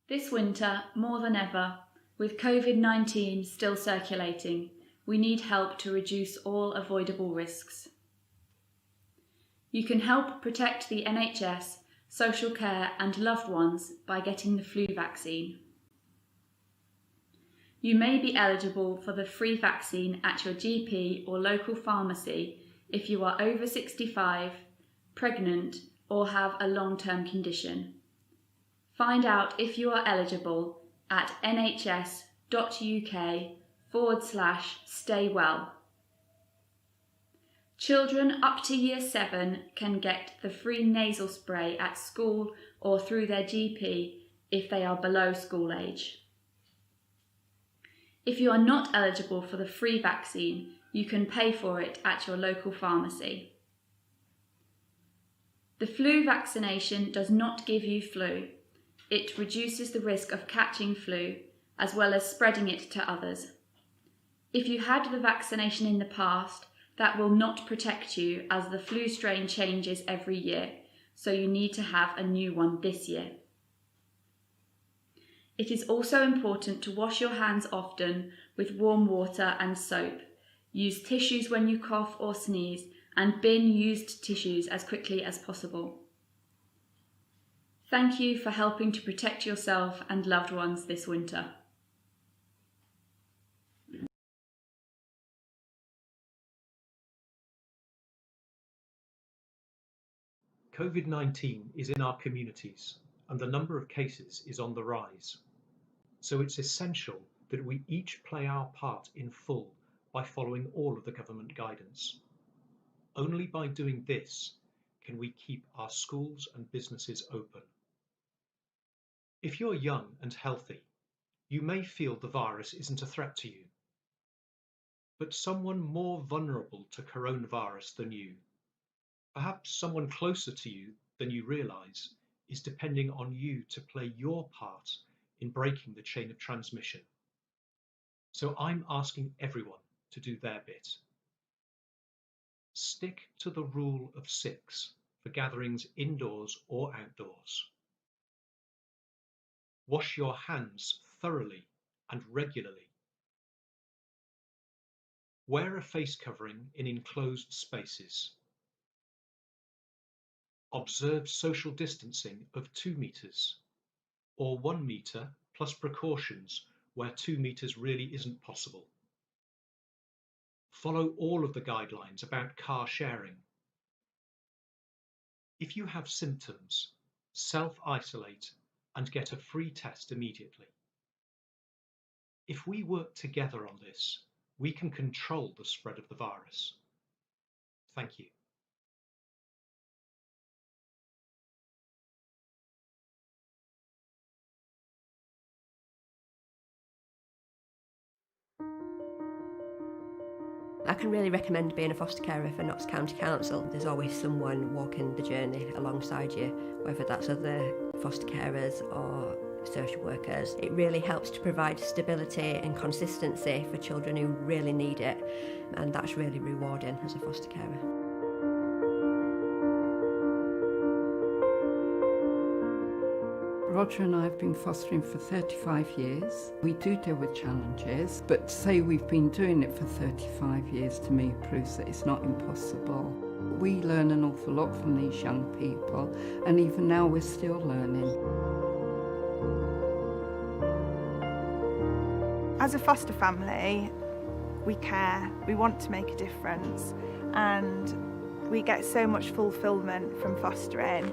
This winter, more than ever, with COVID-19 still circulating, we need help to reduce all avoidable risks. You can help protect the NHS, social care and loved ones by getting the flu vaccine. You may be eligible for the free vaccine at your GP or local pharmacy if you are over 65, pregnant or have a long-term condition. Find out if you are eligible at nhs.uk/staywell. Children up to Year 7 can get the free nasal spray at school or through their GP if they are below school age. If you are not eligible for the free vaccine, you can pay for it at your local pharmacy. The flu vaccination does not give you flu. It reduces the risk of catching flu, as well as spreading it to others. If you had the vaccination in the past, that will not protect you as the flu strain changes every year, so you need to have a new one this year. It is also important to wash your hands often with warm water and soap. Use tissues when you cough or sneeze, and bin used tissues as quickly as possible. Thank you for helping to protect yourself and loved ones this winter. COVID-19 is in our communities and the number of cases is on the rise. So it's essential that we each play our part in full by following all of the government guidance. Only by doing this can we keep our schools and businesses open. If you're young and healthy, you may feel the virus isn't a threat to you. But someone more vulnerable to coronavirus than you, perhaps someone closer to you than you realise, is depending on you to play your part in breaking the chain of transmission. So I'm asking everyone to do their bit. Stick to the rule of 6 for gatherings indoors or outdoors. Wash your hands thoroughly and regularly. Wear a face covering in enclosed spaces. Observe social distancing of 2 meters or 1 meter plus precautions where 2 meters really isn't possible. Follow all of the guidelines about car sharing. If you have symptoms, self-isolate and get a free test immediately. If we work together on this, we can control the spread of the virus. Thank you. I can really recommend being a foster carer for Notts County Council. There's always someone walking the journey alongside you, whether that's other foster carers or social workers. It really helps to provide stability and consistency for children who really need it, and that's really rewarding as a foster carer. Roger and I have been fostering for 35 years. We do deal with challenges, but to say we've been doing it for 35 years to me proves that it's not impossible. We learn an awful lot from these young people, and even now we're still learning. As a foster family, we care, we want to make a difference, and we get so much fulfilment from fostering.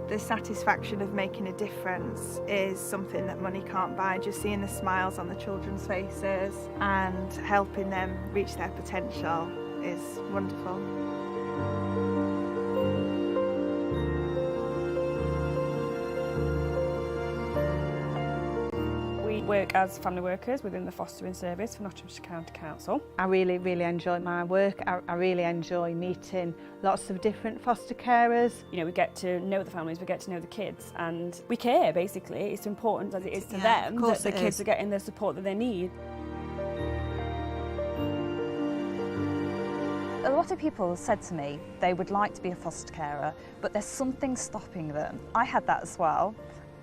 The satisfaction of making a difference is something that money can't buy. Just seeing the smiles on the children's faces and helping them reach their potential is wonderful. We work as family workers within the fostering service for Nottinghamshire County Council. I really enjoy my work. I really enjoy meeting lots of different foster carers. You know, we get to know the families, we get to know the kids, and we care, basically. It's important as it is to them that the kids are getting the support that they need. A lot of people said to me they would like to be a foster carer, but there's something stopping them. I had that as well.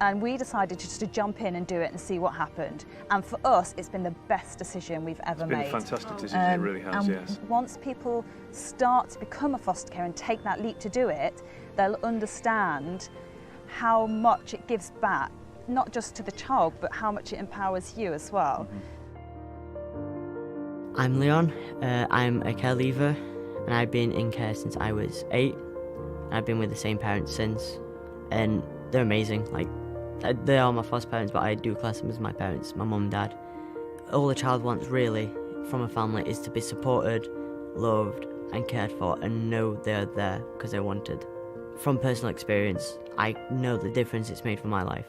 And we decided just to jump in and do it and see what happened. And for us, it's been the best decision we've ever made. It's been a fantastic decision, it really has, yes. Once people start to become a foster care and take that leap to do it, they'll understand how much it gives back, not just to the child, but how much it empowers you as well. I'm Leon, I'm a care leaver, and I've been in care since I was 8. I've been with the same parents since, and they're amazing. Like, they are my foster parents, but I do class them as my parents, my mum and dad. All a child wants really from a family is to be supported, loved and cared for, and know they're there because they're wanted. From personal experience, I know the difference it's made for my life.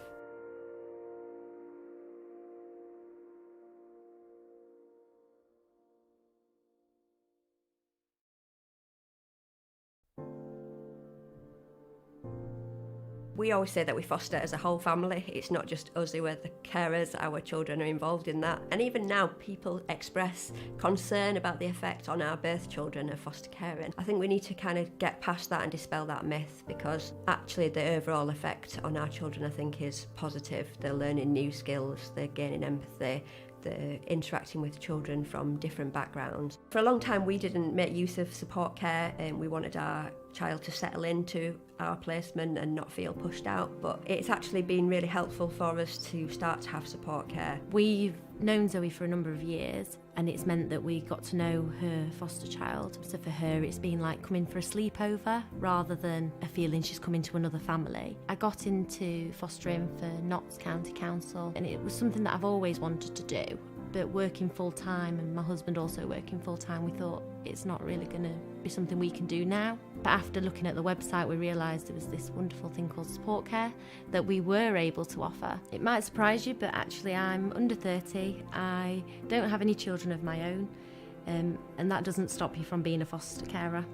We always say that we foster as a whole family. It's not just us who are the carers, our children are involved in that. And even now, people express concern about the effect on our birth children of foster caring. I think we need to kind of get past that and dispel that myth, because actually the overall effect on our children, I think, is positive. They're learning new skills, they're gaining empathy, they're interacting with children from different backgrounds. For a long time we didn't make use of support care, and we wanted our child to settle into our placement and not feel pushed out, but it's actually been really helpful for us to start to have support care. We've known Zoe for a number of years, and it's meant that we got to know her foster child. So for her it's been like coming for a sleepover rather than a feeling she's coming to another family. I got into fostering for Notts County Council, and it was something that I've always wanted to do, but working full time and my husband also working full time, we thought it's not really going to be something we can do now. But after looking at the website, we realised there was this wonderful thing called support care that we were able to offer. It might surprise you, but actually I'm under 30, I don't have any children of my own, and that doesn't stop you from being a foster carer.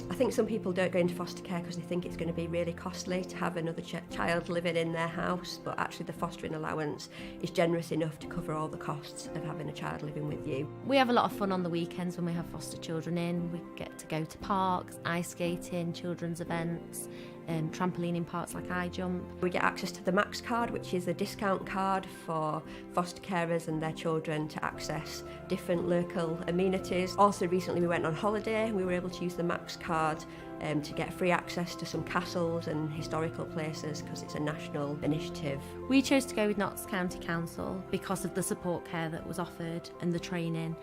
I think some people don't go into foster care because they think it's going to be really costly to have another child living in their house, but actually the fostering allowance is generous enough to cover all the costs of having a child living with you. We have a lot of fun on the weekends when we have foster children in. We get to go to parks, ice skating, children's events, trampolining parks like I Jump. We get access to the Max card, which is a discount card for foster carers and their children to access different local amenities. Also recently we went on holiday and we were able to use the Max card to get free access to some castles and historical places because it's a national initiative. We chose to go with Notts County Council because of the support care that was offered and the training.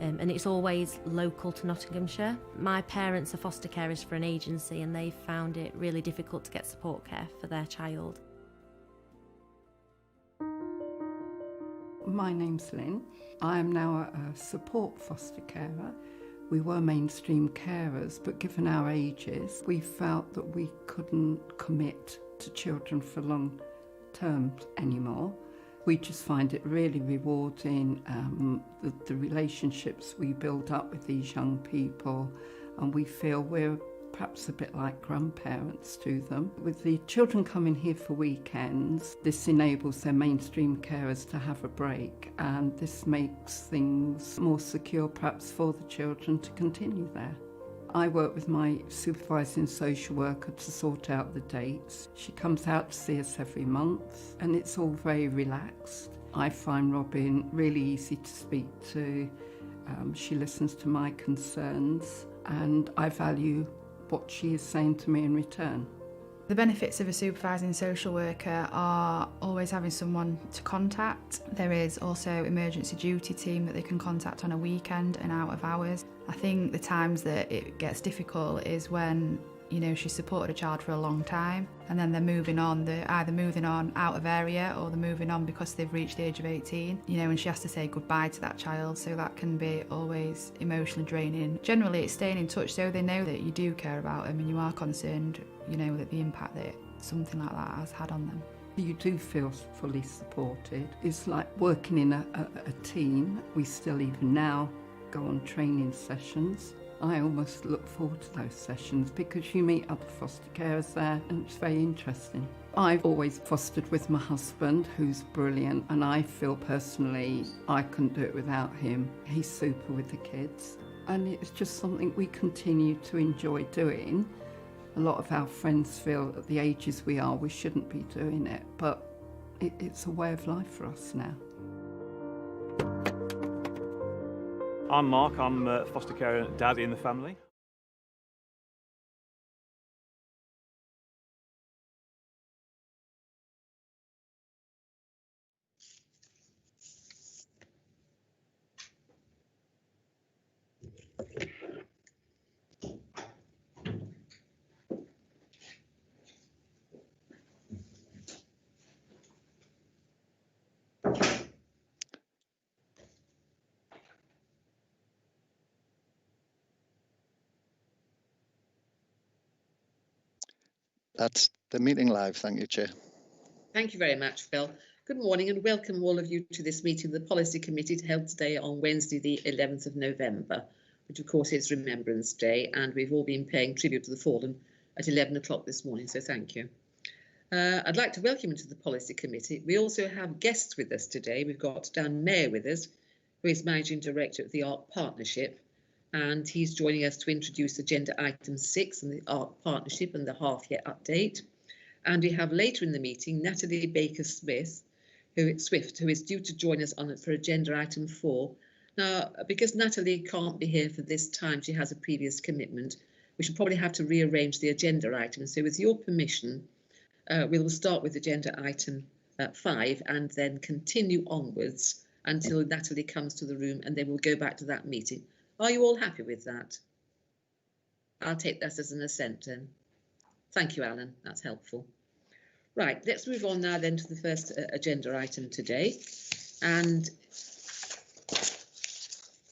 And it's always local to Nottinghamshire. My parents are foster carers for an agency and they found it really difficult to get support care for their child. My name's Lynn. I am now a support foster carer. We were mainstream carers, but given our ages, we felt that we couldn't commit to children for long terms anymore. We just find it really rewarding, the relationships we build up with these young people, and we feel we're perhaps a bit like grandparents to them. With the children coming here for weekends, this enables their mainstream carers to have a break, and this makes things more secure perhaps for the children to continue there. I work with my supervising social worker to sort out the dates. She comes out to see us every month and it's all very relaxed. I find Robin really easy to speak to. She listens to my concerns and I value what she is saying to me in return. The benefits of a supervising social worker are always having someone to contact. There is also emergency duty team that they can contact on a weekend and out of hours. I think the times that it gets difficult is when, you know, she's supported a child for a long time and then they're moving on, they're either moving on out of area or they're moving on because they've reached the age of 18, you know, and she has to say goodbye to that child, so that can be always emotionally draining. Generally it's staying in touch so they know that you do care about them and you are concerned, you know, that the impact that something like that has had on them. You do feel fully supported. It's like working in a team. We still even now go on training sessions. I almost look forward to those sessions because you meet other foster carers there and it's very interesting. I've always fostered with my husband, who's brilliant, and I feel personally I couldn't do it without him. He's super with the kids and it's just something we continue to enjoy doing. A lot of our friends feel at the ages we are, we shouldn't be doing it, but it's a way of life for us now. I'm Mark, I'm foster care dad in the family. That's the meeting live. Thank you, Chair. Thank you very much, Phil. Good morning and welcome all of you to this meeting of the Policy Committee held today on Wednesday, the 11th of November, which of course is Remembrance Day, and we've all been paying tribute to the fallen at 11 o'clock this morning, so thank you. I'd like to welcome you to the Policy Committee. We also have guests with us today. We've got Dan Mayer with us, who is Managing Director of the ARC Partnership, and he's joining us to introduce Agenda Item 6 and the ARC Partnership and the half-year update. And we have later in the meeting Natalie Baker-Swift, who is due to join us for Agenda Item 4. Now, because Natalie can't be here for this time, she has a previous commitment, we should probably have to rearrange the agenda item. So with your permission, we will start with Agenda Item 5 and then continue onwards until Natalie comes to the room, and then we'll go back to that meeting. Are you all happy with that? I'll take that as an assent then. Thank you, Alan. That's helpful. Right, let's move on now then to the first agenda item today. And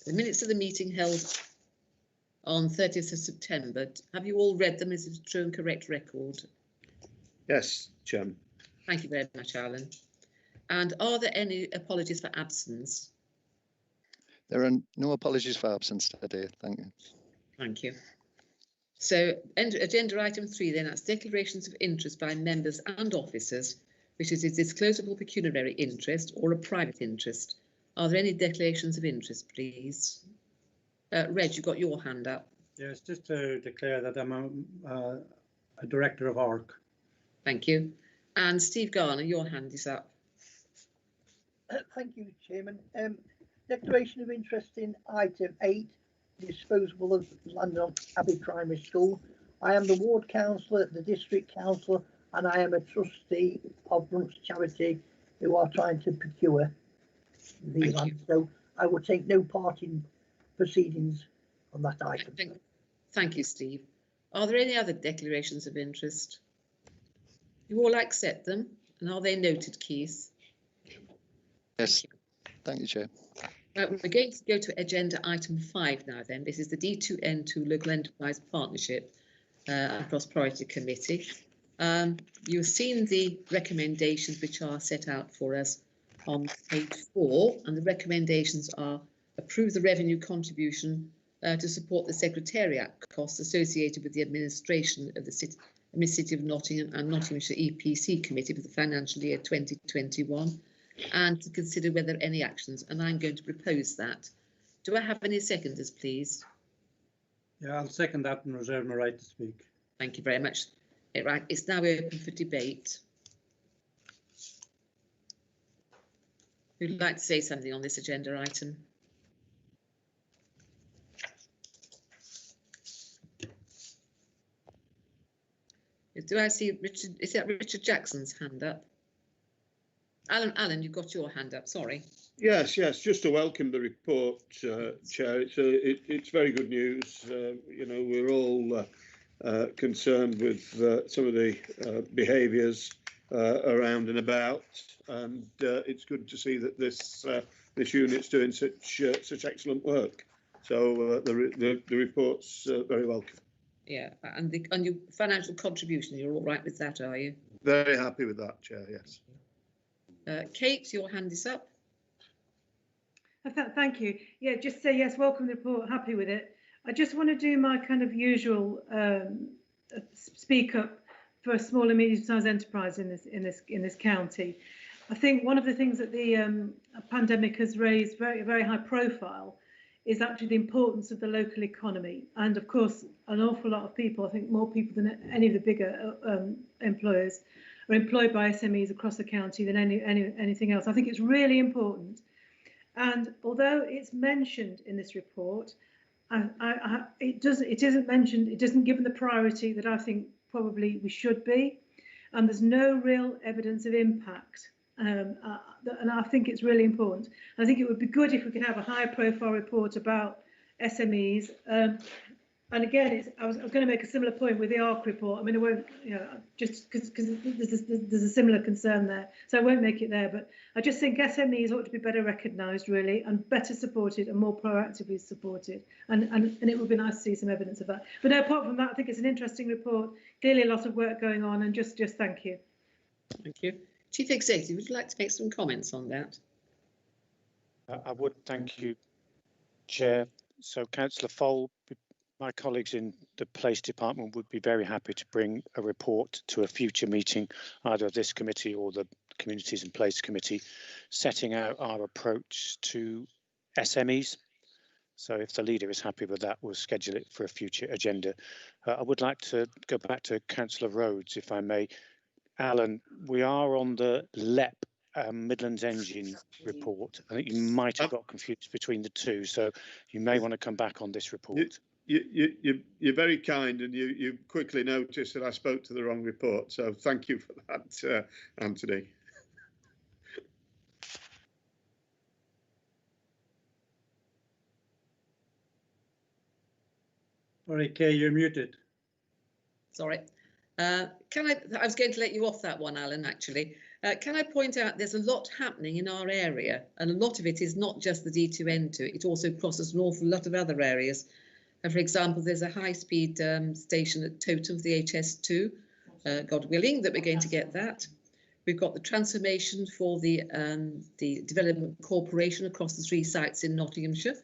the minutes of the meeting held on 30th of September. Have you all read them? Is it a true and correct record? Yes, Chairman. Thank you very much, Alan. And are there any apologies for absence? There are no apologies for absence today. Thank you. Thank you. So agenda item 3 then, that's declarations of interest by members and officers, which is a disclosable pecuniary interest or a private interest. Are there any declarations of interest, please? Reg, you've got your hand up. Yes, just to declare that I'm a director of ARC. Thank you. And Steve Garner, your hand is up. Thank you, Chairman. Declaration of interest in item 8, disposal of land on Abbey Primary School. I am the ward councillor, the district councillor, and I am a trustee of Brunts Charity who are trying to procure the land. So I will take no part in proceedings on that item. Thank you, Steve. Are there any other declarations of interest? You all accept them, and are they noted, Keith? Yes. Thank you, Chair. We're going to go to agenda item 5 now then. This is the D2N2 Local Enterprise Partnership and Prosperity Committee. You've seen the recommendations which are set out for us on page 4, and the recommendations are approve the revenue contribution to support the secretariat costs associated with the administration of the City of Nottingham and Nottinghamshire EPC Committee for the financial year 2021, and to consider whether any actions, and I'm going to propose that. Do I have any seconders, please? Yeah, I'll second that and reserve my right to speak. Thank you very much. Right, it's now open for debate. Who'd like to say something on this agenda item? Do I see Richard? Is that Richard Jackson's hand up? Alan, you've got your hand up. Sorry. Yes, just to welcome the report, Chair. It's very good news. You know, we're all concerned with some of the behaviours around and about, and it's good to see that this unit's doing such excellent work. So the report's very welcome. Yeah, and your financial contribution, you're all right with that, are you? Very happy with that, Chair. Yes. Kate, your hand is up. Thank you. Yeah, just say yes, welcome the report, happy with it. I just want to do my kind of usual speak up for a small and medium-sized enterprise in this county. I think one of the things that the pandemic has raised very high profile is actually the importance of the local economy, and of course an awful lot of people, I think more people than any of the bigger employers, are employed by SMEs across the county than anything else. I think it's really important. And although it's mentioned in this report, it isn't mentioned, it doesn't give them the priority that I think probably we should be. And there's no real evidence of impact. And I think it's really important. I think it would be good if we could have a higher profile report about SMEs. And again, I was going to make a similar point with the ARC report. I mean, I won't, just because there's a similar concern there, so I won't make it there. But I just think SMEs ought to be better recognised, really, and better supported and more proactively supported. And it would be nice to see some evidence of that. But no, apart from that, I think it's an interesting report. Clearly, a lot of work going on, and just thank you. Thank you, Chief Executive. Would you like to make some comments on that? I would, thank you, Chair. So, Councillor Foll, my colleagues in the Place Department would be very happy to bring a report to a future meeting, either of this committee or the Communities and Place Committee, setting out our approach to SMEs. So if the leader is happy with that, we'll schedule it for a future agenda. I would like to go back to Councillor Rhodes, if I may. Alan, we are on the LEP Midlands Engine report. I think you might have got confused between the two, so you may want to come back on this report. You're very kind, and you quickly noticed that I spoke to the wrong report. So thank you for that, Anthony. Sorry, Kay, you're muted. Sorry. I was going to let you off that one, Alan, actually. Can I point out there's a lot happening in our area, and a lot of it is not just the D2N2, it also crosses an awful lot of other areas. For example, there's a high-speed station at Totem, the HS2, God willing that we're going to get that. We've got the transformation for the Development Corporation across the 3 sites in Nottinghamshire.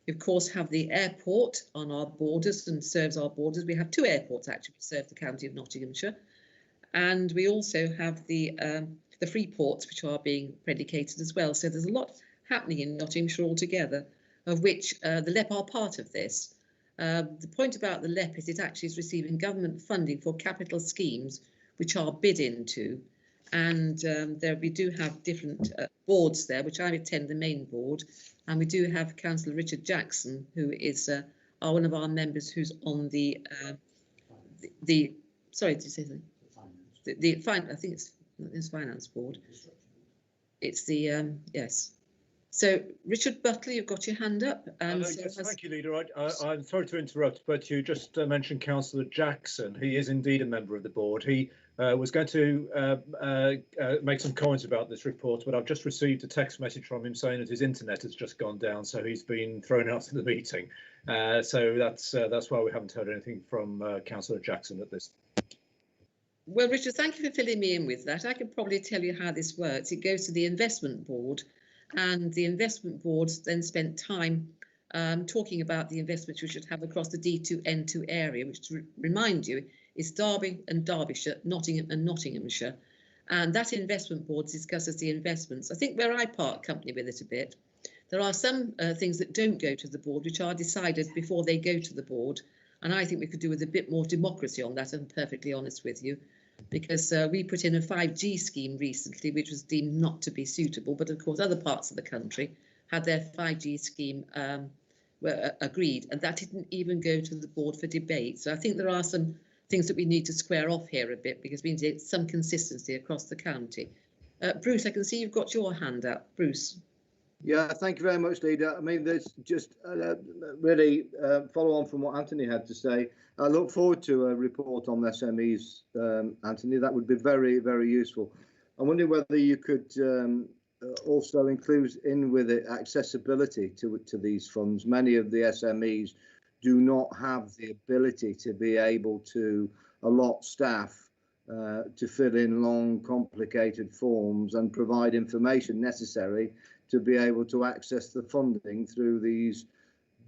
We, of course, have the airport on our borders and serves our borders. We have 2 airports, actually, to serve the county of Nottinghamshire. And we also have the free ports, which are being predicated as well. So there's a lot happening in Nottinghamshire altogether, of which the LEP are part of this. The point about the LEP is it actually is receiving government funding for capital schemes which are bid into, and we do have different boards there, which I attend the main board, and we do have Councillor Richard Jackson, who is one of our members who's on the sorry, did you say something? I think it's finance board. It's the yes. So, Richard Butler, you've got your hand up. Yes, thank you, Leader. I'm sorry to interrupt, but you just mentioned Councillor Jackson. He is indeed a member of the board. He was going to make some comments about this report, but I've just received a text message from him saying that his internet has just gone down, so he's been thrown out of the meeting. So that's why we haven't heard anything from Councillor Jackson at this. Well, Richard, thank you for filling me in with that. I can probably tell you how this works. It goes to the investment board, and the investment board then spent time talking about the investments we should have across the D2N2 area, which, to remind you, is Derby and Derbyshire, Nottingham and Nottinghamshire. And that investment board discusses the investments. I think where I part company with it a bit, there are some things that don't go to the board, which are decided before they go to the board. And I think we could do with a bit more democracy on that, I'm perfectly honest with you, because we put in a 5G scheme recently, which was deemed not to be suitable. But of course, other parts of the country had their 5G scheme were agreed, and that didn't even go to the board for debate. So I think there are some things that we need to square off here a bit, because we need some consistency across the county. Bruce, I can see you've got your hand up. Bruce. Yeah, thank you very much, Leader. I mean, there's just really follow on from what Anthony had to say. I look forward to a report on SMEs, Anthony. That would be very, very useful. I wonder whether you could also include in with it accessibility to these funds. Many of the SMEs do not have the ability to be able to allot staff to fill in long, complicated forms and provide information necessary to be able to access the funding through these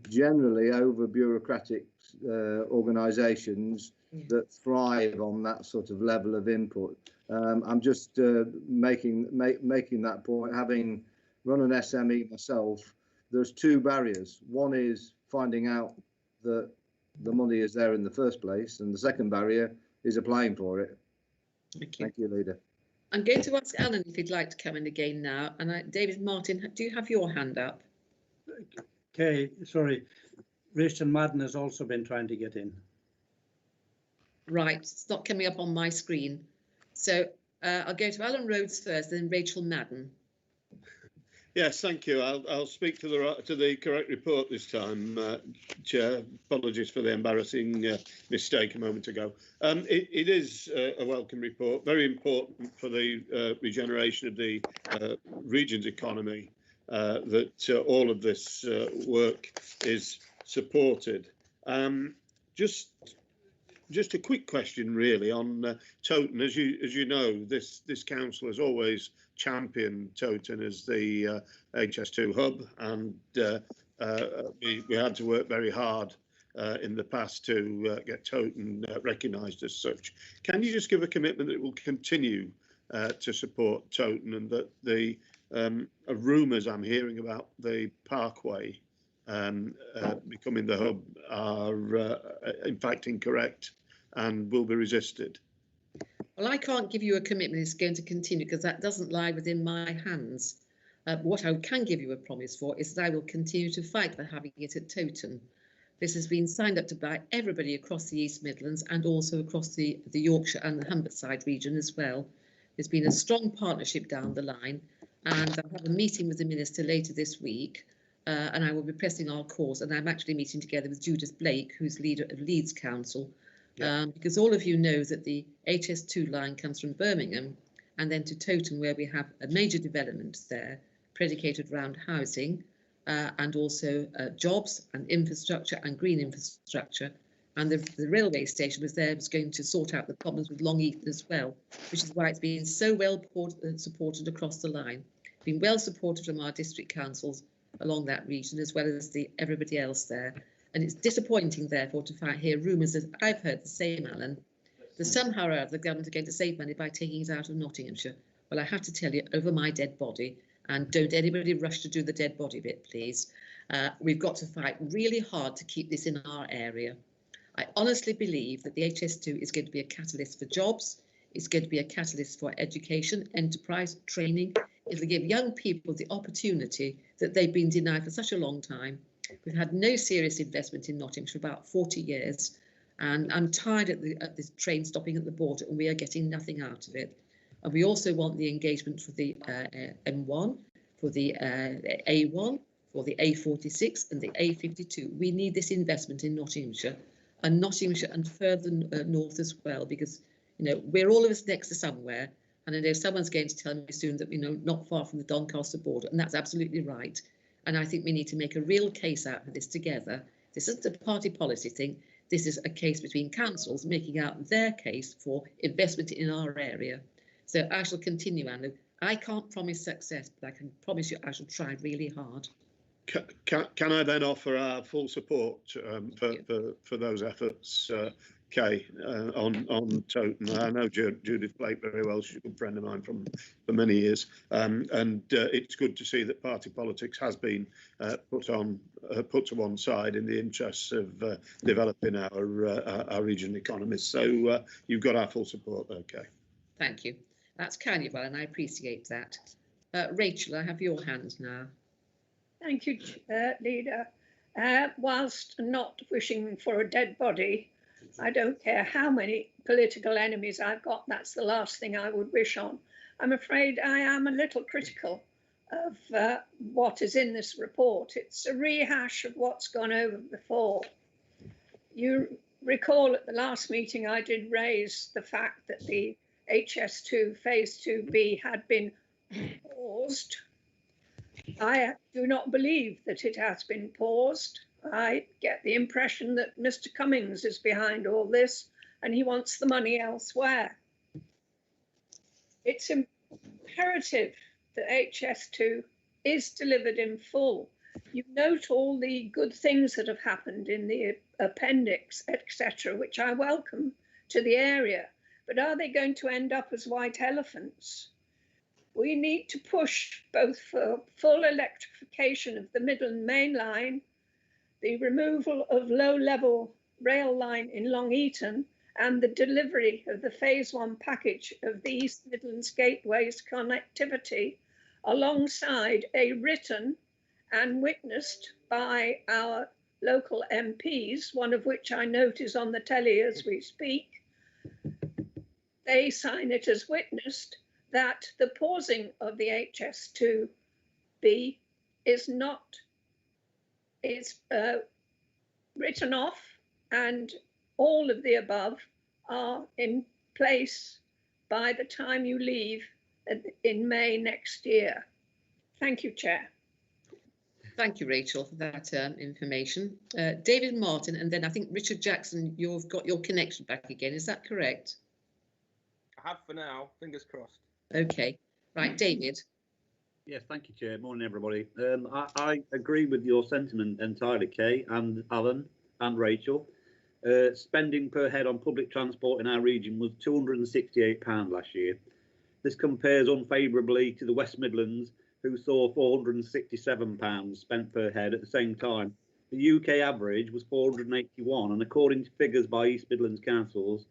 generally over-bureaucratic organisations that thrive on that sort of level of input. I'm just making that point. Having run an SME myself, there's 2 barriers. One is finding out that the money is there in the first place, and the second barrier is applying for it. Thank you. Thank you, Leader. I'm going to ask Alan if he'd like to come in again now. And David Martin, do you have your hand up? Okay, sorry. Rachel Madden has also been trying to get in. Right, it's not coming up on my screen. So I'll go to Alan Rhodes first, then Rachel Madden. Yes, thank you. I'll speak to the correct report this time, Chair. Apologies for the embarrassing mistake a moment ago. It is a welcome report, very important for the regeneration of the region's economy, that all of this work is supported. Just a quick question, really, on Towton. As you know, this council has always championed Towton as the HS2 hub, and we had to work very hard in the past to get Towton recognised as such. Can you just give a commitment that it will continue to support Towton, and that the rumours I'm hearing about the Parkway becoming the hub are in fact incorrect and will be resisted? Well, I can't give you a commitment it's going to continue, because that doesn't lie within my hands. What I can give you a promise for is that I will continue to fight for having it at Towton. This has been signed up to by everybody across the East Midlands and also across the Yorkshire and the Humberside region as well. There's been a strong partnership down the line, and I have a meeting with the Minister later this week, and I will be pressing our cause, and I'm actually meeting together with Judith Blake, who's leader of Leeds Council, because all of you know that the HS2 line comes from Birmingham and then to Towton, where we have a major development there predicated around housing and also jobs and infrastructure and green infrastructure. And the railway station was going to sort out the problems with Long Eaton as well, which is why it's been so well supported across the line. Been well supported from our district councils along that region, as well as everybody else there. And it's disappointing, therefore, to hear rumours that I've heard the same, Alan, that somehow or other the government are going to save money by taking it out of Nottinghamshire. Well, I have to tell you, over my dead body, and don't anybody rush to do the dead body bit, please. We've got to fight really hard to keep this in our area. I honestly believe that the HS2 is going to be a catalyst for jobs. It's going to be a catalyst for education, enterprise, training. It'll give young people the opportunity that they've been denied for such a long time. We've had no serious investment in Nottingham for about 40 years, and I'm tired at this train stopping at the border, and we are getting nothing out of it. And we also want the engagement for the M1, for the A1, for the A46 and the A52. We need this investment in Nottinghamshire and further north as well, because we're all of us next to somewhere, and I know someone's going to tell me soon that not far from the Doncaster border, and that's absolutely right. And I think we need to make a real case out of this together. This isn't a party policy thing. This is a case between councils making out their case for investment in our area. So I shall continue, Anna. I can't promise success, but I can promise you I shall try really hard. Can I then offer our full support for those efforts, Kay, on Towton? I know Judith Blake very well. She's a good friend of mine for many years, and it's good to see that party politics has been put to one side in the interests of developing our regional economies. So you've got our full support there, Kay. Thank you. That's kind of well, and I appreciate that. Rachel, I have your hand now. Thank you, Leader. Whilst not wishing for a dead body, I don't care how many political enemies I've got, that's the last thing I would wish on. I'm afraid I am a little critical of what is in this report. It's a rehash of what's gone over before. You recall at the last meeting I did raise the fact that the HS2 Phase 2B had been paused. I do not believe that it has been paused. I get the impression that Mr. Cummings is behind all this and he wants the money elsewhere. It's imperative that HS2 is delivered in full. You note all the good things that have happened in the appendix, etc., which I welcome to the area, but are they going to end up as white elephants? We need to push both for full electrification of the Midland Main Line, the removal of low-level rail line in Long Eaton, and the delivery of the Phase 1 package of the East Midlands Gateways connectivity, alongside a written and witnessed by our local MPs, one of which I note is on the telly as we speak. They sign it as witnessed that the pausing of the HS2B is written off, and all of the above are in place by the time you leave in May next year. Thank you, Chair. Thank you, Rachel, for that information. David Martin, and then I think Richard Jackson, you've got your connection back again. Is that correct? I have for now, fingers crossed. Okay, right, David. Yes, thank you, Chair. Morning, everybody. I agree with your sentiment entirely, Kay and Alan and Rachel. Spending per head on public transport in our region was £268 last year. This compares unfavourably to the West Midlands, who saw £467 spent per head at the same time. The UK average was £481, and according to figures by East Midlands councils,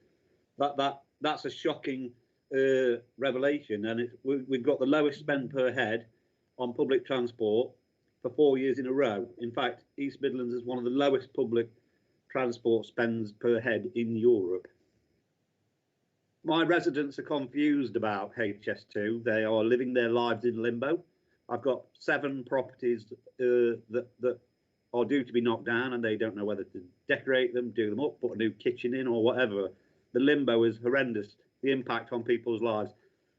that's a shocking revelation, and we've got the lowest spend per head on public transport for 4 years in a row. In fact, East Midlands is one of the lowest public transport spends per head in Europe. My residents are confused about HS2. They are living their lives in limbo. I've got 7 properties that are due to be knocked down, and they don't know whether to decorate them, do them up, put a new kitchen in or whatever. The limbo is horrendous, the impact on people's lives.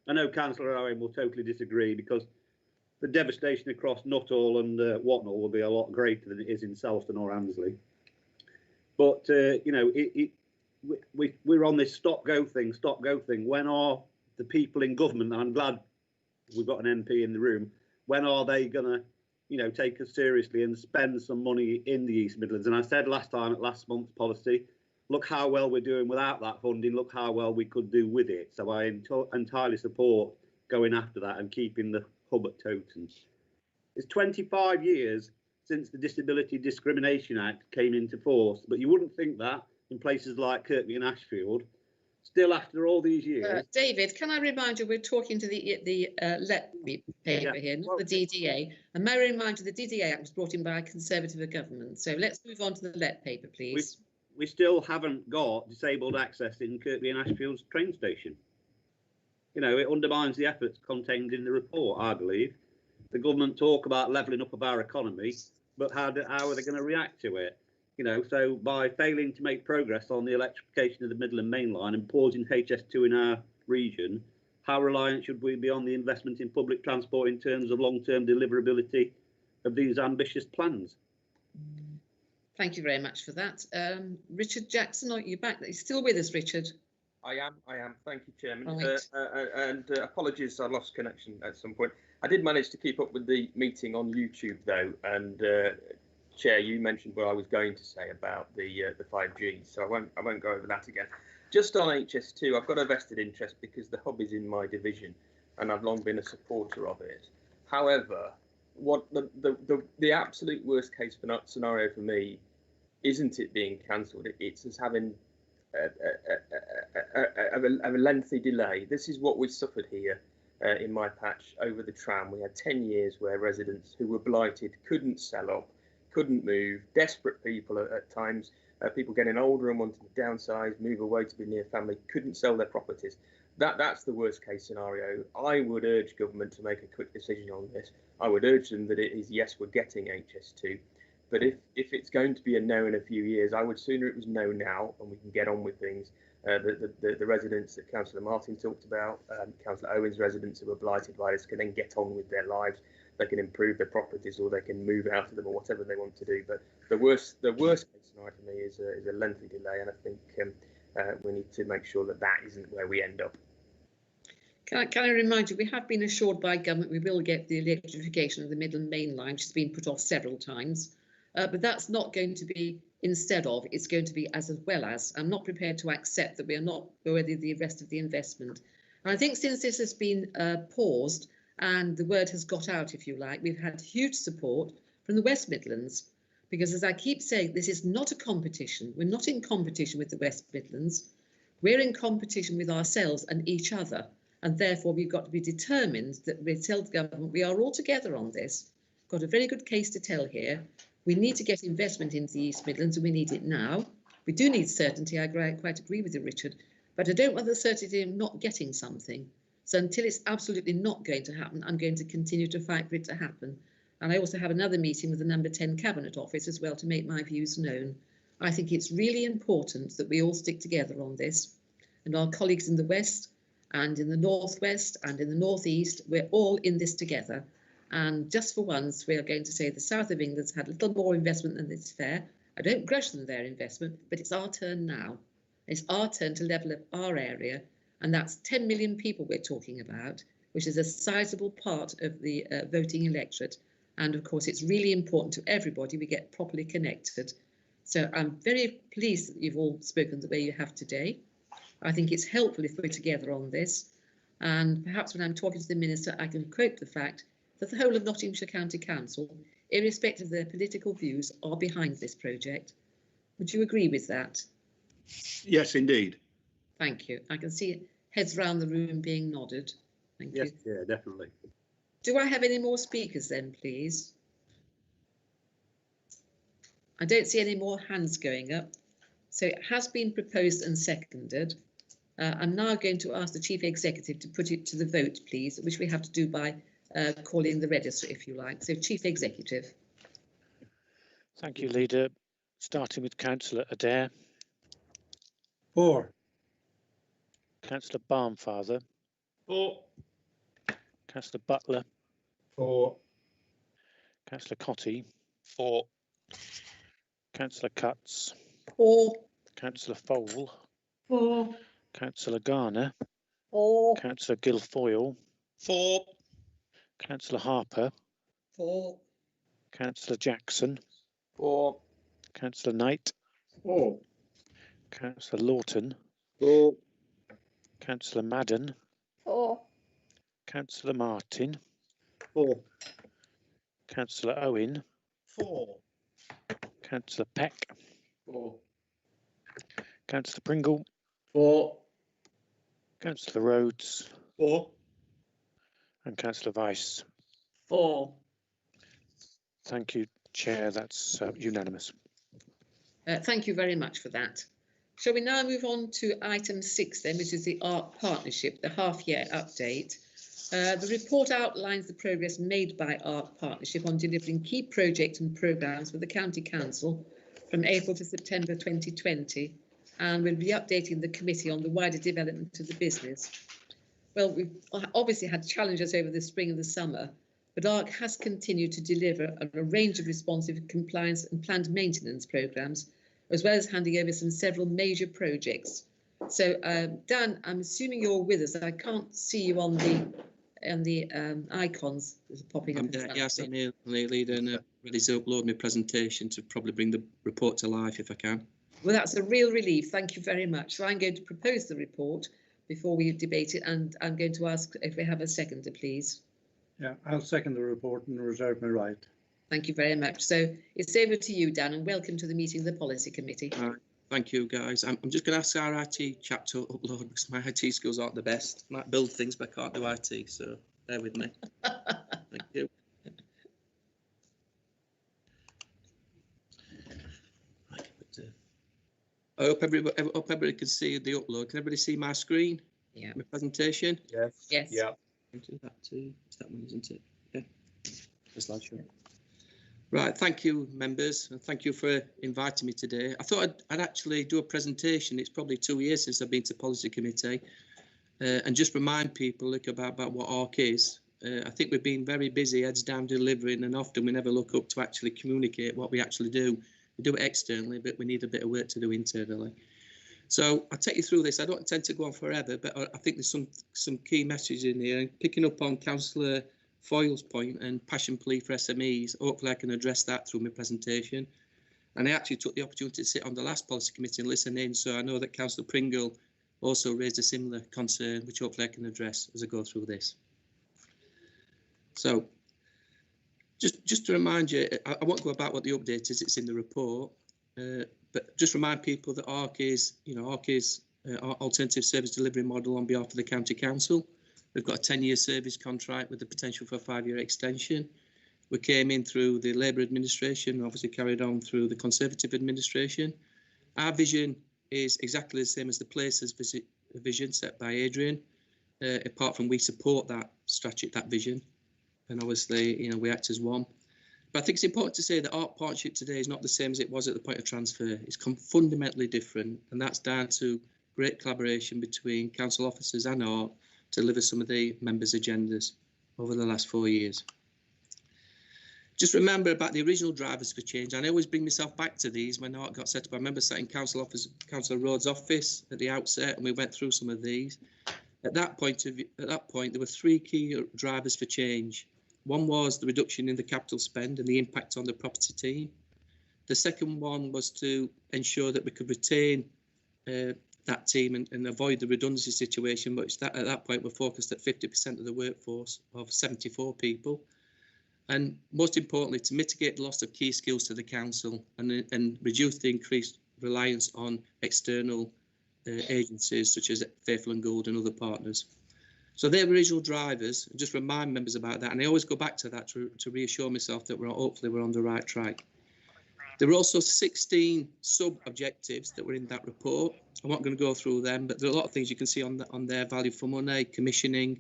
I know Councillor Owen will totally disagree, because the devastation across Nuttall and Watnall will be a lot greater than it is in Selston or Annesley. But, you know, we're on this stop-go thing. When are the people in government, and I'm glad we've got an MP in the room, when are they going to, you know, take us seriously and spend some money in the East Midlands? And I said last time at last month's policy, look how well we're doing without that funding, look how well we could do with it. So I entirely support going after that and keeping the hub at Toton. It's 25 years since the Disability Discrimination Act came into force, but you wouldn't think that in places like Kirkby and Ashfield. Still, after all these years, David, can I remind you, we're talking to the Let Me paper here, not the DDA. And may I remind you, the DDA Act was brought in by a Conservative government. So let's move on to the Let paper, please. We still haven't got disabled access in Kirkby and Ashfield's train station. You know, it undermines the efforts contained in the report, I believe. The government talk about levelling up of our economy, but how are they going to react to it? You know, so by failing to make progress on the electrification of the Midland Main Line and pausing HS2 in our region, how reliant should we be on the investment in public transport in terms of long-term deliverability of these ambitious plans? Thank you very much for that. Richard Jackson, are you back? Are you still with us, Richard? I am. Thank you, Chairman. Right. Apologies, I lost connection at some point. I did manage to keep up with the meeting on YouTube, though, and Chair, you mentioned what I was going to say about the 5G, so I won't go over that again. Just on HS2, I've got a vested interest because the hub is in my division, and I've long been a supporter of it. However, what the absolute worst case scenario for me isn't it being cancelled. It's us having a lengthy delay. This is what we've suffered here in my patch over the tram. We had 10 years where residents who were blighted couldn't sell up, couldn't move, desperate people at times, people getting older and wanting to downsize, move away to be near family, couldn't sell their properties. That's the worst case scenario. I would urge government to make a quick decision on this. I would urge them that it is, yes, we're getting HS2, but if it's going to be a no in a few years, I would sooner it was no now and we can get on with things. The residents that Councillor Martin talked about, Councillor Owen's residents who were blighted by this can then get on with their lives. They can improve their properties or they can move out of them or whatever they want to do. But the worst case scenario for me is a lengthy delay, and I think we need to make sure that isn't where we end up. Can I remind you, we have been assured by government we will get the electrification of the Midland Main Line, which has been put off several times. But that's not going to be instead of, it's going to be as well as. I'm not prepared to accept that we are not worthy of the rest of the investment. And I think since this has been paused and the word has got out, if you like, we've had huge support from the West Midlands, because as I keep saying, this is not a competition. We're not in competition with the West Midlands. We're in competition with ourselves and each other, and therefore we've got to be determined that we tell the government we are all together on this. Got a very good case to tell here. We need to get investment into the East Midlands, and we need it now. We do need certainty. I quite agree with you, Richard, but I don't want the certainty of not getting something. So until it's absolutely not going to happen, I'm going to continue to fight for it to happen. And I also have another meeting with the number 10 Cabinet Office as well to make my views known. I think it's really important that we all stick together on this, and our colleagues in the West and in the Northwest and in the Northeast, we're all in this together. And just for once, we are going to say the South of England's had a little more investment than is fair. I don't grudge them their investment, but it's our turn now. It's our turn to level up our area, and that's 10 million people we're talking about, which is a sizable part of the voting electorate. And of course, it's really important to everybody we get properly connected. So I'm very pleased that you've all spoken the way you have today. I think it's helpful if we're together on this. And perhaps when I'm talking to the Minister, I can quote the fact that the whole of Nottinghamshire County Council, irrespective of their political views, are behind this project. Would you agree with that? Yes, indeed. Thank you. I can see heads round the room being nodded. Thank you. Yes, yeah, definitely. Do I have any more speakers then, please? I don't see any more hands going up. So it has been proposed and seconded. I'm now going to ask the Chief Executive to put it to the vote, please, which we have to do by calling the register, if you like. So, Chief Executive. Thank you, Leader. Starting with Councillor Adair. 4. Councillor Barnfather. 4. Councillor Butler. 4. Councillor Cotty. 4. Councillor Cutts. 4. Councillor Fole. 4. Councillor Garner. 4. Councillor Guilfoyle. 4. Councillor Harper. 4. Councillor Jackson. 4. Councillor Knight. 4. Councillor Lawton. 4. Councillor Madden. 4. Councillor Martin. 4. Councillor Owen. 4. Councillor Peck. 4. Councillor Pringle. 4. Councillor Rhodes. 4. And Councillor Vice. 4. Thank you, Chair. That's unanimous. Thank you very much for that. Shall we now move on to item 6 then, which is the ARC Partnership, the half-year update. The report outlines the progress made by ARC Partnership on delivering key projects and programmes for the County Council from April to September 2020, and we'll be updating the committee on the wider development of the business. Well, we've obviously had challenges over the spring and the summer, but ARC has continued to deliver a range of responsive compliance and planned maintenance programmes, as well as handing over several major projects. So, Dan, I'm assuming you're with us. I can't see you on the icons popping up. Yes, I'm here, Leader, and ready to upload my presentation to probably bring the report to life if I can. Well, that's a real relief. Thank you very much. So I'm going to propose the report before we debate it, and I'm going to ask if we have a seconder, please. Yeah, I'll second the report and reserve my right. Thank you very much. So it's over to you, Dan, and welcome to the meeting of the Policy Committee. All right. Thank you, guys. I'm just going to ask our IT chap to upload because my IT skills aren't the best. I might build things, but I can't do IT, so bear with me. Thank you. I hope everybody can see the upload. Can everybody see my screen? Yeah. My presentation? Yes. Yes. Yeah. Into that too. It's that one, isn't it? Yeah. The slideshow. Right, thank you, members, and thank you for inviting me today. I thought I'd actually do a presentation. It's probably 2 years since I've been to Policy Committee, and just remind people about what ARC is. I think we've been very busy, heads down delivering, and often we never look up to actually communicate what we actually do. We do it externally, but we need a bit of work to do internally. So I'll take you through this. I don't intend to go on forever, but I think there's some key messages in here. And picking up on Councillor Foyle's point and passion plea for SMEs, hopefully I can address that through my presentation. And I actually took the opportunity to sit on the last policy committee and listen in, so I know that Councillor Pringle also raised a similar concern, which hopefully I can address as I go through this. So just to remind you, I won't go about what the update is, it's in the report, but just remind people that ARC is our alternative service delivery model on behalf of the County Council. We've got a 10-year service contract with the potential for a 5-year extension. We came in through the Labour administration, obviously carried on through the Conservative administration. Our vision is exactly the same as the Places vision set by Adrian, apart from we support that strategy, that vision, and obviously, you know, we act as one. But I think it's important to say that ARC partnership today is not the same as it was at the point of transfer. It's fundamentally different, and that's down to great collaboration between council officers and ARC to deliver some of the members' agendas over the last 4 years. Just remember about the original drivers for change, and I always bring myself back to these when ARC got set up. I remember sat in Councillor Rhodes' office at the outset, and we went through some of these. At that point, there were 3 key drivers for change. One was the reduction in the capital spend and the impact on the property team. The second one was to ensure that we could retain that team and avoid the redundancy situation, which at that point were focused at 50% of the workforce of 74 people. And most importantly, to mitigate the loss of key skills to the council and reduce the increased reliance on external agencies such as Faithful and Gould and other partners. So they're original drivers. Just remind members about that, and I always go back to that to reassure myself that hopefully we're on the right track. There were also 16 sub-objectives that were in that report. I'm not going to go through them, but there are a lot of things you can see on there: value for money, commissioning.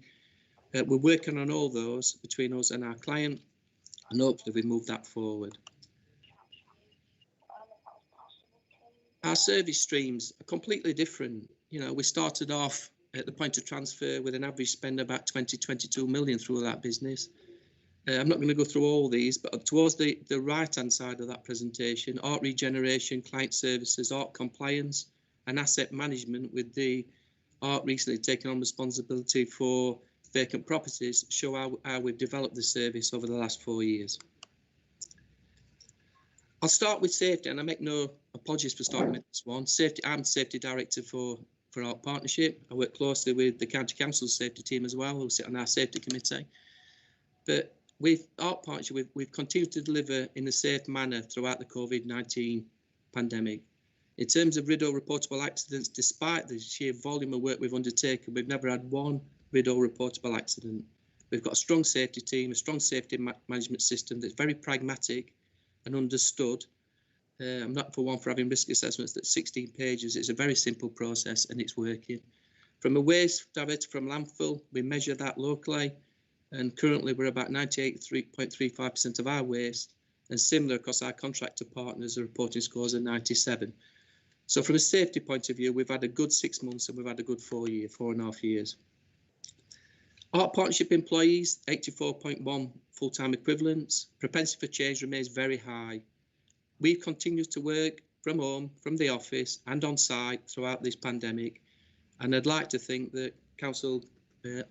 We're working on all those between us and our client, and hopefully we move that forward. Our service streams are completely different. You know, we started off at the point of transfer with an average spend of about 22 million through that business. I'm not going to go through all these, but towards the right-hand side of that presentation, art regeneration, client services, art compliance, and asset management, with the art recently taking on responsibility for vacant properties, show how we've developed the service over the last 4 years. I'll start with safety, and I make no apologies for starting with this one. I'm safety director for our partnership. I work closely with the County Council's safety team as well, who sit on our safety committee. But with our partnership, we've continued to deliver in a safe manner throughout the COVID-19 pandemic. In terms of RIDO reportable accidents, despite the sheer volume of work we've undertaken, we've never had one RIDO reportable accident. We've got a strong safety team, a strong safety management system that's very pragmatic and understood. I'm not for one for having risk assessments that's 16 pages. It's a very simple process and it's working. From a waste diverted from landfill, we measure that locally, and currently we're about 98.35% of our waste, and similar across our contractor partners, are reporting scores of 97. So from a safety point of view, we've had a good 6 months and we've had a good 4.5 years. Our partnership employees, 84.1 full-time equivalents. Propensity for change remains very high. We've continued to work from home, from the office and on site throughout this pandemic. And I'd like to think that council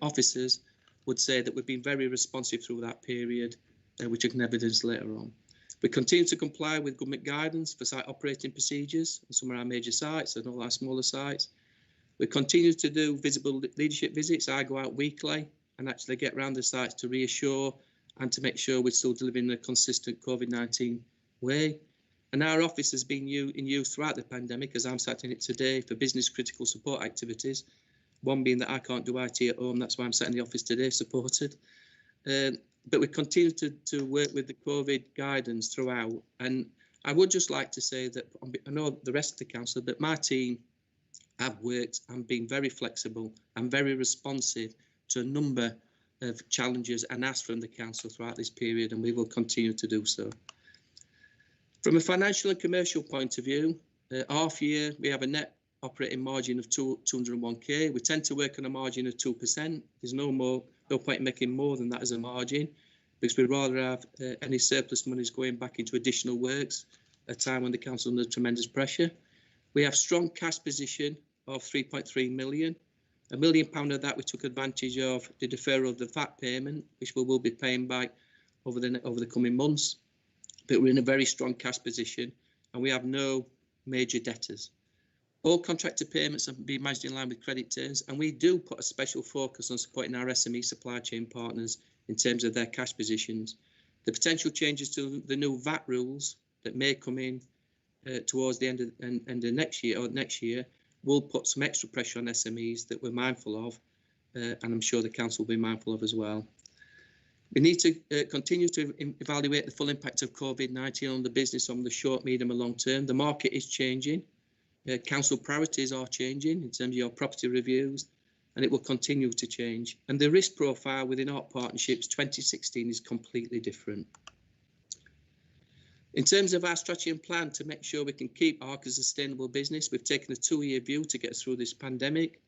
officers would say that we've been very responsive through that period, which you can evidence later on. We continue to comply with government guidance for site operating procedures on some of our major sites and all our smaller sites. We continue to do visible leadership visits. I go out weekly and actually get around the sites to reassure and to make sure we're still delivering in a consistent COVID-19 way. And our office has been in use throughout the pandemic, as I'm sat in it today, for business critical support activities. One being that I can't do IT at home, that's why I'm sat in the office today, supported. But we continue to work with the COVID guidance throughout. And I would just like to say that I know the rest of the council, but my team have worked and been very flexible and very responsive to a number of challenges and asks from the council throughout this period, and we will continue to do so. From a financial and commercial point of view, half year we have a net operating margin of 201k. We tend to work on a margin of 2%. There's no point in making more than that as a margin, because we'd rather have any surplus monies going back into additional works at a time when the council is under tremendous pressure. We have strong cash position of 3.3 million. £1 million of that we took advantage of the deferral of the VAT payment, which we will be paying back over the coming months. But we're in a very strong cash position and we have no major debtors. All contractor payments have been managed in line with credit terms, and we do put a special focus on supporting our SME supply chain partners in terms of their cash positions. The potential changes to the new VAT rules that may come in towards the end of next year will put some extra pressure on SMEs that we're mindful of, and I'm sure the council will be mindful of as well. We need to continue to evaluate the full impact of COVID-19 on the business on the short, medium and long term. The market is changing. Council priorities are changing in terms of your property reviews, and it will continue to change. And the risk profile within Art Partnerships 2016 is completely different. In terms of our strategy and plan to make sure we can keep ARC as a sustainable business, we've taken a 2-year view to get us through this pandemic.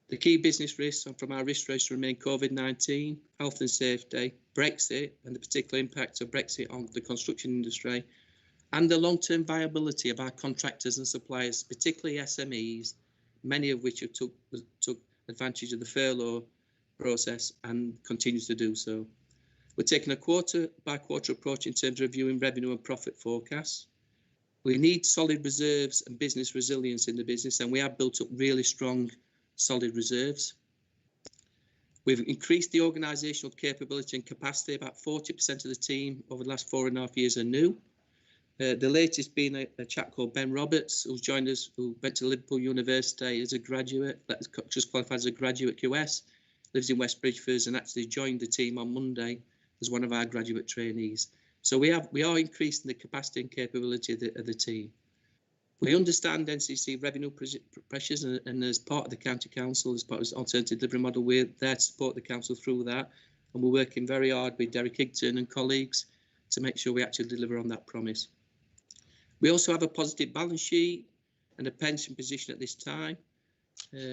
The key business risks from our risk register remain COVID-19, health and safety, Brexit, and the particular impact of Brexit on the construction industry, and the long-term viability of our contractors and suppliers, particularly SMEs, many of which have took advantage of the furlough process and continue to do so. We're taking a quarter-by-quarter approach in terms of reviewing revenue and profit forecasts. We need solid reserves and business resilience in the business, and we have built up really strong, solid reserves. We've increased the organisational capability and capacity. About 40% of the team over the last 4.5 years are new. The latest being a chap called Ben Roberts, who's joined us, who went to Liverpool University as a graduate, just qualified as a graduate QS, lives in West Bridgeford, and actually joined the team on Monday as one of our graduate trainees. So we are increasing the capacity and capability of the team. We understand NCC revenue pressures, and as part of the County Council, as part of the alternative delivery model, we're there to support the council through that, and we're working very hard with Derek Higton and colleagues to make sure we actually deliver on that promise. We also have a positive balance sheet and a pension position at this time.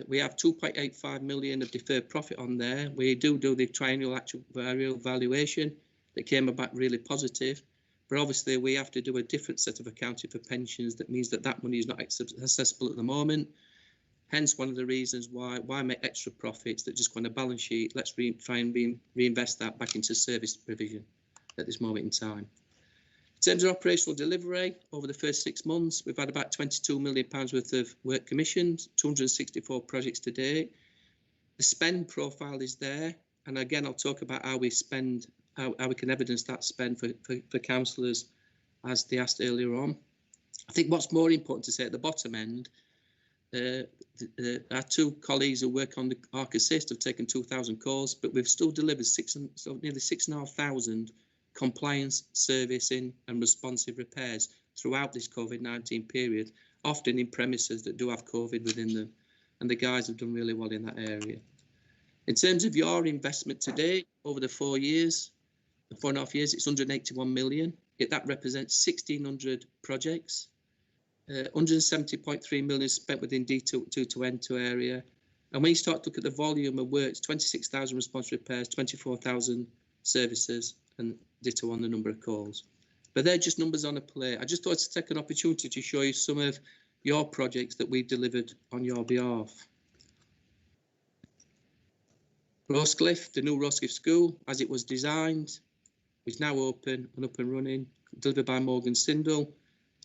We have 2.85 million of deferred profit on there. We do the triennial actuarial valuation that came about really positive. But obviously, we have to do a different set of accounting for pensions. That means that money is not accessible at the moment. Hence, one of the reasons why make extra profits that just go on a balance sheet. Let's try and reinvest that back into service provision at this moment in time. In terms of operational delivery, over the first 6 months, we've had about £22 million worth of work commissioned, 264 projects to date. The spend profile is there. And again, I'll talk about how we spend, how we can evidence that spend for councillors, as they asked earlier on. I think what's more important to say at the bottom end, our 2 colleagues who work on the ARC Assist have taken 2,000 calls, but we've still delivered nearly 6,500 compliance, servicing and responsive repairs throughout this COVID-19 period, often in premises that do have COVID within them. And the guys have done really well in that area. In terms of your investment today, over the 4 years, the 4.5 years, it's 181 million. That represents 1,600 projects, 170.3 million spent within D2 to N2 area. And when you start to look at the volume of work, it's 26,000 response repairs, 24,000 services, and ditto on the number of calls. But they're just numbers on a plate. I just thought to take an opportunity to show you some of your projects that we've delivered on your behalf. Rosecliffe, the new Rosecliffe School, as it was designed, is now open and up and running, delivered by Morgan Sindel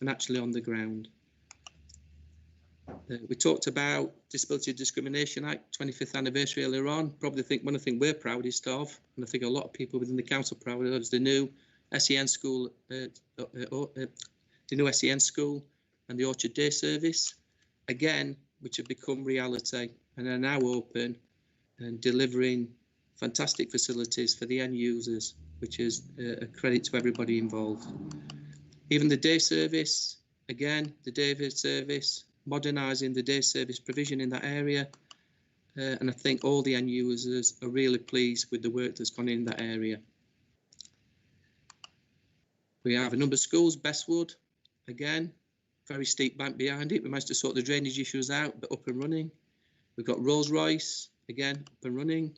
and actually on the ground. We talked about Disability Discrimination Act 25th anniversary earlier on. Probably one of the things we're proudest of, and I think a lot of people within the council proud of, is the new SEN school, the new SEN school and the Orchard Day service, again, which have become reality and are now open and delivering fantastic facilities for the end users, which is a credit to everybody involved. Even the day service, again, the day service, modernising the day service provision in that area, and I think all the end users are really pleased with the work that's gone in that area. We have a number of schools, Bestwood, again, very steep bank behind it. We managed to sort the drainage issues out, but up and running. We've got Rolls-Royce, again, up and running.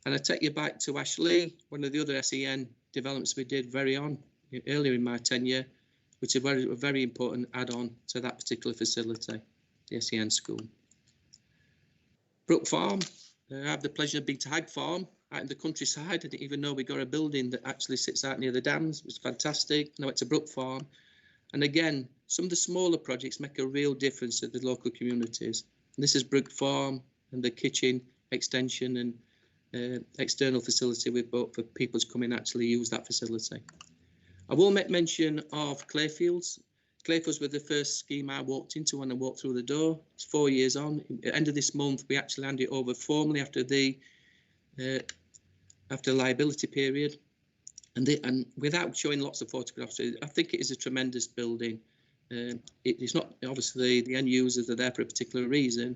And I take you back to Ashley, one of the other SEN developments we did earlier in my tenure, which is a very important add-on to that particular facility, the SEN school. Brook Farm, I have the pleasure of being to Hag Farm, out in the countryside. I didn't even know we got a building that actually sits out near the dams. It was fantastic. And I went to Brook Farm. And again, some of the smaller projects make a real difference to the local communities. And this is Brook Farm and the kitchen extension and external facility we've built for people to come in and actually use that facility. I will make mention of Clayfields. Clayford's were the first scheme I walked into when I walked through the door. It's 4 years on. At the end of this month, we actually hand it over formally after the liability period. And without showing lots of photographs, I think it is a tremendous building. It's not, obviously, the end users are there for a particular reason,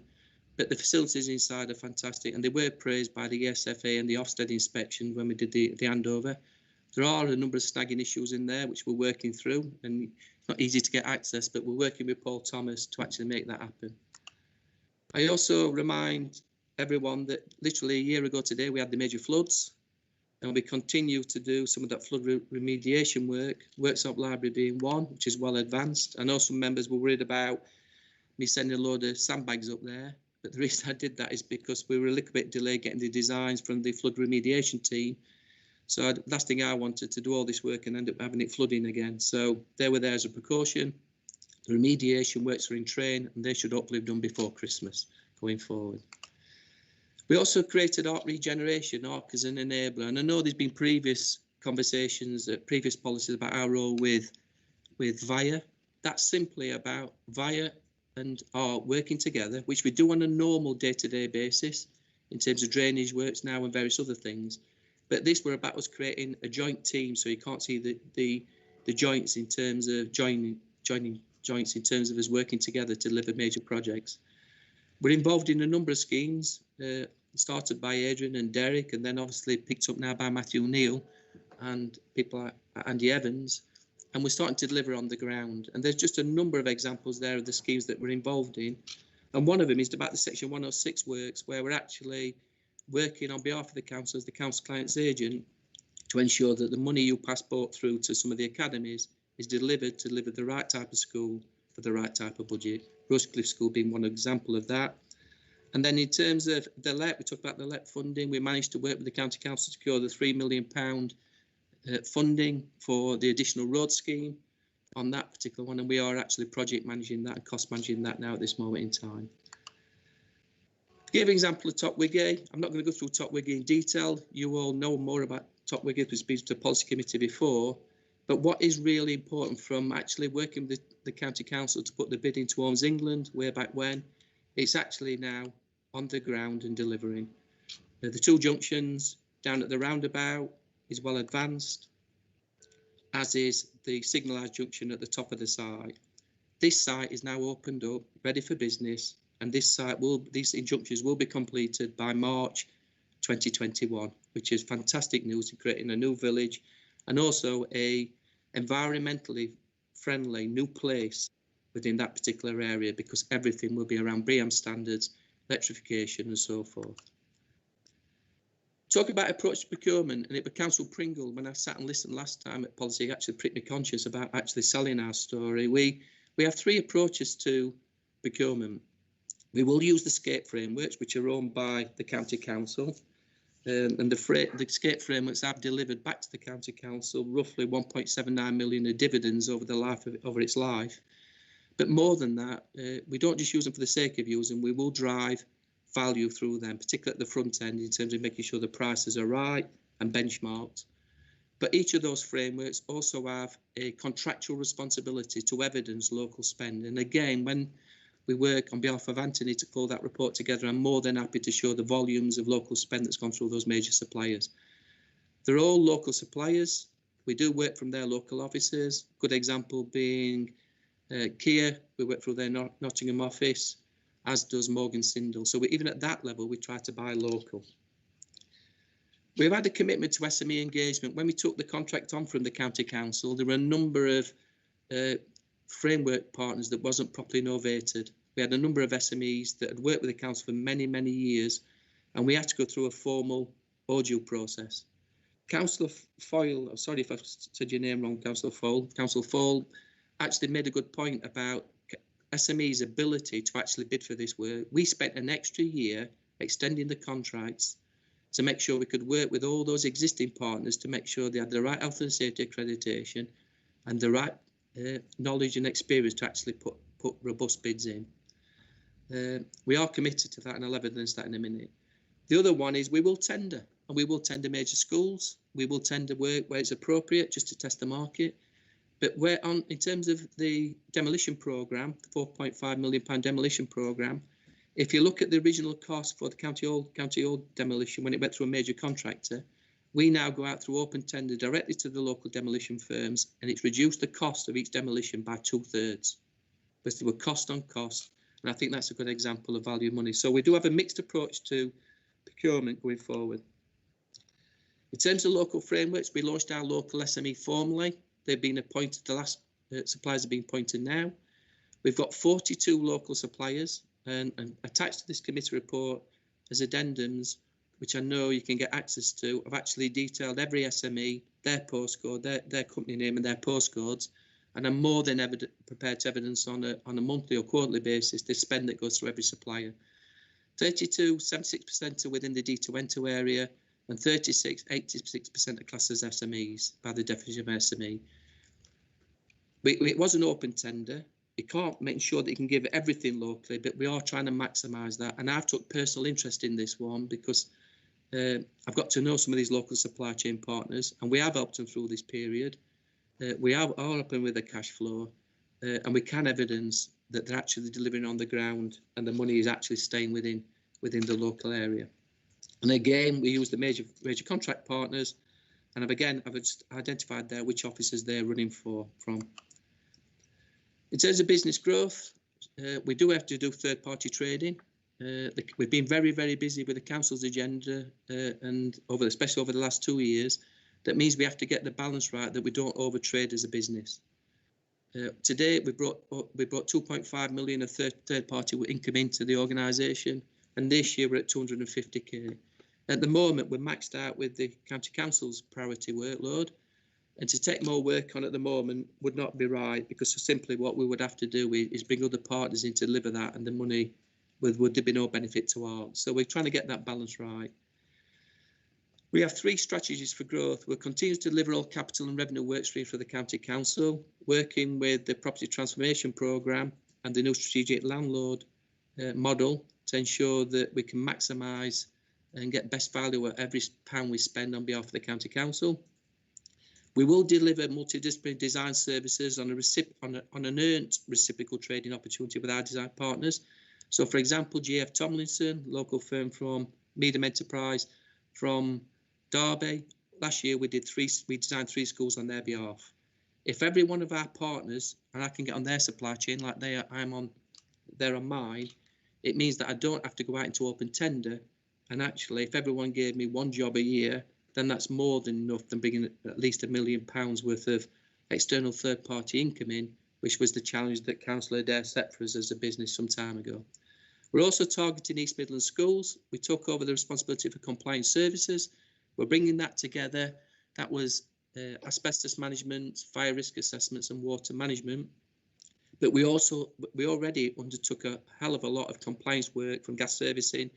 but the facilities inside are fantastic, and they were praised by the ESFA and the Ofsted inspection when we did the handover. There are a number of snagging issues in there which we're working through, and it's not easy to get access, but we're working with Paul Thomas to actually make that happen. I also remind everyone that literally a year ago today we had the major floods, and we continue to do some of that flood remediation work, Workshop Library being one, which is well advanced. I know some members were worried about me sending a load of sandbags up there, but the reason I did that is because we were a little bit delayed getting the designs from the flood remediation team. So last thing I wanted to do all this work and end up having it flooding again. So they were there as a precaution. The remediation works are in train, and they should hopefully have done before Christmas going forward. We also created Arc Regeneration, Arc as an enabler, and I know there's been previous conversations, previous policies about our role with VIA. That's simply about VIA and Arc working together, which we do on a normal day-to-day basis in terms of drainage works now and various other things. But this were about us creating a joint team, so you can't see the joints in terms of joining joints in terms of us working together to deliver major projects. We're involved in a number of schemes, started by Adrian and Derek, and then obviously picked up now by Matthew Neal and people like Andy Evans, and we're starting to deliver on the ground. And there's just a number of examples there of the schemes that we're involved in. And one of them is about the Section 106 works, where we're actually working on behalf of the council as the council client's agent to ensure that the money you passport through to some of the academies is delivered to deliver the right type of school for the right type of budget. Rosecliffe School being one example of that. And then in terms of the LEP, we talked about the LEP funding. We managed to work with the County Council to secure the £3 million funding for the additional road scheme on that particular one. And we are actually project managing that and cost managing that now at this moment in time. To give an example of Top Wiggy, I'm not going to go through Top Wiggy in detail. You all know more about Top Wiggy because it's been to the policy committee before. But what is really important from actually working with the County Council to put the bid into Homes England way back when, it's actually now on the ground and delivering. The two junctions down at the roundabout is well advanced, as is the signalised junction at the top of the site. This site is now opened up, ready for business, and these injunctions will be completed by March 2021, which is fantastic news in creating a new village and also a environmentally friendly new place within that particular area, because everything will be around BREEAM standards, electrification and so forth. Talking about approach to procurement, and it was Councillor Pringle, when I sat and listened last time at policy, actually pricked me conscious about actually selling our story. We have three approaches to procurement. We will use the SCAPE frameworks, which are owned by the County Council. And the SCAPE frameworks have delivered back to the County Council roughly 1.79 million of dividends over its life. But more than that, we don't just use them for the sake of using, we will drive value through them, particularly at the front end in terms of making sure the prices are right and benchmarked. But each of those frameworks also have a contractual responsibility to evidence local spend. And again, when we work on behalf of Anthony to pull that report together, I'm more than happy to show the volumes of local spend that's gone through those major suppliers. They're all local suppliers. We do work from their local offices. Good example being Kia. We work through their Nottingham office, as does Morgan Sindall. So even at that level, we try to buy local. We've had a commitment to SME engagement. When we took the contract on from the County Council, there were a number of framework partners that wasn't properly novated. We had a number of SMEs that had worked with the council for many, many years, and we had to go through a formal ODU process. Councillor Foyle, sorry if I said your name wrong, Councillor Foyle actually made a good point about SME's ability to actually bid for this work. We spent an extra year extending the contracts to make sure we could work with all those existing partners to make sure they had the right health and safety accreditation and the right knowledge and experience to actually put robust bids in. We are committed to that, and I'll evidence that in a minute. The other one is we will tender, and we will tender major schools. We will tender work where it's appropriate just to test the market. But we're on, in terms of the demolition programme, the £4.5 million demolition programme, if you look at the original cost for the County Old demolition when it went through a major contractor, we now go out through open tender directly to the local demolition firms, and it's reduced the cost of each demolition by 2/3. Because they were cost on cost, and I think that's a good example of value money. So we do have a mixed approach to procurement going forward. In terms of local frameworks, we launched our local SME formally. They've been appointed, the last suppliers have been appointed now. We've got 42 local suppliers, and attached to this committee report as addendums, which I know you can get access to. I've actually detailed every SME, their postcode, their company name and their postcodes, and I'm more than prepared to evidence on a monthly or quarterly basis the spend that goes through every supplier. 76% are within the D2N2 area, and 86% are classed as SMEs by the definition of SME. It was an open tender. You can't make sure that you can give everything locally, but we are trying to maximise that. And I've took personal interest in this one because I've got to know some of these local supply chain partners, and we have helped them through this period. We are helping with the cash flow, and we can evidence that they're actually delivering on the ground, and the money is actually staying within the local area. And again, we use the major contract partners, and I've just identified there which offices they're running from. In terms of business growth, we do have to do third-party trading. We've been very, very busy with the council's agenda, and especially over the last 2 years. That means we have to get the balance right, that we don't overtrade as a business. Today, we brought 2.5 million of third-party income into the organisation, and this year we're at 250k. At the moment, we're maxed out with the county council's priority workload, and to take more work on at the moment would not be right, because simply what we would have to do is bring other partners in to deliver that, and the money would be no benefit to ours. So we're trying to get that balance right. We have 3 strategies for growth. We'll continue to deliver all capital and revenue work streams for the County Council, working with the Property Transformation Programme and the new strategic landlord model to ensure that we can maximise and get best value at every pound we spend on behalf of the County Council. We will deliver multidisciplinary design services on an earned reciprocal trading opportunity with our design partners. So, for example, GF Tomlinson, local firm from Medium Enterprise from Derby. Last year we designed 3 schools on their behalf. If every one of our partners, and I can get on their supply chain like they're on mine, it means that I don't have to go out into open tender. And actually, if everyone gave me 1 job a year, then that's more than enough than bringing at least £1 million worth of external third-party income in, which was the challenge that Councillor Adair set for us as a business some time ago. We're also targeting East Midlands schools. We took over the responsibility for compliance services. We're bringing that together. That was asbestos management, fire risk assessments and water management. But we already undertook a hell of a lot of compliance work from gas servicing,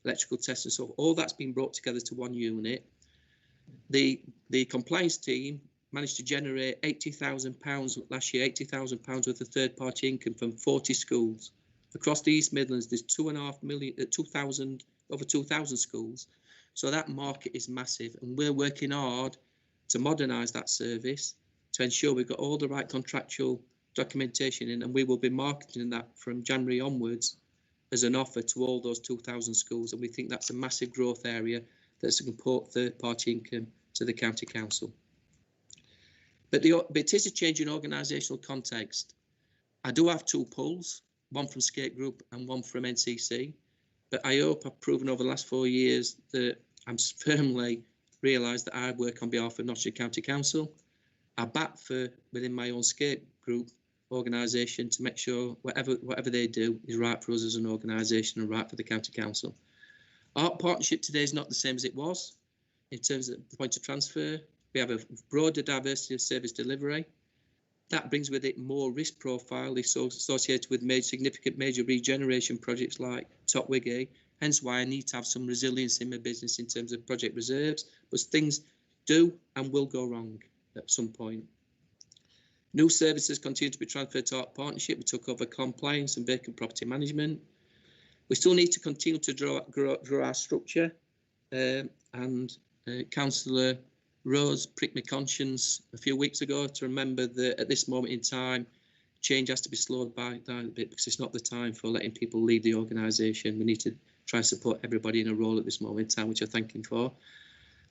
electrical testing, so all that's been brought together to one unit. The compliance team managed to generate £80,000 last year, £80,000 worth of third-party income from 40 schools. Across the East Midlands, there's 2.5 million, over 2,000 schools. So that market is massive, and we're working hard to modernise that service to ensure we've got all the right contractual documentation in, and we will be marketing that from January onwards as an offer to all those 2,000 schools. And we think that's a massive growth area that's going to support third-party income to the County Council. But it is a change in organisational context. I do have 2 pulls, one from Skate Group and one from NCC. But I hope I've proven over the last 4 years that I'm firmly realised that I work on behalf of Nottinghamshire County Council. I bat for within my own Skate Group organisation to make sure whatever they do is right for us as an organisation and right for the County Council. Our partnership today is not the same as it was in terms of the point of transfer. We have a broader diversity of service delivery. That brings with it more risk profile associated with significant major regeneration projects like Top Wiggy. Hence why I need to have some resilience in my business in terms of project reserves, but things do and will go wrong at some point. New services continue to be transferred to our partnership. We took over compliance and vacant property management. We still need to continue to grow our structure, and Councillor Rose pricked my conscience a few weeks ago to remember that at this moment in time, change has to be slowed down a bit, because it's not the time for letting people leave the organisation. We need to try and support everybody in a role at this moment in time, which I thank him for.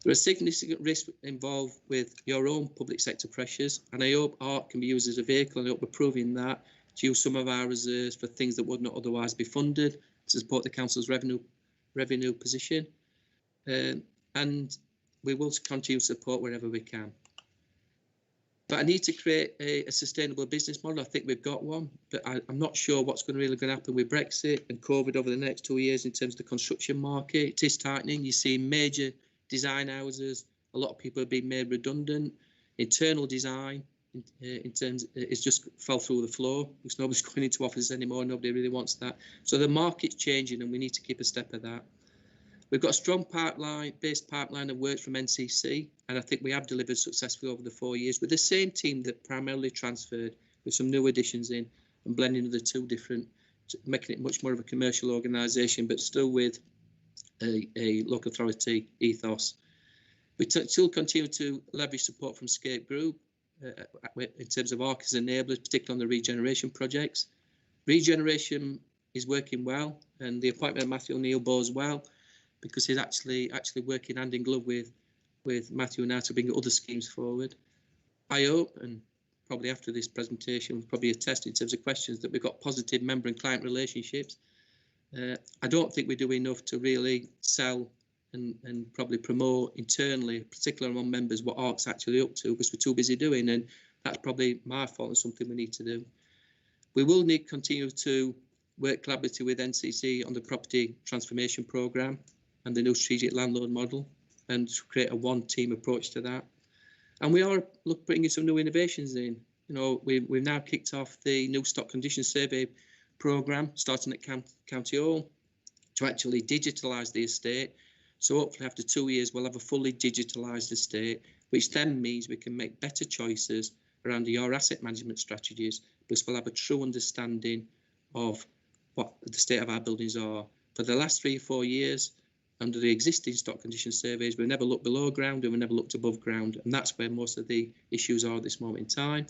There are significant risks involved with your own public sector pressures, and I hope art can be used as a vehicle, and I hope we're proving that, to use some of our reserves for things that would not otherwise be funded to support the council's revenue position. And we will continue to support wherever we can. But I need to create a sustainable business model. I think we've got one, but I'm not sure what's really going to happen with Brexit and COVID over the next 2 years in terms of the construction market. It is tightening. You see major design houses, a lot of people have been made redundant. Internal design in terms it's just fell through the floor because nobody's going into offices anymore. Nobody really wants that. So the market's changing, and we need to keep a step of that. We've got a strong based pipeline of work from NCC, and I think we have delivered successfully over the 4 years with the same team that primarily transferred, with some new additions in and blending the two different, making it much more of a commercial organisation, but still with a local authority ethos. We still continue to leverage support from Scape Group in terms of ARC as enablers, particularly on the regeneration projects. Regeneration is working well, and the appointment of Matthew O'Neill bodes well, because he's actually working hand in glove with Matthew now to bring other schemes forward. I hope, and probably after this presentation, we'll probably attest in terms of questions, that we've got positive member and client relationships. I don't think we do enough to really sell and probably promote internally, particularly among members, what ARC's actually up to, because we're too busy doing, and that's probably my fault and something we need to do. We will need to continue to work collaboratively with NCC on the property transformation programme and the new strategic landlord model, and to create a one-team approach to that. And we are bringing some new innovations in. You know, we've now kicked off the new stock condition survey programme, starting at County Hall, to actually digitalise the estate. So hopefully after 2 years, we'll have a fully digitalised estate, which then means we can make better choices around your asset management strategies, because we'll have a true understanding of what the state of our buildings are. For the last 3 or 4 years, under the existing stock condition surveys, we've never looked below ground and we've never looked above ground, and that's where most of the issues are at this moment in time.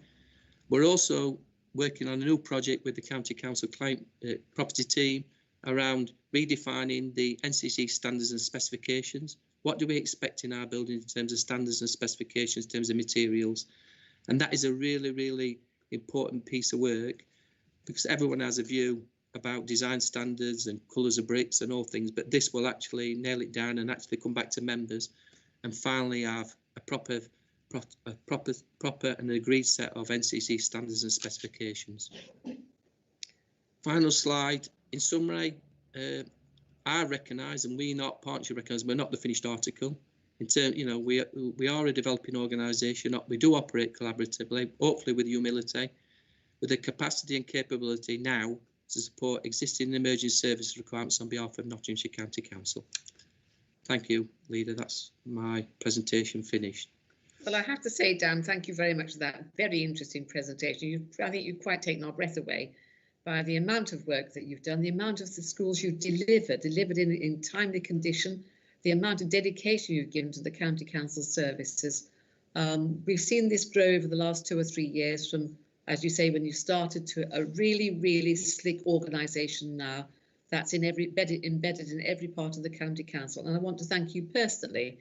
We're also working on a new project with the County Council client property team around redefining the NCC standards and specifications. What do we expect in our buildings in terms of standards and specifications, in terms of materials? And that is a really, really important piece of work, because everyone has a view about design standards and colours of bricks and all things, but this will actually nail it down and actually come back to members and finally have a proper and agreed set of NCC standards and specifications. Final slide. In summary, I recognise, and we not partnership recognise, we're not the finished article. In terms, you know, we are a developing organisation. We do operate collaboratively, hopefully with humility, with the capacity and capability now to support existing emergency service requirements on behalf of Nottinghamshire County Council. Thank you, Leader. That's my presentation finished. Well, I have to say, Dan, thank you very much for that very interesting presentation. I think you've quite taken our breath away by the amount of work that you've done, the amount of the schools you've delivered in timely condition, the amount of dedication you've given to the County Council services. We've seen this grow over the last 2 or 3 years from, as you say, when you started, to a really, really slick organisation now that's embedded in every part of the County Council. And I want to thank you personally.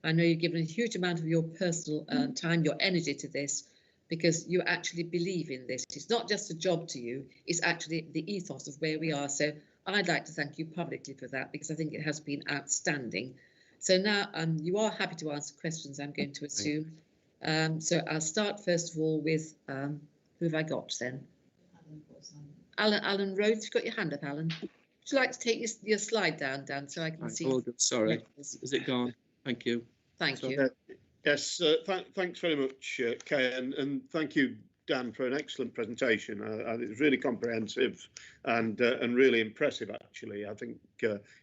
I know you've given a huge amount of your personal time, your energy to this, because you actually believe in this. It's not just a job to you, it's actually the ethos of where we are. So I'd like to thank you publicly for that, because I think it has been outstanding. So now you are happy to answer questions, I'm going to assume. So I'll start first of all with, who have I got then? Alan Rhodes, you've got your hand up, Alan. Would you like to take your slide down, Dan, so I can see? Oh, sorry, is it gone? Thank you. Thank you. Yes, thanks very much, Kay, and thank you, Dan, for an excellent presentation. It's really comprehensive and really impressive, actually. I think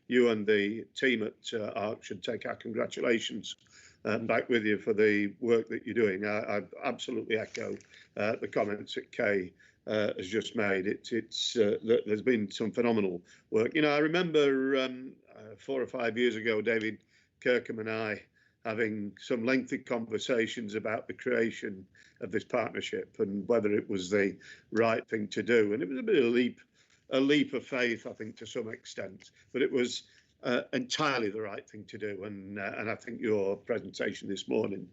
you and the team at ARC should take our congratulations back with you for the work that you're doing. I absolutely echo the comments that Kay has just made. There's been some phenomenal work. You know, I remember 4 or 5 years ago, David Kirkham and I having some lengthy conversations about the creation of this partnership and whether it was the right thing to do. And it was a bit of a leap of faith, I think, to some extent, but it was entirely the right thing to do. And I think your presentation this morning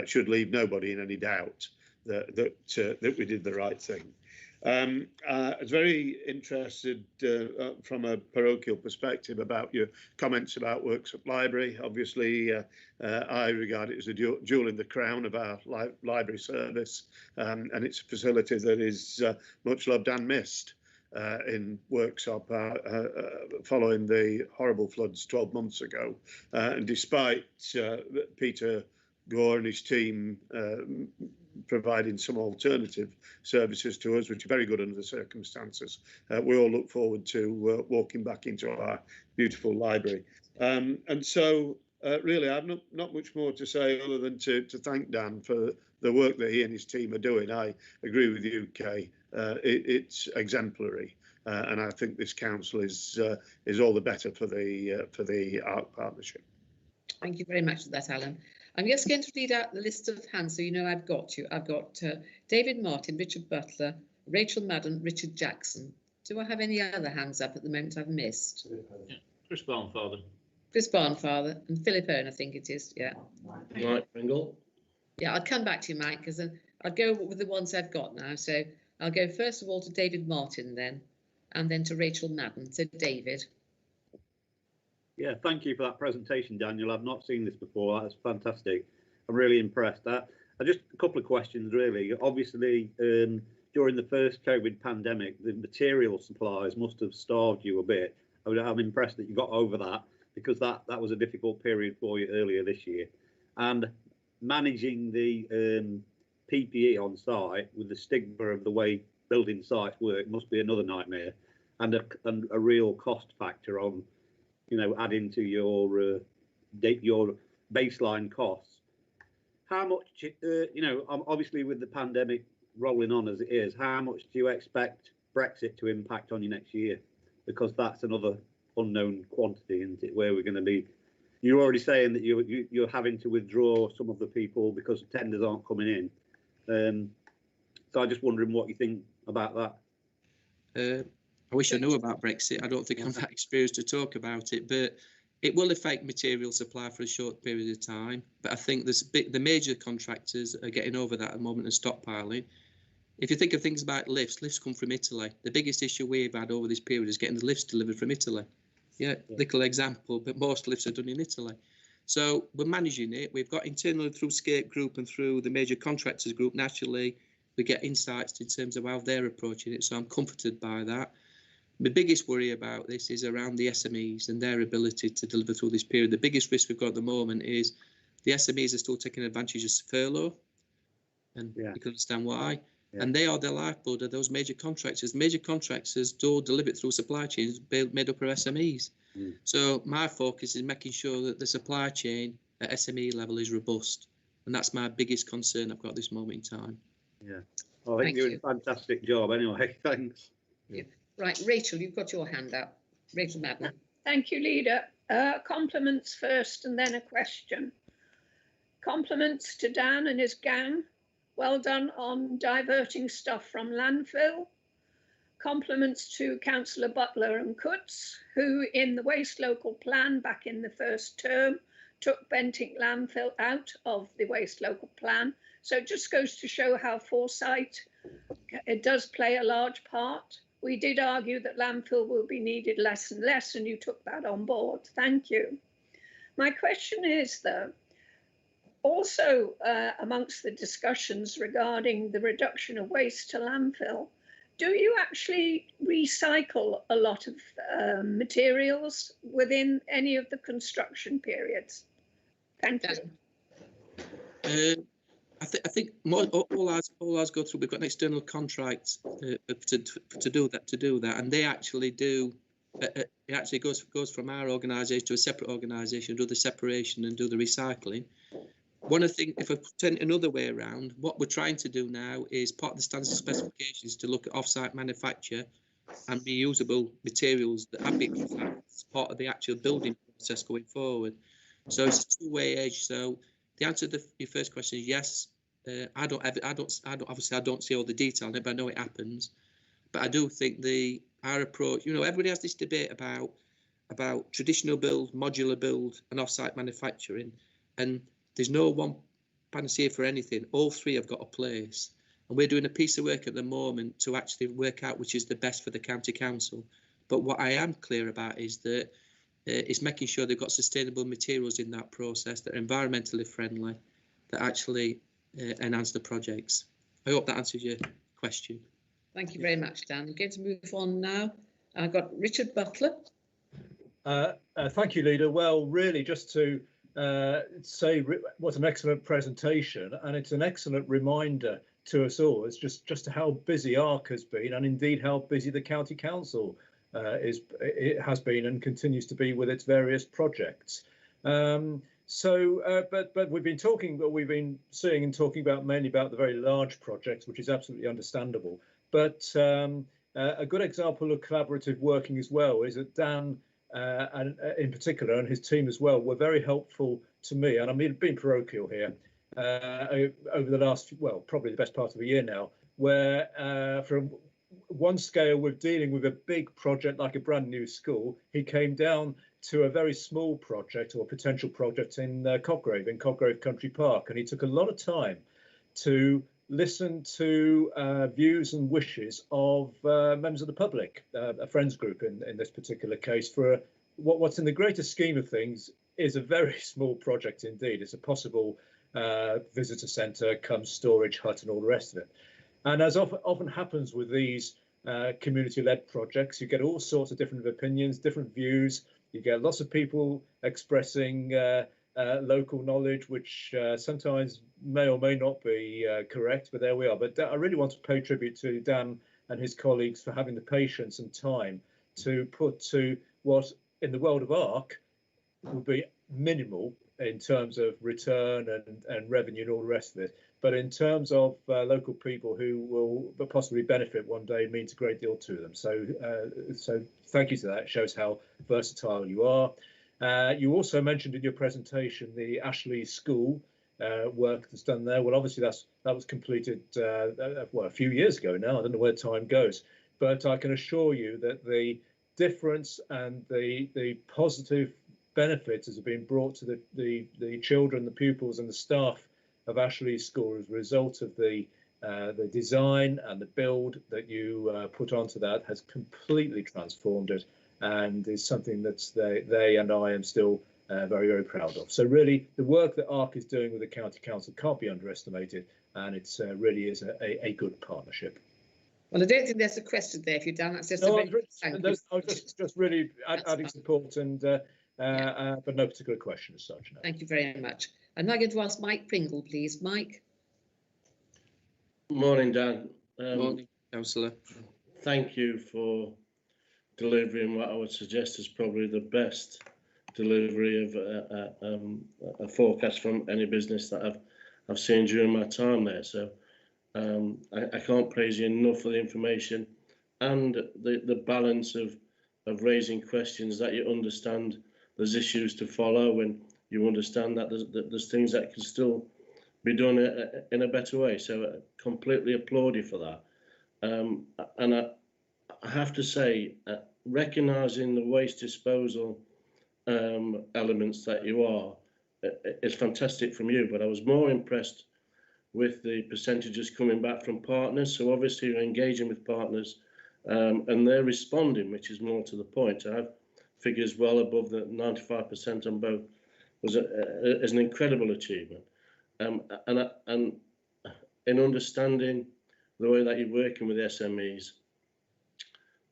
should leave nobody in any doubt that we did the right thing. I was very interested from a parochial perspective about your comments about Worksop Library. Obviously, I regard it as a jewel in the crown of our library service, and it's a facility that is much loved and missed in Worksop following the horrible floods 12 months ago. And despite Peter Gore and his team providing some alternative services to us, which are very good under the circumstances, we all look forward to walking back into our beautiful library. And so really, I've not much more to say other than to thank Dan for the work that he and his team are doing. I agree with you, Kay. It's exemplary, and I think this council is all the better for the art partnership. Thank you very much for that, Alan. I'm just going to read out the list of hands so you know I've got you. I've got David Martin, Richard Butler, Rachel Madden, Richard Jackson. Do I have any other hands up at the moment I've missed? Yeah. Chris Barnfather. Chris Barnfather and Philip Owen, I think it is. Yeah. Mike Pringle. Yeah, I'll come back to you, Mike, because I'll go with the ones I've got now. So I'll go first of all to David Martin then, and then to Rachel Madden. So David. Yeah, thank you for that presentation, Daniel. I've not seen this before. That's fantastic. I'm really impressed. Just a couple of questions, really. Obviously, during the first COVID pandemic, the material supplies must have starved you a bit. I'm impressed that you got over that, because that was a difficult period for you earlier this year. And managing the PPE on site with the stigma of the way building sites work must be another nightmare, and a real cost factor on, adding to your baseline costs. How much, obviously with the pandemic rolling on as it is, how much do you expect Brexit to impact on you next year? Because that's another unknown quantity, isn't it, where we're going to be. You're already saying that you're having to withdraw some of the people because tenders aren't coming in. So I'm just wondering what you think about that. I wish I knew about Brexit. I don't think I'm that experienced to talk about it, but it will affect material supply for a short period of time. But I think the major contractors are getting over that at the moment and stockpiling. If you think of things about lifts come from Italy. The biggest issue we've had over this period is getting the lifts delivered from Italy. Yeah, little example, but most lifts are done in Italy. So we're managing it. We've got internally through Scape Group and through the major contractors group, naturally, we get insights in terms of how they're approaching it. So I'm comforted by that. The biggest worry about this is around the SMEs and their ability to deliver through this period. The biggest risk we've got at the moment is the SMEs are still taking advantage of furlough, and you can understand why. Yeah. And they are the lifeblood of those major contractors. Major contractors do deliver it through supply chains made up of SMEs. So my focus is making sure that the supply chain at SME level is robust. And that's my biggest concern I've got at this moment in time. Yeah. Well, I think you're doing a fantastic job anyway. Thanks. Yeah. Right, Rachel, you've got your hand up. Rachel Madden. Thank you, Leader. Compliments first and then a question. Compliments to Dan and his gang. Well done on diverting stuff from landfill. Compliments to Councillor Butler and Coots, who in the waste local plan back in the first term took Bentinck landfill out of the waste local plan. So it just goes to show how foresight, it does play a large part. We did argue that landfill will be needed less and less, and you took that on board. Thank you. My question is, though, also amongst the discussions regarding the reduction of waste to landfill, do you actually recycle a lot of materials within any of the construction periods? Thank you. I think all ours go through. We've got an external contract to do that, and they actually do. It actually goes from our organisation to a separate organisation, do the separation and do the recycling. One of the things, if I turn it another way around, what we're trying to do now is part of the standard specifications to look at off-site manufacture and reusable materials that have been as part of the actual building process going forward. So it's a two-way edge. So the answer to your first question is yes. I don't obviously I don't see all the detail, but I know it happens. But I do think our approach, everybody has this debate about traditional build, modular build, and off-site manufacturing, and there's no one panacea for anything. All three have got a place, and we're doing a piece of work at the moment to actually work out which is the best for the county council. But what I am clear about is that it's making sure they've got sustainable materials in that process that are environmentally friendly, that actually enhance the projects. I hope that answers your question. Thank you very much, Dan. I'm going to move on now. I've got Richard Butler. Thank you, Leader. Well, really, just to say what an excellent presentation, and it's an excellent reminder to us all. It's just how busy ARC has been, and indeed how busy the County Council it has been and continues to be with its various projects. But we've been seeing and talking about mainly about the very large projects, which is absolutely understandable. But a good example of collaborative working as well is that Dan, and in particular, and his team as well, were very helpful to me. And I mean, being parochial here, over the last, well, probably the best part of a year now, where from one scale we're dealing with a big project like a brand new school, he came down to a very small project or potential project in Cotgrave Country Park, and he took a lot of time to listen to views and wishes of members of the public, a friends group in this particular case, for what's in the greater scheme of things is a very small project indeed. It's a possible visitor centre, come storage hut and all the rest of it. And as often happens with these community-led projects, you get all sorts of different opinions, different views. You get lots of people expressing local knowledge, which sometimes may or may not be correct, but there we are. But I really want to pay tribute to Dan and his colleagues for having the patience and time to put to what, in the world of ARC, would be minimal in terms of return and revenue and all the rest of it. But in terms of local people who will possibly benefit one day, means a great deal to them. So thank you to that. It shows how versatile you are. You also mentioned in your presentation the Ashley School work that's done there. Well, obviously that was completed a few years ago now. I don't know where time goes, but I can assure you that the difference and the positive benefits has been brought to the children, the pupils, and the staff of Ashley School as a result of the design and the build that you put onto that has completely transformed it, and is something that they and I am still very, very proud of. So really, the work that ARC is doing with the County Council can't be underestimated, and it's really is a good partnership. Well, I don't think there's a question there. If you're done, that's just a very thank you. I was just really adding support, and but no particular question as such. No. Thank you very much. I'm now going to ask Mike Pringle, please. Mike. Morning, Dan. Morning, Councillor. Thank you for delivering what I would suggest is probably the best delivery of a forecast from any business that I've seen during my time there. So I can't praise you enough for the information and the balance of raising questions, that you understand there's issues to follow, and you understand that there's things that can still be done in a better way. So I completely applaud you for that. And I have to say, recognising the waste disposal elements that you are, is fantastic from you, but I was more impressed with the percentages coming back from partners. So obviously you're engaging with partners and they're responding, which is more to the point. To have figures well above the 95% on both is an incredible achievement. And in understanding the way that you're working with SMEs,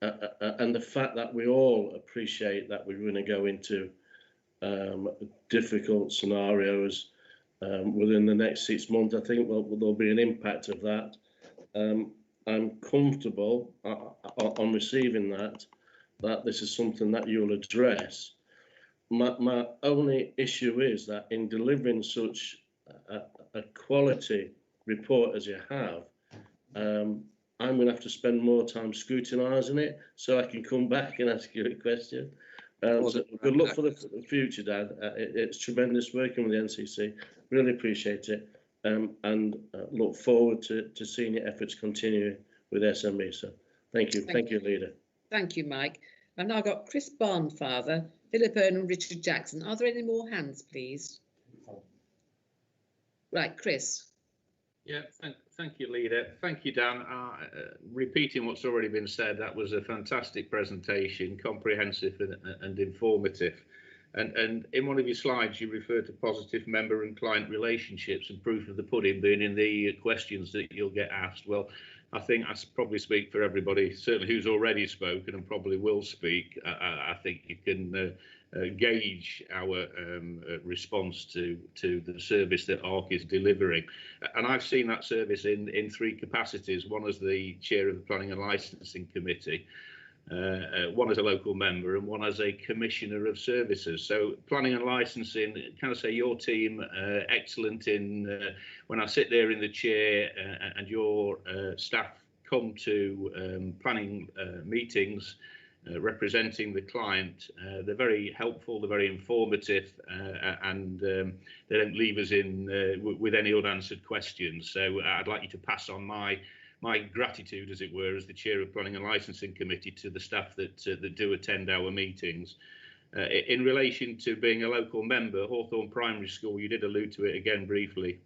and the fact that we all appreciate that we're going to go into difficult scenarios within the next 6 months, I think there'll be an impact of that. I'm comfortable on receiving that this is something that you'll address. My only issue is that in delivering such a quality report as you have, I'm going to have to spend more time scrutinising it so I can come back and ask you a question. So good luck for the future, Dad. It's tremendous working with the NCC. Really appreciate it, and look forward to seeing your efforts continue with SME. So thank you, thank you, Leader. Thank you, Mike. I've now got Chris Barnfather, Philip Earn and Richard Jackson. Are there any more hands, please? Right, Chris. Yeah, thank you, Leader. Thank you, Dan. Repeating what's already been said, that was a fantastic presentation, comprehensive and informative. And in one of your slides, you referred to positive member and client relationships and proof of the pudding being in the questions that you'll get asked. Well, I think I probably speak for everybody, certainly who's already spoken and probably will speak. I think you can gauge our response to the service that ARC is delivering. And I've seen that service in three capacities: one as the chair of the Planning and Licensing Committee, one as a local member, and one as a commissioner of services. So planning and licensing, can I say your team excellent in when I sit there in the chair and your staff come to planning meetings representing the client. They're very helpful, they're very informative, and they don't leave us in with any unanswered questions. So I'd like you to pass on my gratitude, as it were, as the chair of Planning and Licensing Committee to the staff that do attend our meetings. In relation to being a local member, Hawthorne Primary School, you did allude to it again briefly.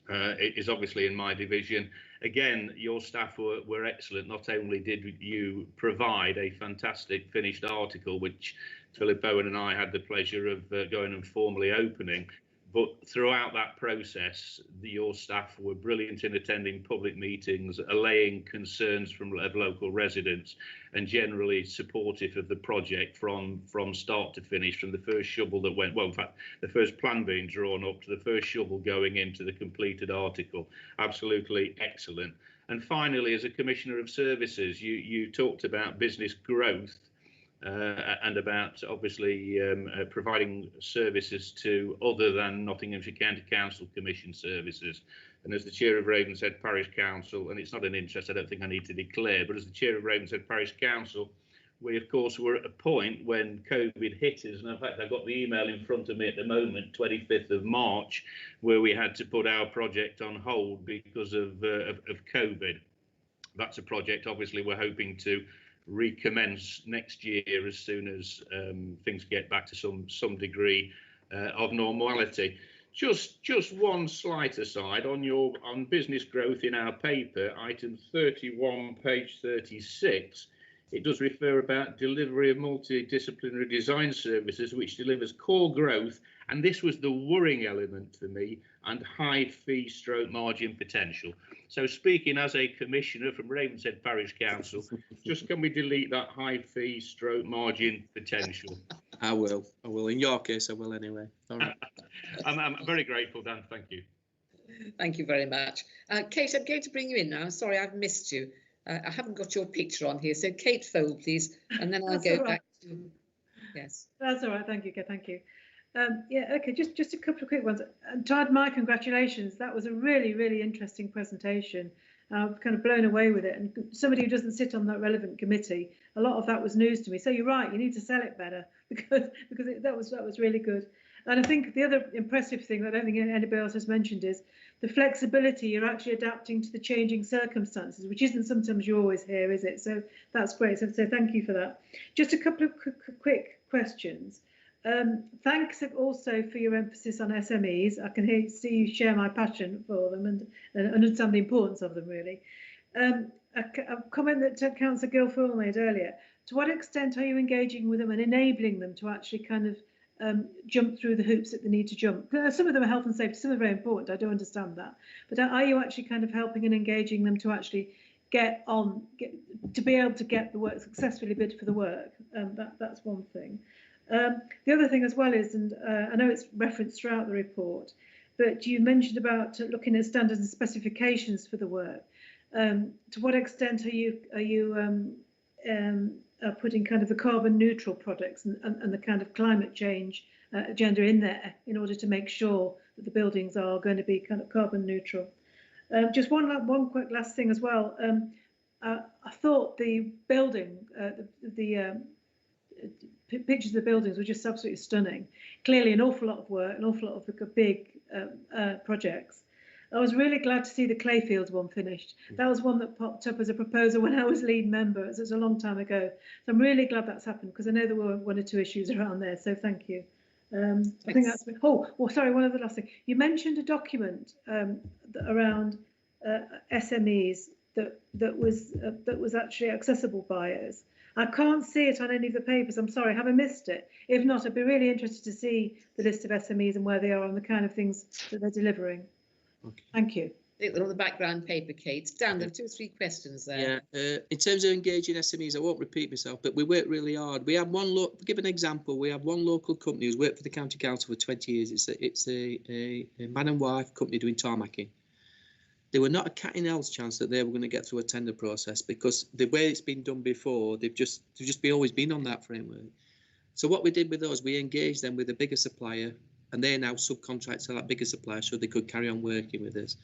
It is obviously in my division. Again, your staff were excellent. Not only did you provide a fantastic finished article, which Philip Owen and I had the pleasure of going and formally opening, but throughout that process, your staff were brilliant in attending public meetings, allaying concerns from local residents, and generally supportive of the project from start to finish, from the first shovel that went, well, in fact, the first plan being drawn up to the first shovel going into the completed article. Absolutely excellent. And finally, as a Commissioner of Services, you talked about business growth. And about obviously providing services to other than Nottinghamshire County Council Commission services. And as the chair of Ravenshead Parish Council, and it's not an interest I don't think I need to declare, but as the chair of Ravenshead Parish Council, we of course were at a point when COVID hit us, and in fact I've got the email in front of me at the moment, 25th of March, where we had to put our project on hold because of COVID. That's a project obviously we're hoping to recommence next year as soon as things get back to some degree of normality. Just one slight aside on business growth in our paper, item 31, page 36. It does refer about delivery of multidisciplinary design services, which delivers core growth, and this was the worrying element for me, and high fee stroke margin potential. So speaking as a commissioner from Ravenshead Parish Council, just can we delete that high fee stroke margin potential? I will. In your case, I will anyway. All right. I'm very grateful, Dan. Thank you. Thank you very much. Kate, I'm going to bring you in now. Sorry, I've missed you. I haven't got your picture on here. So Kate Fold, please, and then I'll go back to... Yes. That's all right. Thank you, Kate. Thank you. Yeah, okay, just a couple of quick ones. And Todd, my congratulations. That was a really, really interesting presentation. I'm kind of blown away with it. And somebody who doesn't sit on that relevant committee, a lot of that was news to me. So you're right, you need to sell it better because that was really good. And I think the other impressive thing that I don't think anybody else has mentioned is the flexibility. You're actually adapting to the changing circumstances, which isn't sometimes you always hear, is it? So that's great. So thank you for that. Just a couple of quick questions. Thanks also for your emphasis on SMEs. I can see you share my passion for them and understand the importance of them, really. A comment that Councillor Guilfoyle made earlier. To what extent are you engaging with them and enabling them to actually kind of jump through the hoops that they need to jump? Some of them are health and safety, some are very important, I do understand that. But are you actually kind of helping and engaging them to actually to be able to get the work, successfully bid for the work? That's one thing. The other thing as well is, and I know it's referenced throughout the report, but you mentioned about looking at standards and specifications for the work. To what extent are you putting kind of the carbon neutral products and the kind of climate change agenda in there in order to make sure that the buildings are going to be kind of carbon neutral? Just one quick last thing as well. I thought the building, the pictures of the buildings were just absolutely stunning. Clearly an awful lot of work, an awful lot of big projects. I was really glad to see the Clayfields one finished. That was one that popped up as a proposal when I was lead member. It was a long time ago. So I'm really glad that's happened, because I know there were 1 or 2 issues around there. So thank you. I think that's been, sorry, one other last thing. You mentioned a document around SMEs that was actually accessible buyers. I can't see it on any of the papers. I'm sorry, have I missed it? If not, I'd be really interested to see the list of SMEs and where they are and the kind of things that they're delivering. Okay. Thank you. I think they're on the background paper, Kate. Dan, there are 2 or 3 questions there. Yeah, in terms of engaging SMEs, I won't repeat myself, but we work really hard. We have give an example, we have one local company who's worked for the County Council for 20 years. It's a man and wife company doing tarmacking. There were not a cat in hell's chance that they were going to get through a tender process, because the way it's been done before, they've just always been on that framework. So what we did with those, we engaged them with a bigger supplier, and they're now subcontracts to that bigger supplier, so they could carry on working with us.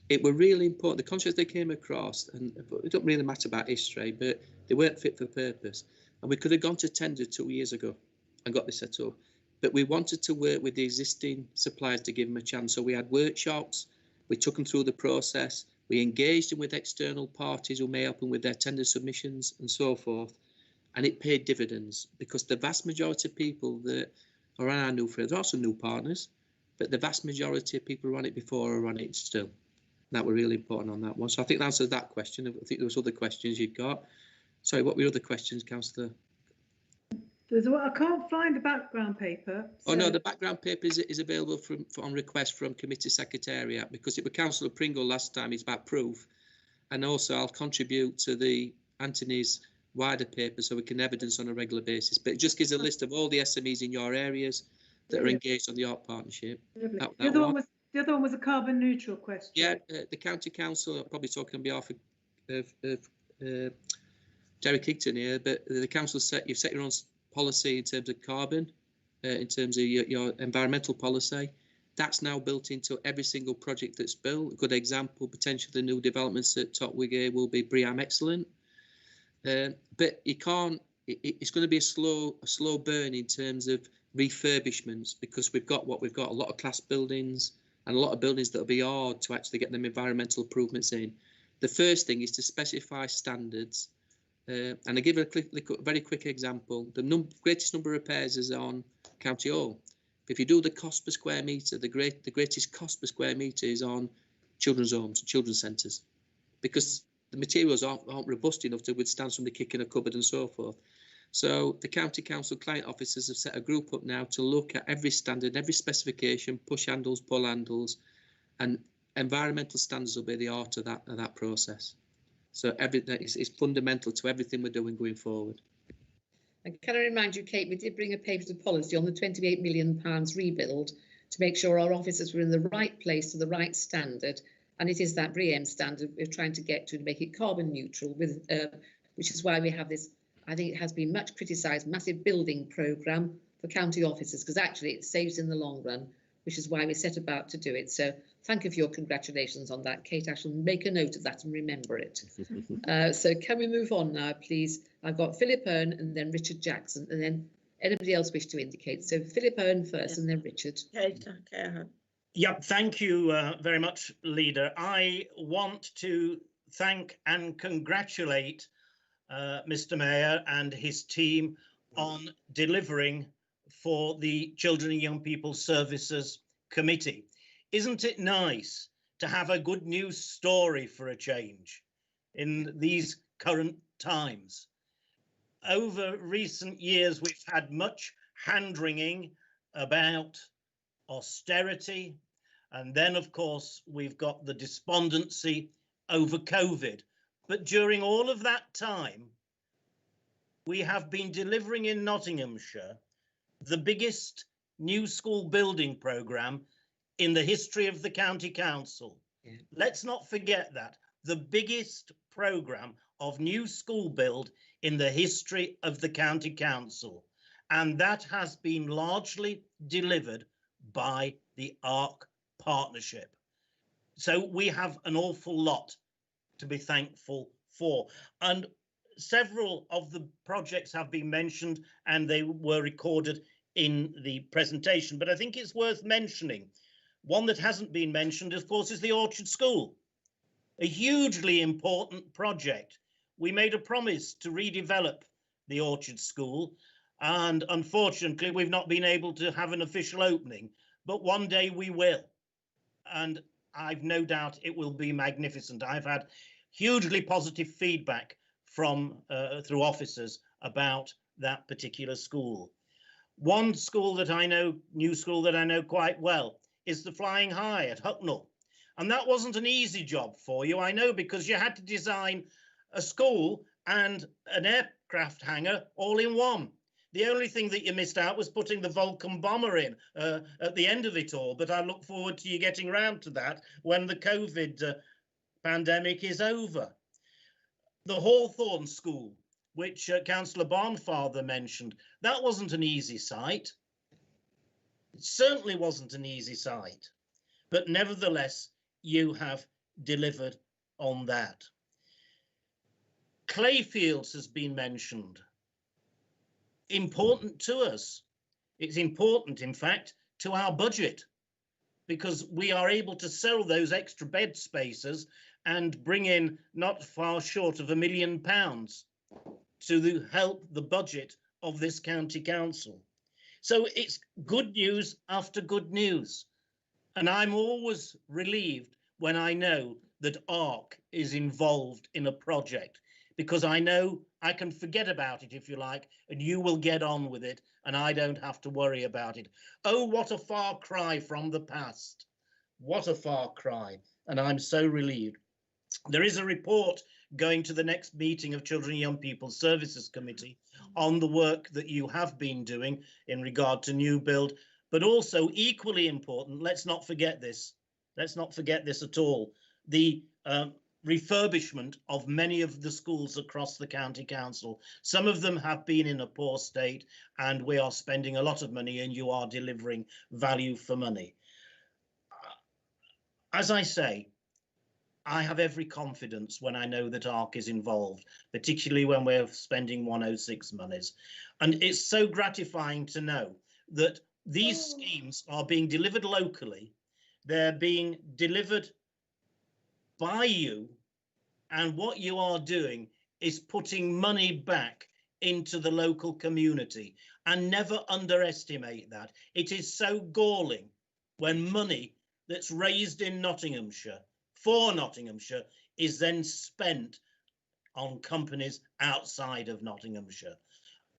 It were really important. The contracts they came across, and it don't really matter about history, but they weren't fit for purpose. And we could have gone to tender 2 years ago and got this set up. But we wanted to work with the existing suppliers to give them a chance. So we had workshops, we took them through the process, we engaged them with external parties who may help them with their tender submissions and so forth. And it paid dividends, because the vast majority of people that are on our new friends, there are some new partners, but the vast majority of people who run it before are running it still. That were really important on that one. So I think that answers that question. I think there was other questions you'd got. Sorry, what were your other questions, Councillor? I can't find the background paper. So. Oh no, the background paper is available on request from Committee Secretariat, because it was Councillor Pringle last time. It's about proof, and also I'll contribute to the Anthony's wider paper so we can evidence on a regular basis. But it just gives a list of all the SMEs in your areas that are engaged on the Art Partnership. The other one was a carbon neutral question. Yeah, the County Council, I'm probably talking on behalf of Derek Higton here, but the council you've set your own policy in terms of carbon, in terms of your environmental policy. That's now built into every single project that's built. A good example, potentially the new developments at Totwig will be BREEAM Excellent. But you can't. It's going to be a slow burn in terms of refurbishments, because we've got a lot of class buildings. And a lot of buildings that will be hard to actually get them environmental improvements in. The first thing is to specify standards. And I give a very quick example. The greatest number of repairs is on County Hall. If you do the cost per square metre, the greatest cost per square metre is on children's homes, children's centres, because the materials aren't robust enough to withstand somebody kicking a cupboard and so forth. So the County Council client officers have set a group up now to look at every standard, every specification, push handles, pull handles, and environmental standards will be the art of that process. So everything is fundamental to everything we're doing going forward. And can I remind you, Kate, we did bring a paper to policy on the £28 million rebuild to make sure our officers were in the right place to the right standard. And it is that BREEAM standard we're trying to get to make it carbon neutral, which is why we have this. I think it has been much criticised, massive building programme for county officers, because actually it saves in the long run, which is why we set about to do it. So thank you for your congratulations on that, Kate. I shall make a note of that and remember it. So can we move on now, please? I've got Philip Hearn and then Richard Jackson, and then anybody else wish to indicate. So Philip Hearn first, and then Richard. Yeah, thank you very much, Leader. I want to thank and congratulate Mr. Mayor and his team on delivering for the Children and Young People Services Committee. Isn't it nice to have a good news story for a change in these current times? Over recent years, we've had much hand-wringing about austerity, and then, of course, we've got the despondency over COVID. But during all of that time, we have been delivering in Nottinghamshire the biggest new school building programme in the history of the County Council. Yeah. Let's not forget that. The biggest programme of new school build in the history of the County Council. And that has been largely delivered by the ARC partnership. So we have an awful lot to be thankful for. And several of the projects have been mentioned and they were recorded in the presentation, but I think it's worth mentioning. One that hasn't been mentioned, of course, is the Orchard School, a hugely important project. We made a promise to redevelop the Orchard School, and unfortunately, we've not been able to have an official opening, but one day we will. And I've no doubt it will be magnificent. I've had hugely positive feedback from through officers about that particular school. One school that I know, new school that I know quite well, is the Flying High at Hucknall. And that wasn't an easy job for you, I know, because you had to design a school and an aircraft hangar all in one. The only thing that you missed out was putting the Vulcan bomber in at the end of it all. But I look forward to you getting round to that when the COVID pandemic is over. The Hawthorne School, which Councillor Barnfather mentioned, that wasn't an easy site. It certainly wasn't an easy site. But nevertheless, you have delivered on that. Clayfields has been mentioned. Important to us. It's important, in fact, to our budget, because we are able to sell those extra bed spaces and bring in not far short of £1 million to help the budget of this county council. So it's good news after good news. And I'm always relieved when I know that ARC is involved in a project, because I know I can forget about it, if you like, and you will get on with it, and I don't have to worry about it. Oh, what a far cry from the past. What a far cry. And I'm so relieved. There is a report going to the next meeting of Children and Young People Services Committee on the work that you have been doing in regard to new build, but also equally important, let's not forget this. Let's not forget this at all. The refurbishment of many of the schools across the county council. Some of them have been in a poor state, and we are spending a lot of money, and you are delivering value for money. As I say, I have every confidence when I know that ARC is involved, particularly when we're spending 106 monies. And it's so gratifying to know that these schemes are being delivered locally. They're being delivered by you, and what you are doing is putting money back into the local community, and never underestimate that. It is so galling when money that's raised in Nottinghamshire for Nottinghamshire is then spent on companies outside of Nottinghamshire.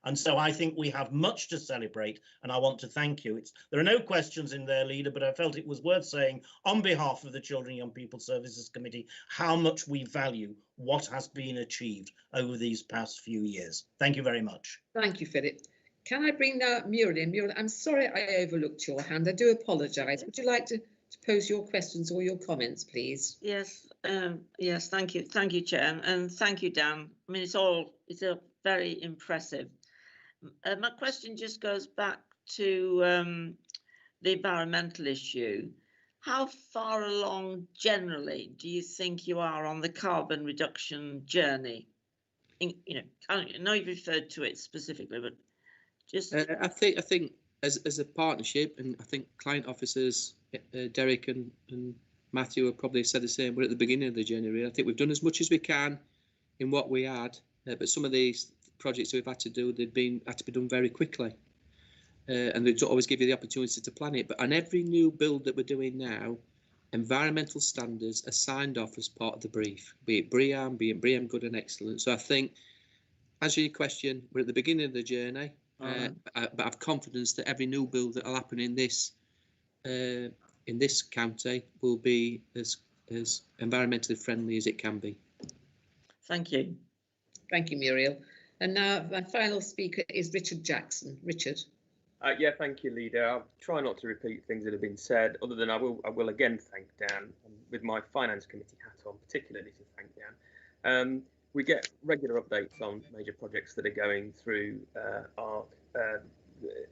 And so I think we have much to celebrate, and I want to thank you. There are no questions in there, Leader, but I felt it was worth saying on behalf of the Children and Young People Services Committee how much we value what has been achieved over these past few years. Thank you very much. Thank you, Philip. Can I bring now Muriel in? Muriel, I'm sorry I overlooked your hand. I do apologise. Would you like to pose your questions or your comments, please? Yes, yes, thank you, Chair, and thank you, Dan. I mean, it's a very impressive. My question just goes back to the environmental issue. How far along generally do you think you are on the carbon reduction journey? I know you've referred to it specifically, but just I think as a partnership, and I think client officers, Derek and Matthew have probably said the same. We're at the beginning of the journey, really. I think we've done as much as we can in what we had, but some of these projects that we've had to do, had to be done very quickly, and they don't always give you the opportunity to plan it. But on every new build that we're doing now, environmental standards are signed off as part of the brief, be it BREEAM, be it BREEAM Good and Excellent. So I think, answer your question, we're at the beginning of the journey, but I've confidence that every new build that will happen in this county will be as environmentally friendly as it can be. Thank you. Thank you, Muriel. And now my final speaker is Richard Jackson. Richard. Yeah, thank you, Leader. I'll try not to repeat things that have been said, other than I will again thank Dan, with my Finance Committee hat on, particularly to thank Dan. We get regular updates on major projects that are going through ARC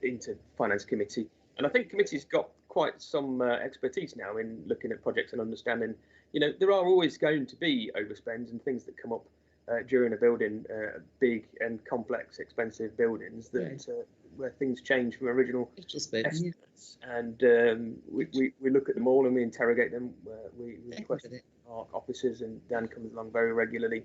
into Finance Committee, and I think committee's got quite some expertise now in looking at projects and understanding, there are always going to be overspends and things that come up during a building, big and complex, expensive buildings that where things change from original estimates, and we look at them all and we interrogate them. We question our officers, and Dan comes along very regularly,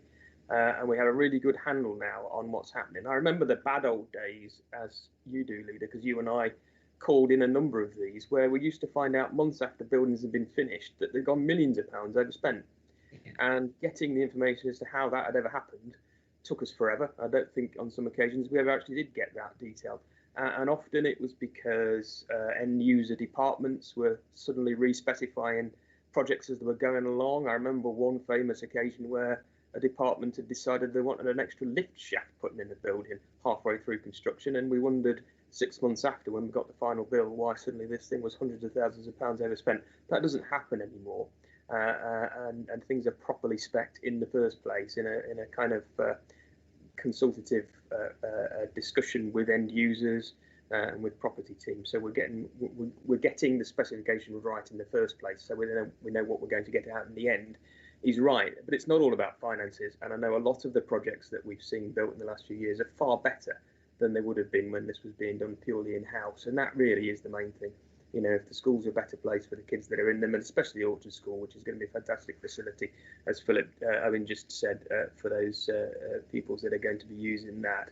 and we have a really good handle now on what's happening. I remember the bad old days, as you do, Leader, because you and I called in a number of these where we used to find out months after buildings had been finished that they'd gone millions of pounds overspent. And getting the information as to how that had ever happened took us forever. I don't think on some occasions we ever actually did get that detail. And often it was because end user departments were suddenly re-specifying projects as they were going along. I remember one famous occasion where a department had decided they wanted an extra lift shaft put in the building halfway through construction, and we wondered 6 months after, when we got the final bill, why suddenly this thing was hundreds of thousands of pounds overspent. That doesn't happen anymore. And things are properly spec'd in the first place in a kind of consultative discussion with end users and with property teams. So we're getting the specification right in the first place, so we know what we're going to get out in the end. He's right, but it's not all about finances. And I know a lot of the projects that we've seen built in the last few years are far better than they would have been when this was being done purely in-house, and that really is the main thing. You know, if the school's a better place for the kids that are in them, and especially Orchard School, which is going to be a fantastic facility, as Philip Owen just said, for those pupils that are going to be using that,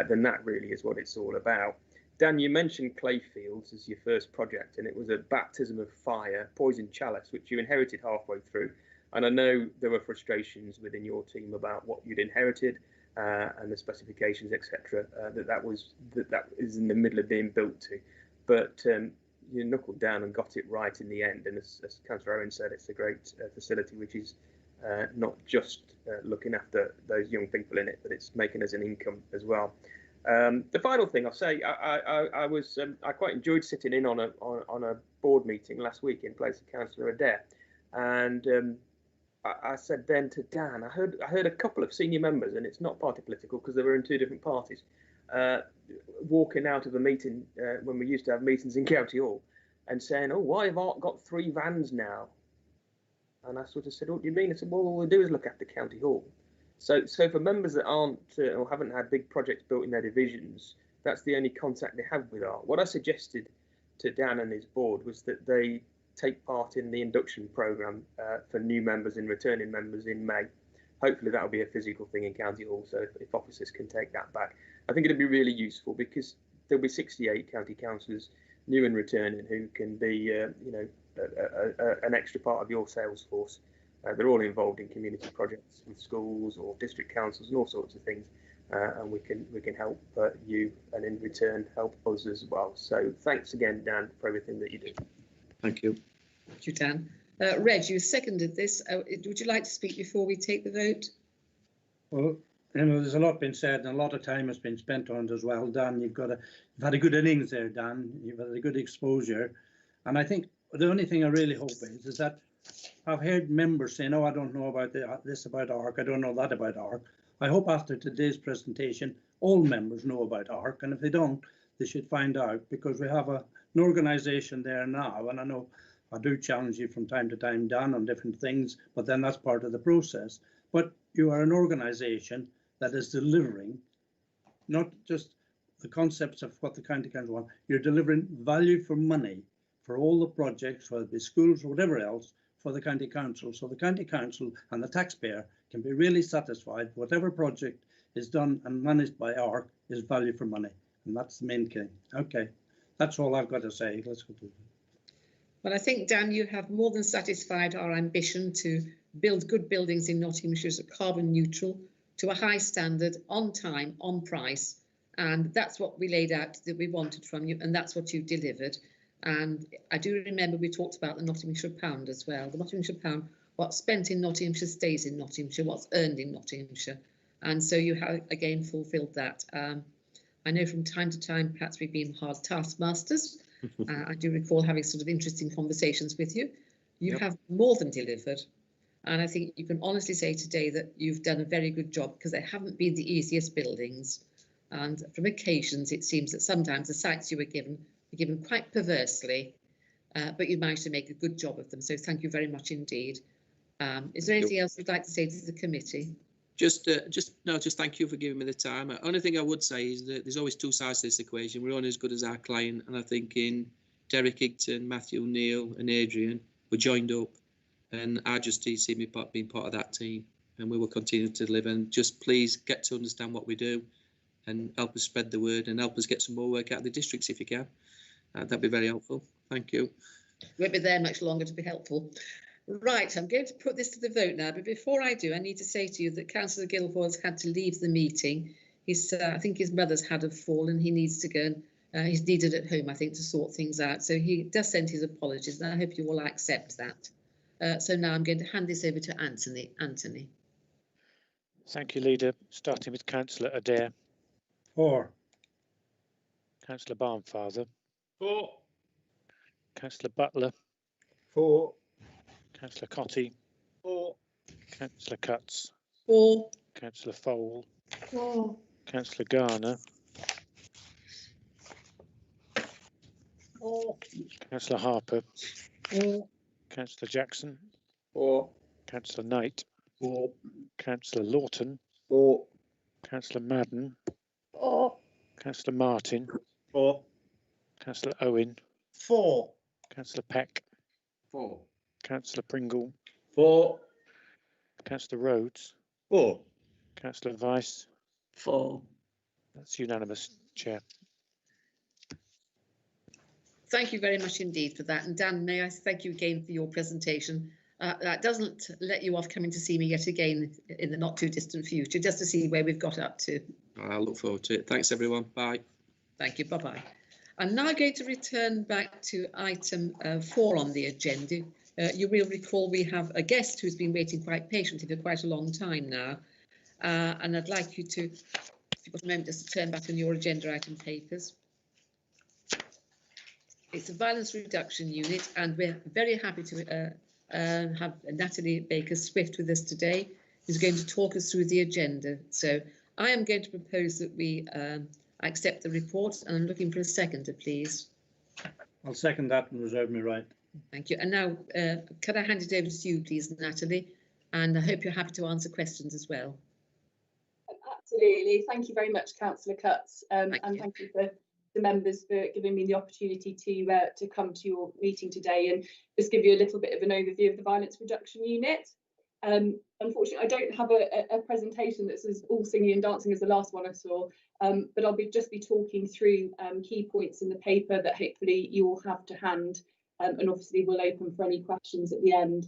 then that really is what it's all about. Dan, you mentioned Clayfields as your first project, and it was a baptism of fire, poison chalice, which you inherited halfway through. And I know there were frustrations within your team about what you'd inherited and the specifications, etc. That is in the middle of being built to, but you knuckled down and got it right in the end. And as Councillor Owen said, it's a great facility, which is not just looking after those young people in it, but it's making us an income as well. The final thing I'll say, I quite enjoyed sitting in on a board meeting last week in place of Councillor Adair, and I said then to Dan, I heard a couple of senior members, and it's not party political because they were in two different parties, walking out of a meeting when we used to have meetings in County Hall and saying, "Oh, why have Ark got 3 vans now?" And I sort of said, "What do you mean?" I said, "Well, all we do is look after County Hall." So for members that aren't or haven't had big projects built in their divisions, that's the only contact they have with Ark. What I suggested to Dan and his board was that they take part in the induction programme for new members and returning members in May. Hopefully that'll be a physical thing in County Hall, so if officers can take that back. I think it'd be really useful because there'll be 68 county councillors, new and returning, who can be, an extra part of your sales force. They're all involved in community projects with schools or district councils and all sorts of things, and we can help you, and in return help us as well. So thanks again, Dan, for everything that you do. Thank you. Thank you, Dan. Reg, you seconded this. Would you like to speak before we take the vote? Well, you know, there's a lot been said and a lot of time has been spent on it as well. Dan, you've had a good innings there, Dan. You've had a good exposure. And I think the only thing I really hope is that I've heard members saying, "Oh, I don't know about this about Ark, I don't know that about Ark." I hope after today's presentation, all members know about Ark, and if they don't, they should find out, because we have an organisation there now, and I know I do challenge you from time to time, Dan, on different things, but then that's part of the process. But you are an organisation that is delivering not just the concepts of what the county council want, you're delivering value for money for all the projects, whether it be schools or whatever else, for the county council. So the county council and the taxpayer can be really satisfied whatever project is done and managed by Ark is value for money. And that's the main thing. Okay, that's all I've got to say. Let's go to. Well, I think, Dan, you have more than satisfied our ambition to build good buildings in Nottinghamshire as a carbon neutral, to a high standard, on time, on price. And that's what we laid out that we wanted from you, and that's what you delivered. And I do remember we talked about the Nottinghamshire pound as well. The Nottinghamshire pound, what's spent in Nottinghamshire stays in Nottinghamshire, what's earned in Nottinghamshire. And so you have, again, fulfilled that. I know from time to time, perhaps we've been hard taskmasters. I do recall having sort of interesting conversations with you. You have more than delivered. And I think you can honestly say today that you've done a very good job, because they haven't been the easiest buildings. And from occasions, it seems that sometimes the sites you were given quite perversely, but you managed to make a good job of them. So thank you very much indeed. Is there anything else you'd like to say to the committee? Just thank you for giving me the time. Only thing I would say is that there's always two sides to this equation. We're only as good as our client, and I think in Derek Higton, Matthew Neal, and Adrian, we're joined up, and I just see me being part of that team, and we will continue to deliver. And just please get to understand what we do, and help us spread the word, and help us get some more work out of the districts if you can. That'd be very helpful. Thank you. Won't be there much longer to be helpful. Right, I'm going to put this to the vote now, but before I do, I need to say to you that Councillor Guilfoyle's had to leave the meeting. I think his mother's had a fall and he needs to go and he's needed at home, I think, to sort things out. So he does send his apologies, and I hope you all accept that. So now I'm going to hand this over to Anthony. Anthony. Thank you, Leader. Starting with Councillor Adair. 4. Councillor Barnfather. 4. Councillor Butler. 4. Councillor Cotty. 4. Councillor Cutts. 4. Councillor Fole. 4. Councillor Garner. 4. Councillor Harper. 4. Councillor Jackson. 4. Councillor Knight. 4. Councillor Lawton. 4. Councillor Madden. 4. Councillor Martin. 4. Councillor Owen. 4. Councillor Peck. 4. Councillor Pringle. 4. Councillor Rhodes. 4. Councillor Vice. 4. That's unanimous, Chair. Thank you very much indeed for that. And Dan, may I thank you again for your presentation. That doesn't let you off coming to see me yet again in the not too distant future, just to see where we've got up to. I look forward to it. Thanks, everyone. Bye. Thank you. Bye-bye. I'm now going to return back to item 4 on the agenda. You will recall we have a guest who's been waiting quite patiently for quite a long time now. And I'd like you to, if you've got a moment, just to turn back on your agenda item papers. It's a violence reduction unit, and we're very happy to have Natalie Baker-Swift with us today, who's going to talk us through the agenda. So I am going to propose that we accept the report, and I'm looking for a seconder, please. I'll second that and reserve my right. Thank you. And now, can I hand it over to you, please, Natalie? And I hope you're happy to answer questions as well. Absolutely. Thank you very much, Councillor Cutts, and thank you for the members for giving me the opportunity to come to your meeting today and just give you a little bit of an overview of the Violence Reduction Unit. Unfortunately, I don't have a presentation that's as all singing and dancing as the last one I saw, but I'll just be talking through key points in the paper that hopefully you will have to hand, and obviously we'll open for any questions at the end.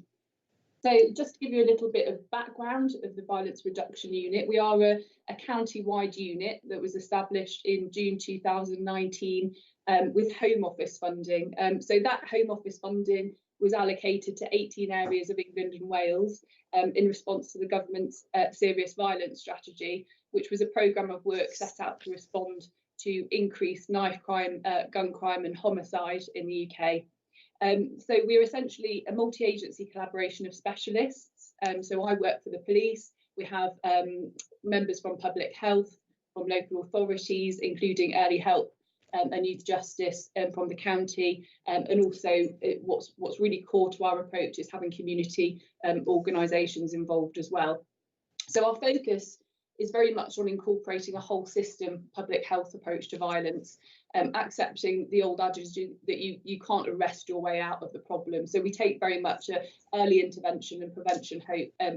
So just to give you a little bit of background of the Violence Reduction Unit, we are a county-wide unit that was established in June 2019 with Home Office funding. So that Home Office funding was allocated to 18 areas of England and Wales in response to the government's serious violence strategy, which was a programme of work set out to respond to increased knife crime, gun crime and homicide in the UK. So we're essentially a multi-agency collaboration of specialists. So I work for the police. We have members from public health, from local authorities, including early help and youth justice from the county. And also what's really core to our approach is having community organisations involved as well. So our focus is very much on incorporating a whole system public health approach to violence, accepting the old adage that you can't arrest your way out of the problem. So we take very much an early intervention and prevention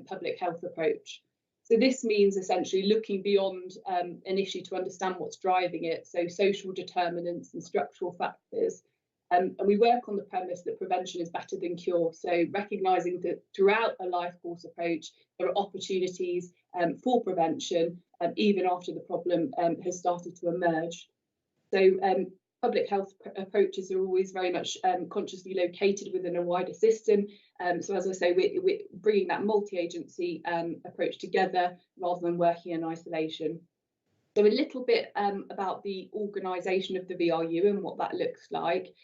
public health approach. So this means essentially looking beyond an issue to understand what's driving it, so social determinants and structural factors. And we work on the premise that prevention is better than cure. So recognising that throughout a life course approach, there are opportunities for prevention, even after the problem has started to emerge. So public health approaches are always very much consciously located within a wider system. So as I say, we're bringing that multi-agency approach together rather than working in isolation. So a little bit about the organisation of the VRU and what that looks like.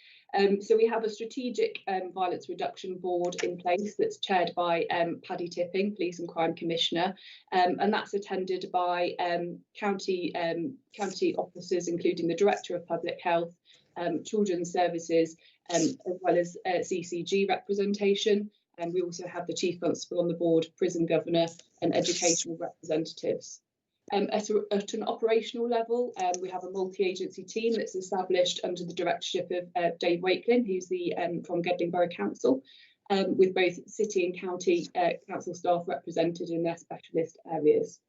So we have a strategic violence reduction board in place that's chaired by Paddy Tipping, Police and Crime Commissioner, and that's attended by county officers, including the Director of Public Health, Children's Services, as well as CCG representation. and we also have the Chief Constable on the board, prison governor and educational representatives. At an operational level, we have a multi-agency team that's established under the directorship of Dave Wakelin, who's from Gedling Borough Council, with both city and county council staff represented in their specialist areas.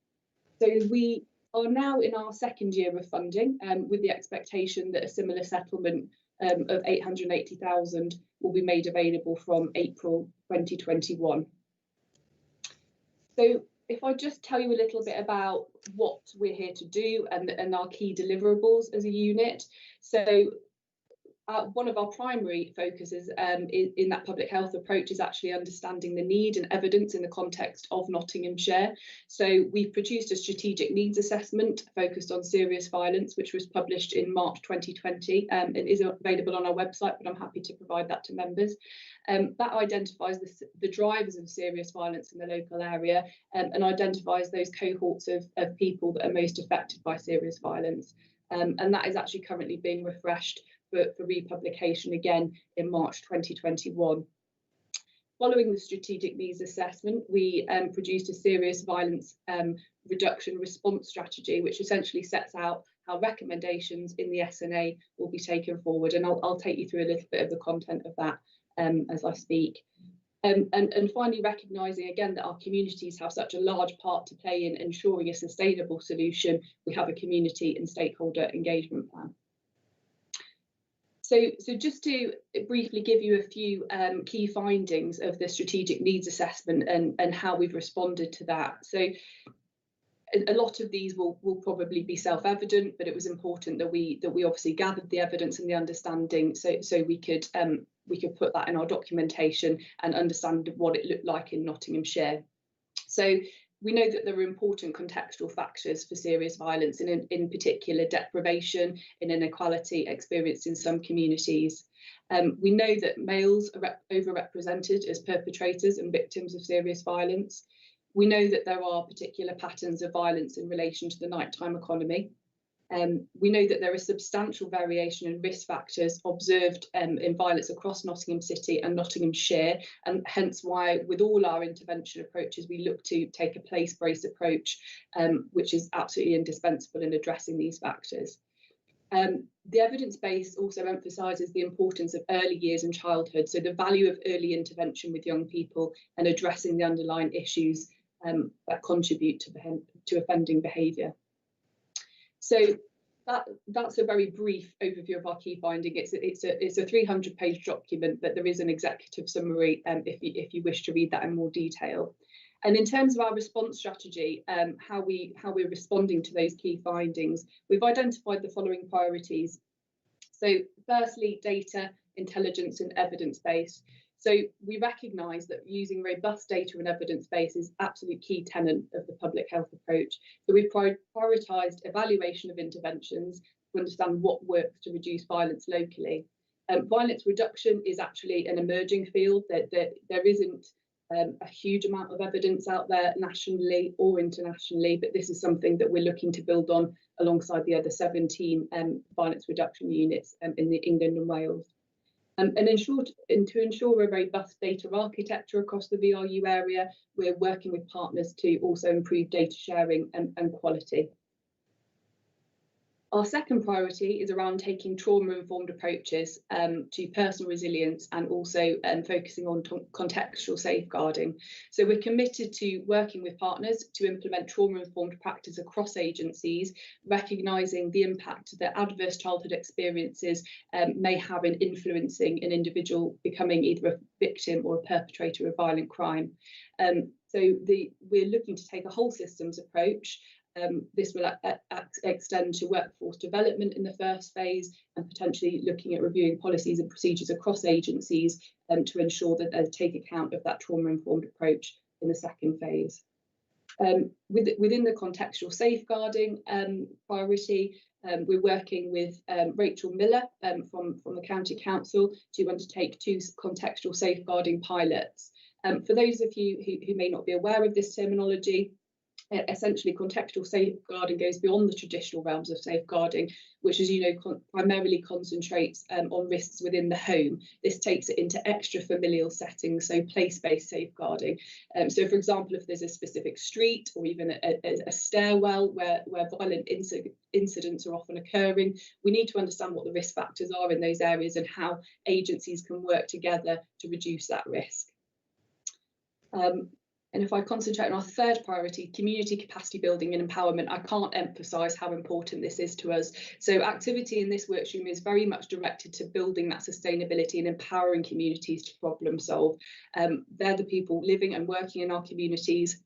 So we are now in our second year of funding, with the expectation that a similar settlement of 880,000 will be made available from April 2021. So if I just tell you a little bit about what we're here to do and our key deliverables as a unit. So one of our primary focuses in that public health approach is actually understanding the need and evidence in the context of Nottinghamshire. So we've produced a strategic needs assessment focused on serious violence, which was published in March 2020. It is available on our website, but I'm happy to provide that to members. That identifies the drivers of serious violence in the local area and identifies those cohorts of people that are most affected by serious violence. And that is actually currently being refreshed for republication again in March 2021. Following the strategic needs assessment, we produced a serious violence reduction response strategy, which essentially sets out how recommendations in the SNA will be taken forward. And I'll take you through a little bit of the content of that as I speak. And finally, recognising again that our communities have such a large part to play in ensuring a sustainable solution, we have a community and stakeholder engagement plan. So just to briefly give you a few key findings of the strategic needs assessment and how we've responded to that. So a lot of these will probably be self-evident, but it was important that we obviously gathered the evidence and the understanding so we could put that in our documentation and understand what it looked like in Nottinghamshire. So we know that there are important contextual factors for serious violence, and in particular deprivation and inequality experienced in some communities. We know that males are overrepresented as perpetrators and victims of serious violence. We know that there are particular patterns of violence in relation to the nighttime economy. We know that there is substantial variation in risk factors observed in violence across Nottingham City and Nottinghamshire, and hence why with all our intervention approaches we look to take a place-based approach, which is absolutely indispensable in addressing these factors. The evidence base also emphasises the importance of early years and childhood, so the value of early intervention with young people and addressing the underlying issues that contribute to offending behaviour. So that's a very brief overview of our key finding. It's a 300-page document, but there is an executive summary if you wish to read that in more detail. And in terms of our response strategy, how we're responding to those key findings, we've identified the following priorities. So firstly, data, intelligence and evidence base. So we recognise that using robust data and evidence base is absolute key tenet of the public health approach. So we've prioritised evaluation of interventions to understand what works to reduce violence locally. Violence reduction is actually an emerging field that there isn't a huge amount of evidence out there nationally or internationally, but this is something that we're looking to build on alongside the other 17 violence reduction units in England and Wales. And to ensure a robust data architecture across the VRU area, we're working with partners to also improve data sharing and quality. Our second priority is around taking trauma-informed approaches to personal resilience and also focusing on contextual safeguarding. So we're committed to working with partners to implement trauma-informed practice across agencies, recognising the impact that adverse childhood experiences may have in influencing an individual becoming either a victim or a perpetrator of violent crime. We're looking to take a whole systems approach. This will extend to workforce development in the first phase and potentially looking at reviewing policies and procedures across agencies to ensure that they take account of that trauma-informed approach in the second phase. Within the contextual safeguarding priority, we're working with Rachel Miller from the County Council to undertake 2 contextual safeguarding pilots. For those of you who may not be aware of this terminology, essentially contextual safeguarding goes beyond the traditional realms of safeguarding, which, as you know, primarily concentrates on risks within the home. This takes it into extra familial settings, so place-based safeguarding. So, for example, if there's a specific street or even a stairwell where violent incidents are often occurring, we need to understand what the risk factors are in those areas and how agencies can work together to reduce that risk. And if I concentrate on our third priority, community capacity building and empowerment, I can't emphasise how important this is to us. So activity in this workstream is very much directed to building that sustainability and empowering communities to problem solve. They're the people living and working in our communities.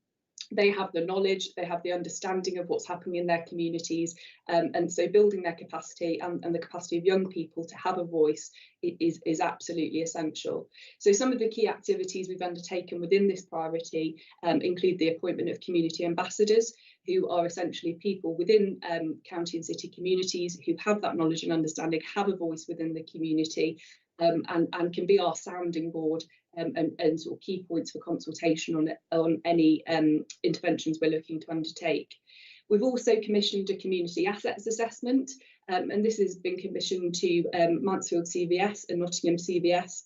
They have the knowledge, they have the understanding of what's happening in their communities, and so building their capacity and the capacity of young people to have a voice is absolutely essential. So some of the key activities we've undertaken within this priority include the appointment of community ambassadors, who are essentially people within county and city communities who have that knowledge and understanding, have a voice within the community, and can be our sounding board and sort of key points for consultation on any interventions we're looking to undertake. We've also commissioned a community assets assessment, and this has been commissioned to Mansfield CVS and Nottingham CVS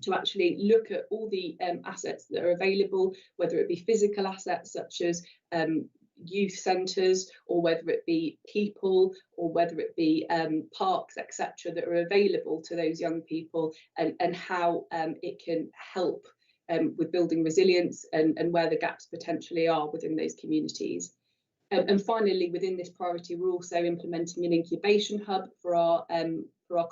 to actually look at all the assets that are available, whether it be physical assets such as youth centres, or whether it be people, or whether it be parks, etc., that are available to those young people, and how it can help with building resilience and where the gaps potentially are within those communities. And finally, within this priority, we're also implementing an incubation hub for our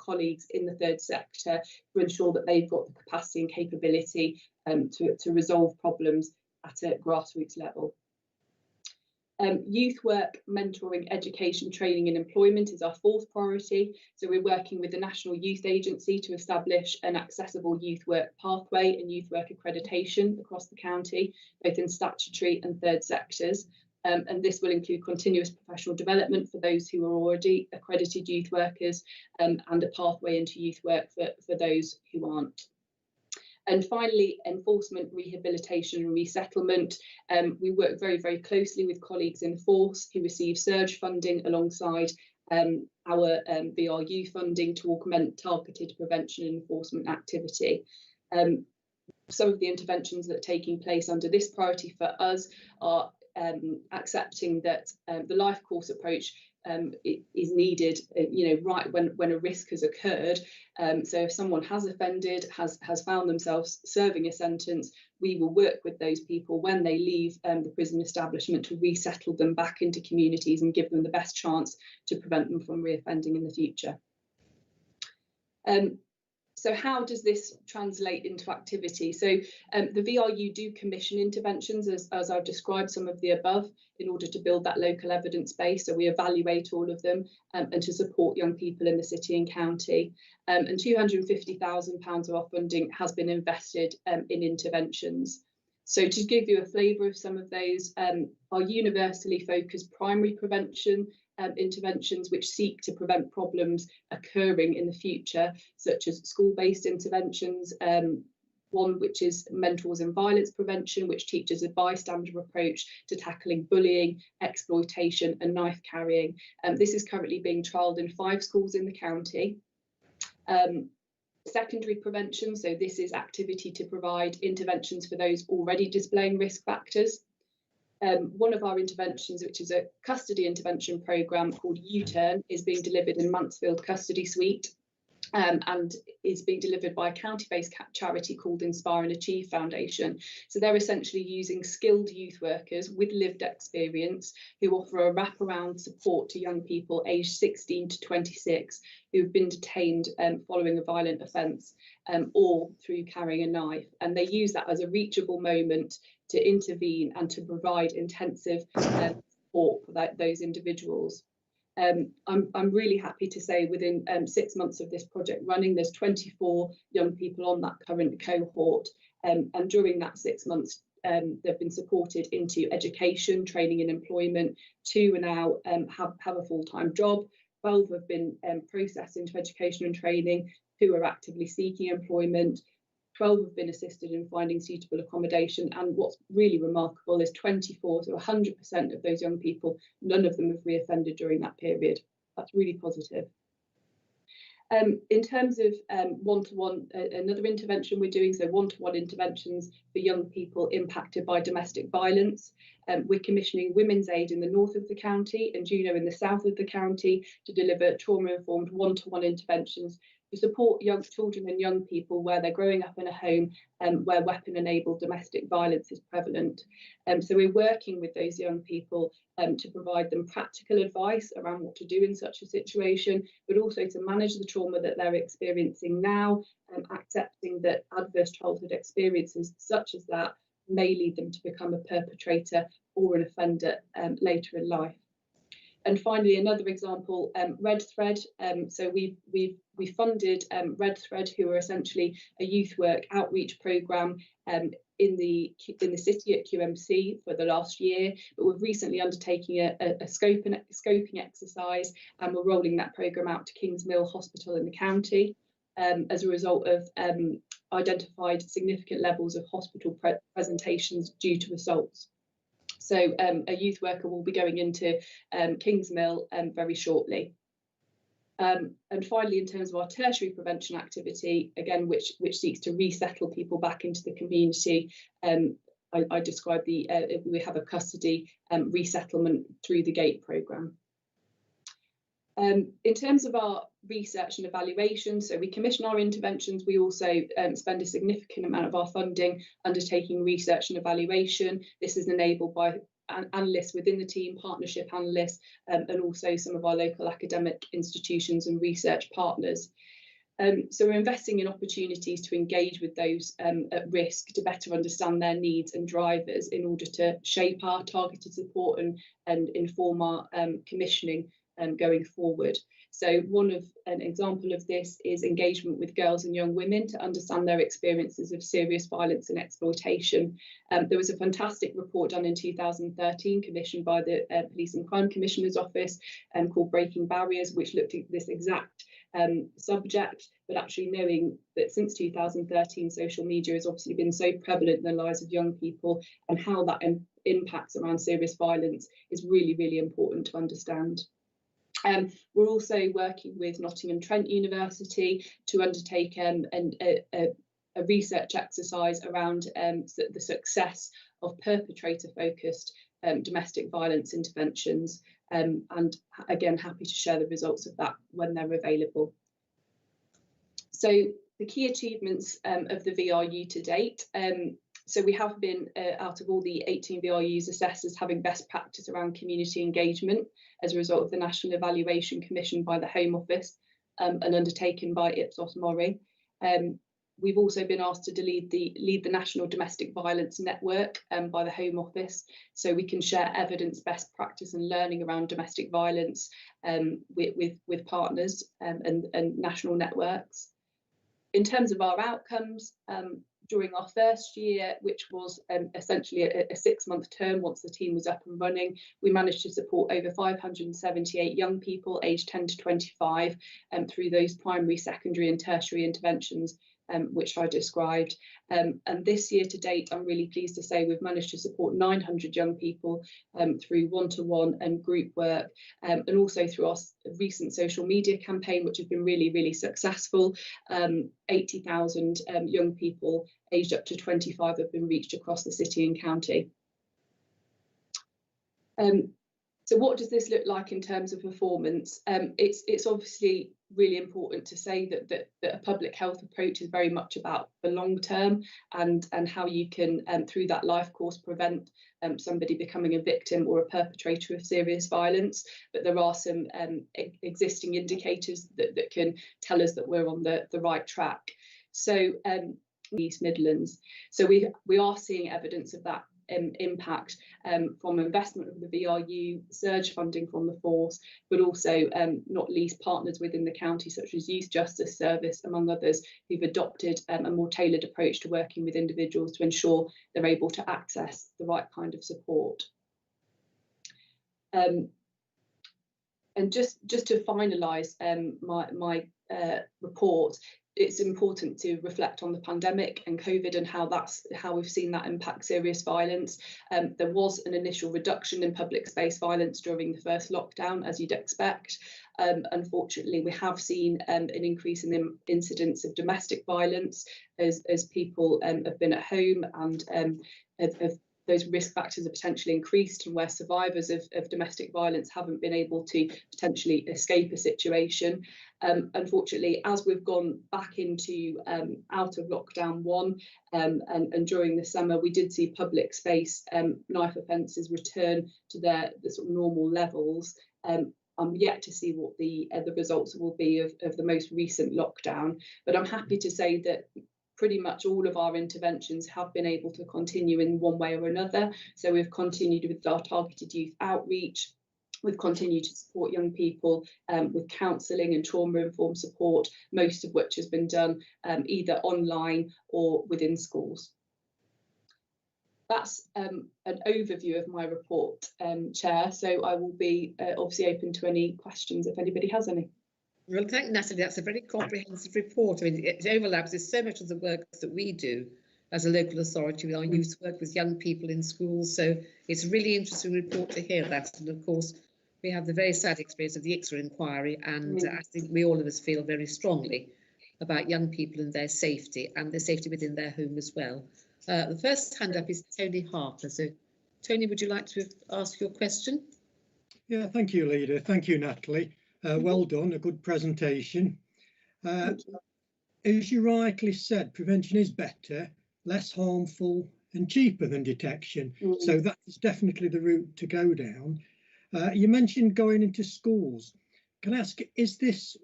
colleagues in the third sector to ensure that they've got the capacity and capability to resolve problems at a grassroots level. Youth work, mentoring, education, training and employment is our fourth priority. So we're working with the National Youth Agency to establish an accessible youth work pathway and youth work accreditation across the county, both in statutory and third sectors. And this will include continuous professional development for those who are already accredited youth workers, and a pathway into youth work for those who aren't. And finally, enforcement, rehabilitation and resettlement. We work very, very closely with colleagues in Force who receive surge funding alongside our VRU funding to augment targeted prevention and enforcement activity. Some of the interventions that are taking place under this priority for us are accepting that the life course approach is needed, right when a risk has occurred. So if someone has offended, has found themselves serving a sentence, we will work with those people when they leave the prison establishment to resettle them back into communities and give them the best chance to prevent them from reoffending in the future. So how does this translate into activity? So the VRU do commission interventions, as I've described some of the above, in order to build that local evidence base. So we evaluate all of them and to support young people in the city and county. And £250,000 of our funding has been invested in interventions. So to give you a flavour of some of those, our universally focused primary prevention interventions which seek to prevent problems occurring in the future, such as school-based interventions, one which is mentors and violence prevention, which teaches a bystander approach to tackling bullying, exploitation and knife carrying. This is currently being trialled in 5 schools in the county. Secondary prevention, so this is activity to provide interventions for those already displaying risk factors. One of our interventions, which is a custody intervention programme called U-Turn, is being delivered in Mansfield Custody Suite, and is being delivered by a county-based charity called Inspire and Achieve Foundation. So they're essentially using skilled youth workers with lived experience who offer a wraparound support to young people aged 16 to 26 who've been detained following a violent offence or through carrying a knife. And they use that as a reachable moment to intervene and to provide intensive support for those individuals. I'm really happy to say within 6 months of this project running, there's 24 young people on that current cohort, and during that 6 months they've been supported into education, training and employment. 2 are now have a full-time job, 12 have been processed into education and training, 2 are actively seeking employment, 12 have been assisted in finding suitable accommodation, and what's really remarkable is 24 to 100% of those young people, none of them have reoffended during that period. That's really positive. In terms of one-to-one, another intervention we're doing, so one-to-one interventions for young people impacted by domestic violence. We're commissioning Women's Aid in the north of the county and Juno in the south of the county to deliver trauma-informed one-to-one interventions to support young children and young people where they're growing up in a home where weapon-enabled domestic violence is prevalent. So we're working with those young people to provide them practical advice around what to do in such a situation, but also to manage the trauma that they're experiencing now, accepting that adverse childhood experiences such as that may lead them to become a perpetrator or an offender later in life. And finally, another example, Red Thread. So we funded Red Thread, who are essentially a youth work outreach programme in the city at QMC for the last year, but we've recently undertaken a scoping exercise, and we're rolling that programme out to Kings Mill Hospital in the county as a result of identified significant levels of hospital presentations due to assaults. So a youth worker will be going into Kings Mill very shortly. And finally, in terms of our tertiary prevention activity, again, which seeks to resettle people back into the community, I described we have a custody resettlement through the GATE programme. In terms of our research and evaluation, so we commission our interventions, we also spend a significant amount of our funding undertaking research and evaluation. This is enabled by analysts within the team, partnership analysts, and also some of our local academic institutions and research partners. So we're investing in opportunities to engage with those at risk to better understand their needs and drivers in order to shape our targeted support and inform our commissioning going forward. So an example of this is engagement with girls and young women to understand their experiences of serious violence and exploitation. There was a fantastic report done in 2013 commissioned by the Police and Crime Commissioner's Office called Breaking Barriers, which looked at this exact subject, but actually knowing that since 2013 social media has obviously been so prevalent in the lives of young people, and how that impacts around serious violence is really, really important to understand. We're also working with Nottingham Trent University to undertake a research exercise around the success of perpetrator-focused domestic violence interventions, and again, happy to share the results of that when they're available. So the key achievements of the VRU to date. So we have been, out of all the 18 VRUs assessed as having best practice around community engagement as a result of the National Evaluation commissioned by the Home Office and undertaken by Ipsos Mori. We've also been asked to lead the National Domestic Violence Network by the Home Office, so we can share evidence, best practice and learning around domestic violence with partners and national networks. In terms of our outcomes, during our first year, which was essentially a 6-month term once the team was up and running, we managed to support over 578 young people aged 10 to 25 through those primary, secondary and tertiary interventions which I described. And this year to date, I'm really pleased to say we've managed to support 900 young people through one-to-one and group work, and also through our recent social media campaign, which has been really, really successful. 80,000 young people aged up to 25 have been reached across the city and county. So what does this look like in terms of performance? It's obviously really important to say that a public health approach is very much about the long term and how you can, through that life course, prevent somebody becoming a victim or a perpetrator of serious violence. But there are some existing indicators that can tell us that we're on the right track. So East Midlands. So we are seeing evidence of that impact from investment of the VRU, surge funding from the force, but also not least partners within the county such as Youth Justice Service, among others, who've adopted a more tailored approach to working with individuals to ensure they're able to access the right kind of support. And just to finalise my report, it's important to reflect on the pandemic and COVID and how we've seen that impact serious violence. There was an initial reduction in public space violence during the first lockdown, as you'd expect. Unfortunately, we have seen an increase in the incidence of domestic violence as people have been at home and those risk factors are potentially increased, and where survivors of domestic violence haven't been able to potentially escape a situation. Unfortunately, as we've gone back into out of lockdown 1 and during the summer, we did see public space knife offences return to the sort of normal levels. I'm yet to see what the results will be of the most recent lockdown, but I'm happy to say that pretty much all of our interventions have been able to continue in one way or another. So we've continued with our targeted youth outreach. We've continued to support young people with counselling and trauma-informed support, most of which has been done either online or within schools. That's an overview of my report, Chair. So I will be obviously open to any questions if anybody has any. Well, thank Natalie. That's a very comprehensive report. I mean, it overlaps with so much of the work that we do as a local authority with our youth work with young people in schools. So it's a really interesting report to hear that. And of course, we have the very sad experience of the ICSA inquiry, and I think all of us feel very strongly about young people and their safety within their home as well. The first hand up is Tony Harper. So, Tony, would you like to ask your question? Yeah, thank you, Leader. Thank you, Natalie. Well done, a good presentation. As you rightly said, prevention is better, less harmful and cheaper than detection. So that is definitely the route to go down. You mentioned going into schools. Can I ask, is this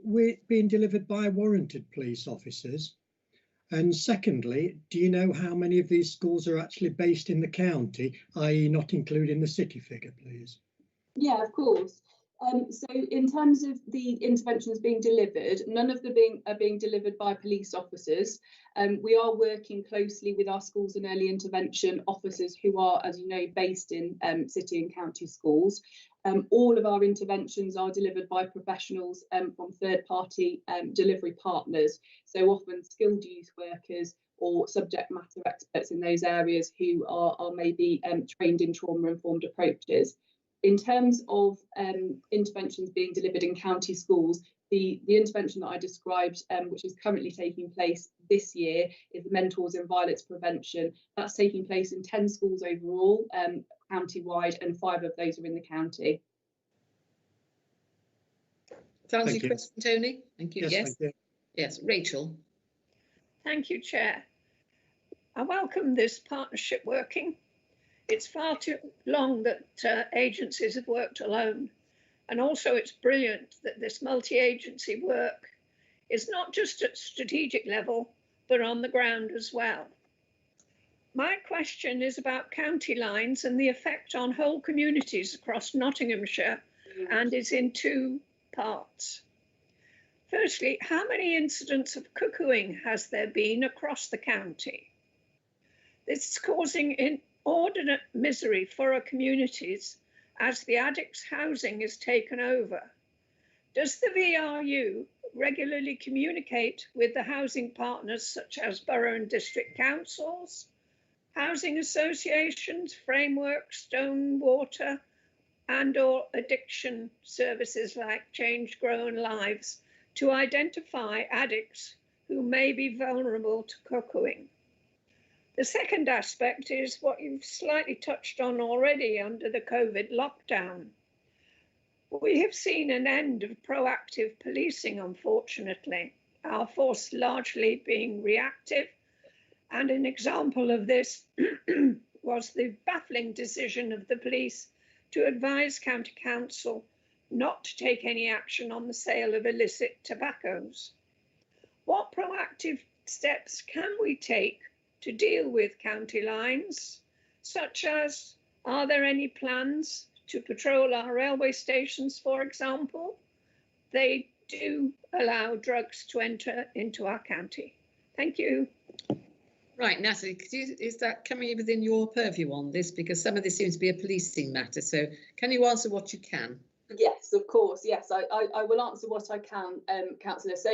being delivered by warranted police officers? And secondly, do you know how many of these schools are actually based in the county, i.e. not including the city figure, please? Yeah, of course. So in terms of the interventions being delivered, none of them are being delivered by police officers. We are working closely with our schools and early intervention officers who are, as you know, based in city and county schools. All of our interventions are delivered by professionals from third-party delivery partners, so often skilled youth workers or subject matter experts in those areas who are maybe trained in trauma-informed approaches. In terms of interventions being delivered in county schools, the intervention that I described, which is currently taking place this year, is the Mentors in Violence Prevention. That's taking place in 10 schools overall, county-wide, and 5 of those are in the county. To answer your question, Tony? Thank you. Yes. Yes, Rachel. Thank you, Chair. I welcome this partnership working. It's far too long that agencies have worked alone. And also it's brilliant that this multi-agency work is not just at strategic level, but on the ground as well. My question is about county lines and the effect on whole communities across Nottinghamshire, and is in 2 parts. Firstly, how many incidents of cuckooing has there been across the county? This is causing inordinate misery for our communities as the addicts' housing is taken over. Does the VRU regularly communicate with the housing partners such as borough and district councils, housing associations, frameworks, stone water, and/or addiction services like Change Grown Lives to identify addicts who may be vulnerable to cuckooing? The second aspect is what you've slightly touched on already under the COVID lockdown. We have seen an end of proactive policing, unfortunately, our force largely being reactive. And an example of this was the baffling decision of the police to advise County Council not to take any action on the sale of illicit tobaccos. What proactive steps can we take to deal with county lines, such as, are there any plans to patrol our railway stations, for example? They do allow drugs to enter into our county. Thank you. Right, Natalie, is that coming within your purview on this? Because some of this seems to be a policing matter. So can you answer what you can? Yes, of course. Yes, I will answer what I can, Councillor. So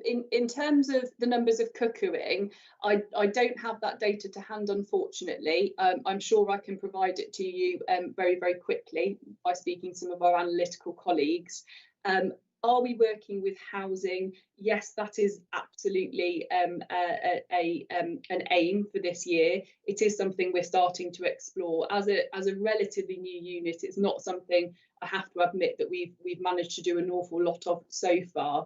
in terms of the numbers of cuckooing, I don't have that data to hand, unfortunately. I'm sure I can provide it to you very, very quickly by speaking to some of our analytical colleagues. Are we working with housing? Yes, that is absolutely an aim for this year. It is something we're starting to explore. As a relatively new unit, it's not something, I have to admit, that we've managed to do an awful lot of so far.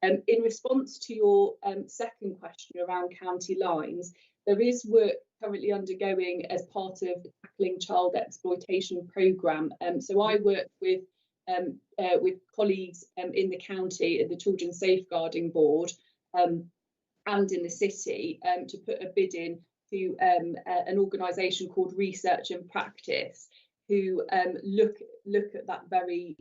In response to your second question around county lines, there is work currently undergoing as part of the Tackling Child Exploitation programme. So I work with colleagues in the county at the Children's Safeguarding Board and in the city to put a bid in to an organisation called Research and Practice, who look at that very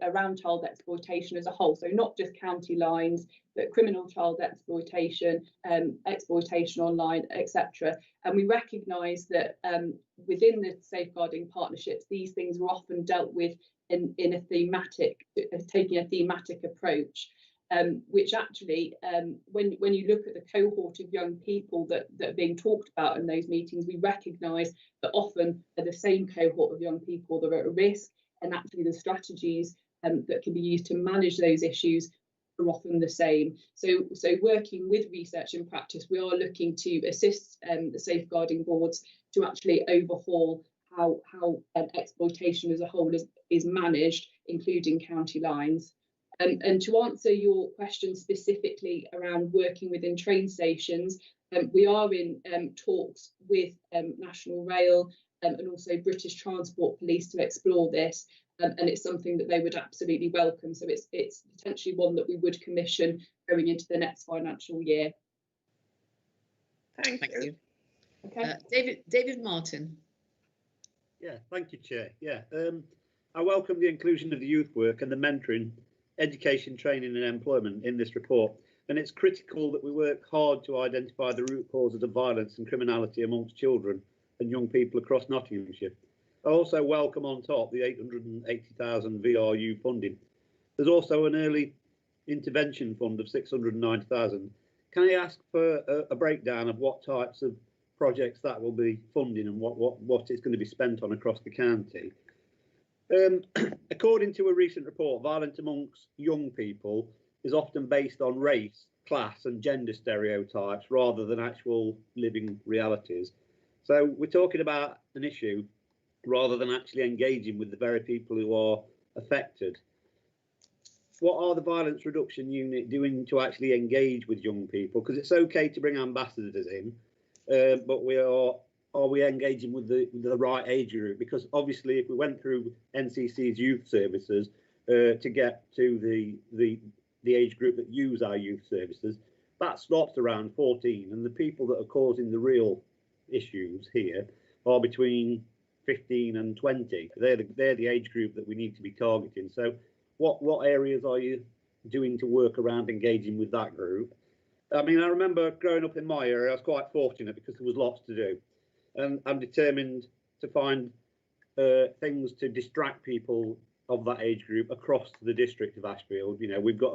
around child exploitation as a whole. So not just county lines, but criminal child exploitation, exploitation online, etc. And we recognise that within the safeguarding partnerships, these things are often dealt with in a thematic, taking a thematic approach, which actually, when you look at the cohort of young people that are being talked about in those meetings, we recognise that often they're the same cohort of young people that are at risk, and actually the strategies that can be used to manage those issues are often the same. So working with Research and Practice, we are looking to assist the safeguarding boards to actually overhaul how exploitation as a whole is managed, including county lines. And to answer your question specifically around working within train stations, we are in talks with National Rail and also British Transport Police to explore this, and it's something that they would absolutely welcome. So it's potentially one that we would commission going into the next financial year. Thank you. Okay. David Martin. Yeah, thank you, Chair. Yeah, I welcome the inclusion of the youth work and the mentoring, education, training and employment in this report. And it's critical that we work hard to identify the root causes of violence and criminality amongst children and young people across Nottinghamshire. I also welcome on top the 880,000 VRU funding. There's also an early intervention fund of 690,000. Can I ask for a breakdown of what types of projects that will be funding and what it's going to be spent on across the county? According to a recent report, violence amongst young people is often based on race, class and gender stereotypes rather than actual living realities. So we're talking about an issue rather than actually engaging with the very people who are affected. What are the Violence Reduction Unit doing to actually engage with young people? Because it's okay to bring ambassadors in, but are we engaging with the right age group? Because obviously, if we went through NCC's youth services to get to the age group that use our youth services, that stops around 14, and the people that are causing the real issues here are between 15 and 20. They're the age group that we need to be targeting. So, what areas are you doing to work around engaging with that group? I mean, I remember growing up in my area, I was quite fortunate because there was lots to do. And I'm determined to find things to distract people of that age group across the district of Ashfield. You know, we've got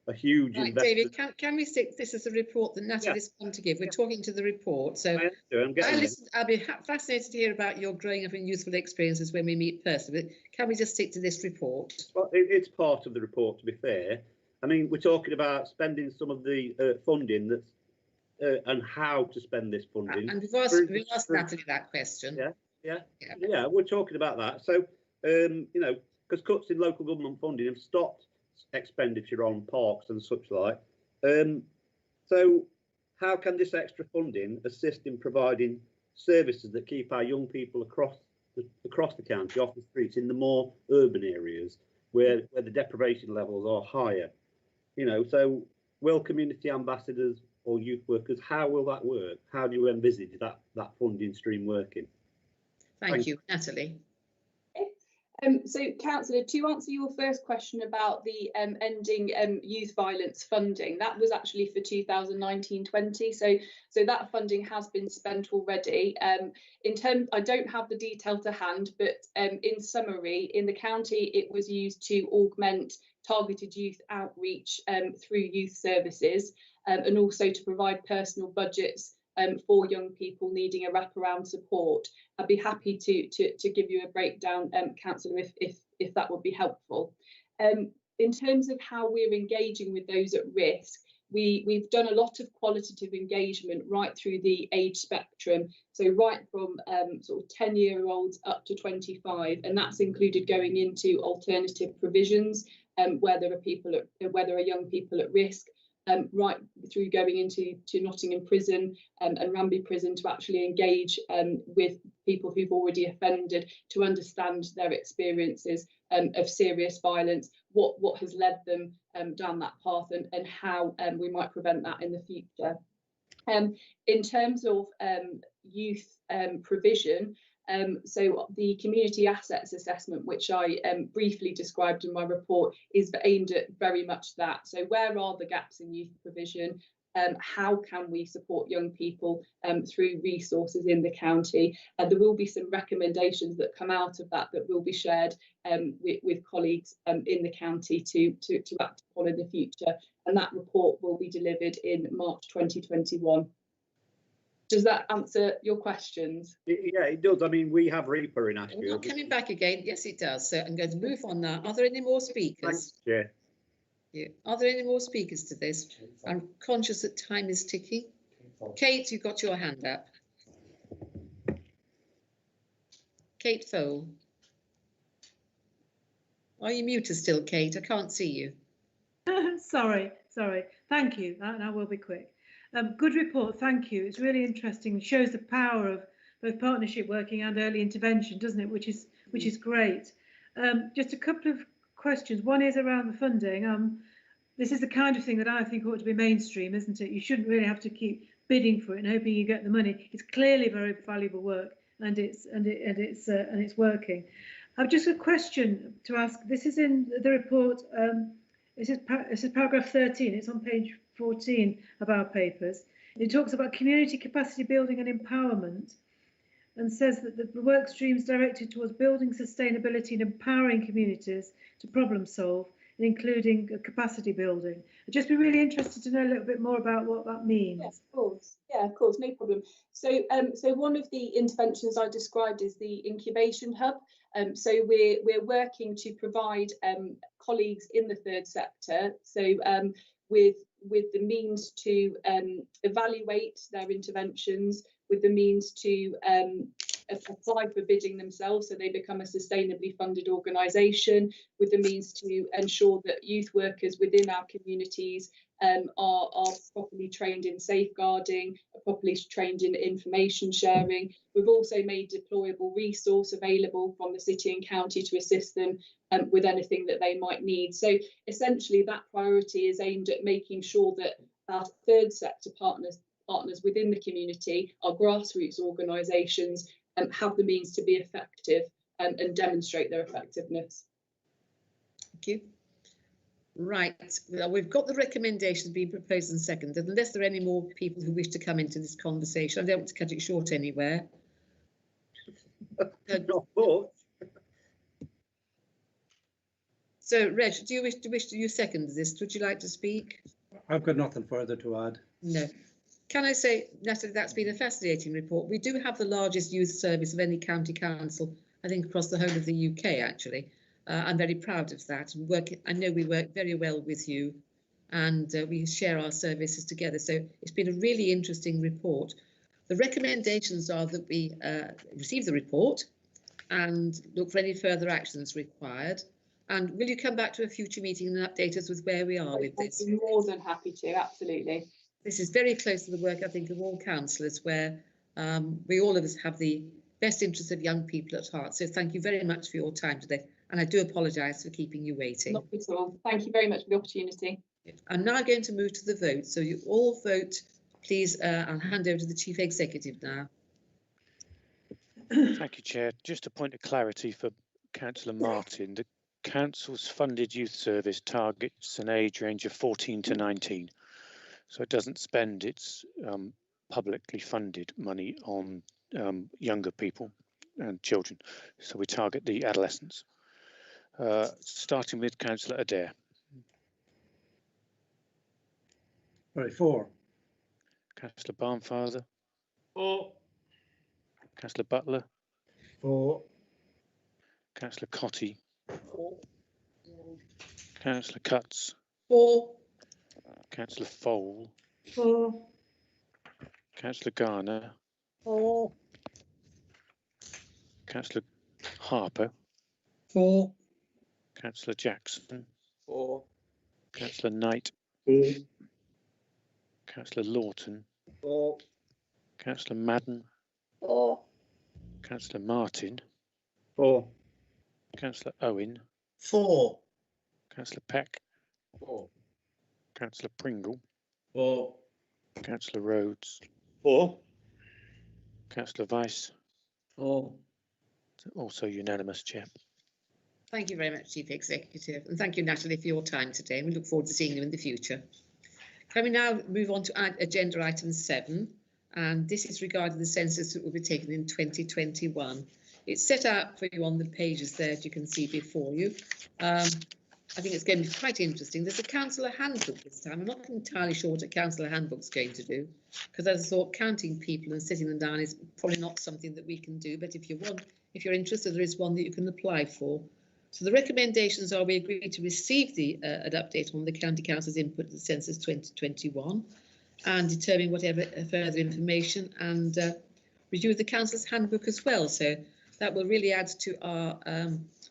a huge investment. David, can we stick? This is a report that Natalie's come to give. We're talking to the report. So I'll be fascinated to hear about your growing up and youthful experiences when we meet personally. Can we just stick to this report? Well, it's part of the report, to be fair. I mean, we're talking about spending some of the funding that's and how to spend this funding. And we've asked Natalie that question. Yeah, we're talking about that. So, you know, because cuts in local government funding have stopped expenditure on parks and such like. So how can this extra funding assist in providing services that keep our young people across the county off the streets in the more urban areas where the deprivation levels are higher? You know, so will community ambassadors or youth workers, how will that work? How do you envisage that funding stream working? Thank you, Natalie. So, Councillor, to answer your first question about the ending youth violence funding, that was actually for 2019-20. So that funding has been spent already. I don't have the detail to hand, but in summary, in the county, it was used to augment targeted youth outreach through youth services, and also to provide personal budgets for young people needing a wraparound support. I'd be happy to give you a breakdown, Councillor, if that would be helpful. In terms of how we're engaging with those at risk, we've done a lot of qualitative engagement right through the age spectrum, so right from sort of 10-year-olds up to 25, and that's included going into alternative provisions where there are young people at risk, right through going into Nottingham Prison and Ramsey Prison to actually engage with people who've already offended to understand their experiences of serious violence, what has led them down that path, and how we might prevent that in the future. In terms of youth provision, so the community assets assessment, which I briefly described in my report, is aimed at very much that. So where are the gaps in youth provision? How can we support young people through resources in the county? There will be some recommendations that come out of that will be shared with colleagues in the county to act upon in the future. And that report will be delivered in March 2021. Does that answer your questions? Yeah, it does. I mean, we have Reaper in Ashfield. We're not coming back again. Yes, it does. So I'm going to move on now. Are there any more speakers? Thanks, Chair. Yeah. Are there any more speakers to this? I'm conscious that time is ticking. Kate, you've got your hand up. Kate Fole. Are you muted still, Kate? I can't see you. Sorry. Thank you. I will be quick. Good report, thank you. It's really interesting. It shows the power of both partnership working and early intervention, doesn't it? Which is great. Just a couple of questions. One is around the funding. This is the kind of thing that I think ought to be mainstream, isn't it? You shouldn't really have to keep bidding for it and hoping you get the money. It's clearly very valuable work, and it's working. I've just a question to ask. This is in the report. This is paragraph 13. It's on page 14 of our papers. It talks about community capacity building and empowerment, and says that the work streams directed towards building sustainability and empowering communities to problem solve, and including capacity building. I'd just be really interested to know a little bit more about what that means. Yes, of course. Yeah, of course, no problem. So, so one of the interventions I described is the incubation hub. So we're working to provide colleagues in the third sector, so with the means to evaluate their interventions, with the means to apply for bidding themselves so they become a sustainably funded organisation, with the means to ensure that youth workers within our communities are properly trained in safeguarding, are properly trained in information sharing. We've also made deployable resource available from the city and county to assist them with anything that they might need. So essentially that priority is aimed at making sure that our third sector partners within the community, our grassroots organisations, have the means to be effective and demonstrate their effectiveness. Thank you. Right, well, we've got the recommendations being proposed and seconded. Unless there are any more people who wish to come into this conversation, I don't want to cut it short anywhere. So, Reg, do you wish to second this? Would you like to speak? I've got nothing further to add. No. Can I say, Natalie, that's been a fascinating report. We do have the largest youth service of any county council, I think, across the whole of the UK, actually. I'm very proud of that. I know we work very well with you, and we share our services together. So it's been a really interesting report. The recommendations are that we receive the report and look for any further actions required. And will you come back to a future meeting and update us with where we are with this? I'd be more than happy to, absolutely. This is very close to the work, I think, of all councillors, where we all of us have the best interests of young people at heart. So thank you very much for your time today. And I do apologise for keeping you waiting. Not at all. Thank you very much for the opportunity. I'm now going to move to the vote. So you all vote, please. I'll hand over to the Chief Executive now. Thank you, Chair. Just a point of clarity for Councillor Martin. The council's funded youth service targets an age range of 14 to 19, so it doesn't spend its publicly funded money on younger people and children, so we target the adolescents. Starting with Councillor Adair. Sorry, 4. Councillor Barnfather. 4. Councillor Butler. 4. Councillor Cotty. 4. Councillor Cutts. 4. Councillor Fole. 4. Councillor Garner. 4. Councillor Harper. 4. Councillor Jackson. 4. Councillor Knight. 4. Councillor Lawton. 4. Councillor Madden. 4. Councillor Martin. 4. Councillor Owen. 4. Councillor Peck. 4. Councillor Pringle. 4. Councillor Rhodes. 4. Councillor Vice. 4. Also unanimous, Chair. Thank you very much, Chief Executive, and thank you, Natalie, for your time today. We look forward to seeing you in the future. Can we now move on to agenda item 7, and this is regarding the census that will be taken in 2021. It's set out for you on the pages there, as you can see before you. I think it's going to be quite interesting. There's a councillor handbook this time. I'm not entirely sure what a councillor handbook's going to do, because as I thought, counting people and sitting them down is probably not something that we can do. But if you're interested, there is one that you can apply for. So the recommendations are: we agree to receive an update on the County Council's input to the Census 2021 and determine whatever further information, and review the Council's handbook as well. So that will really add to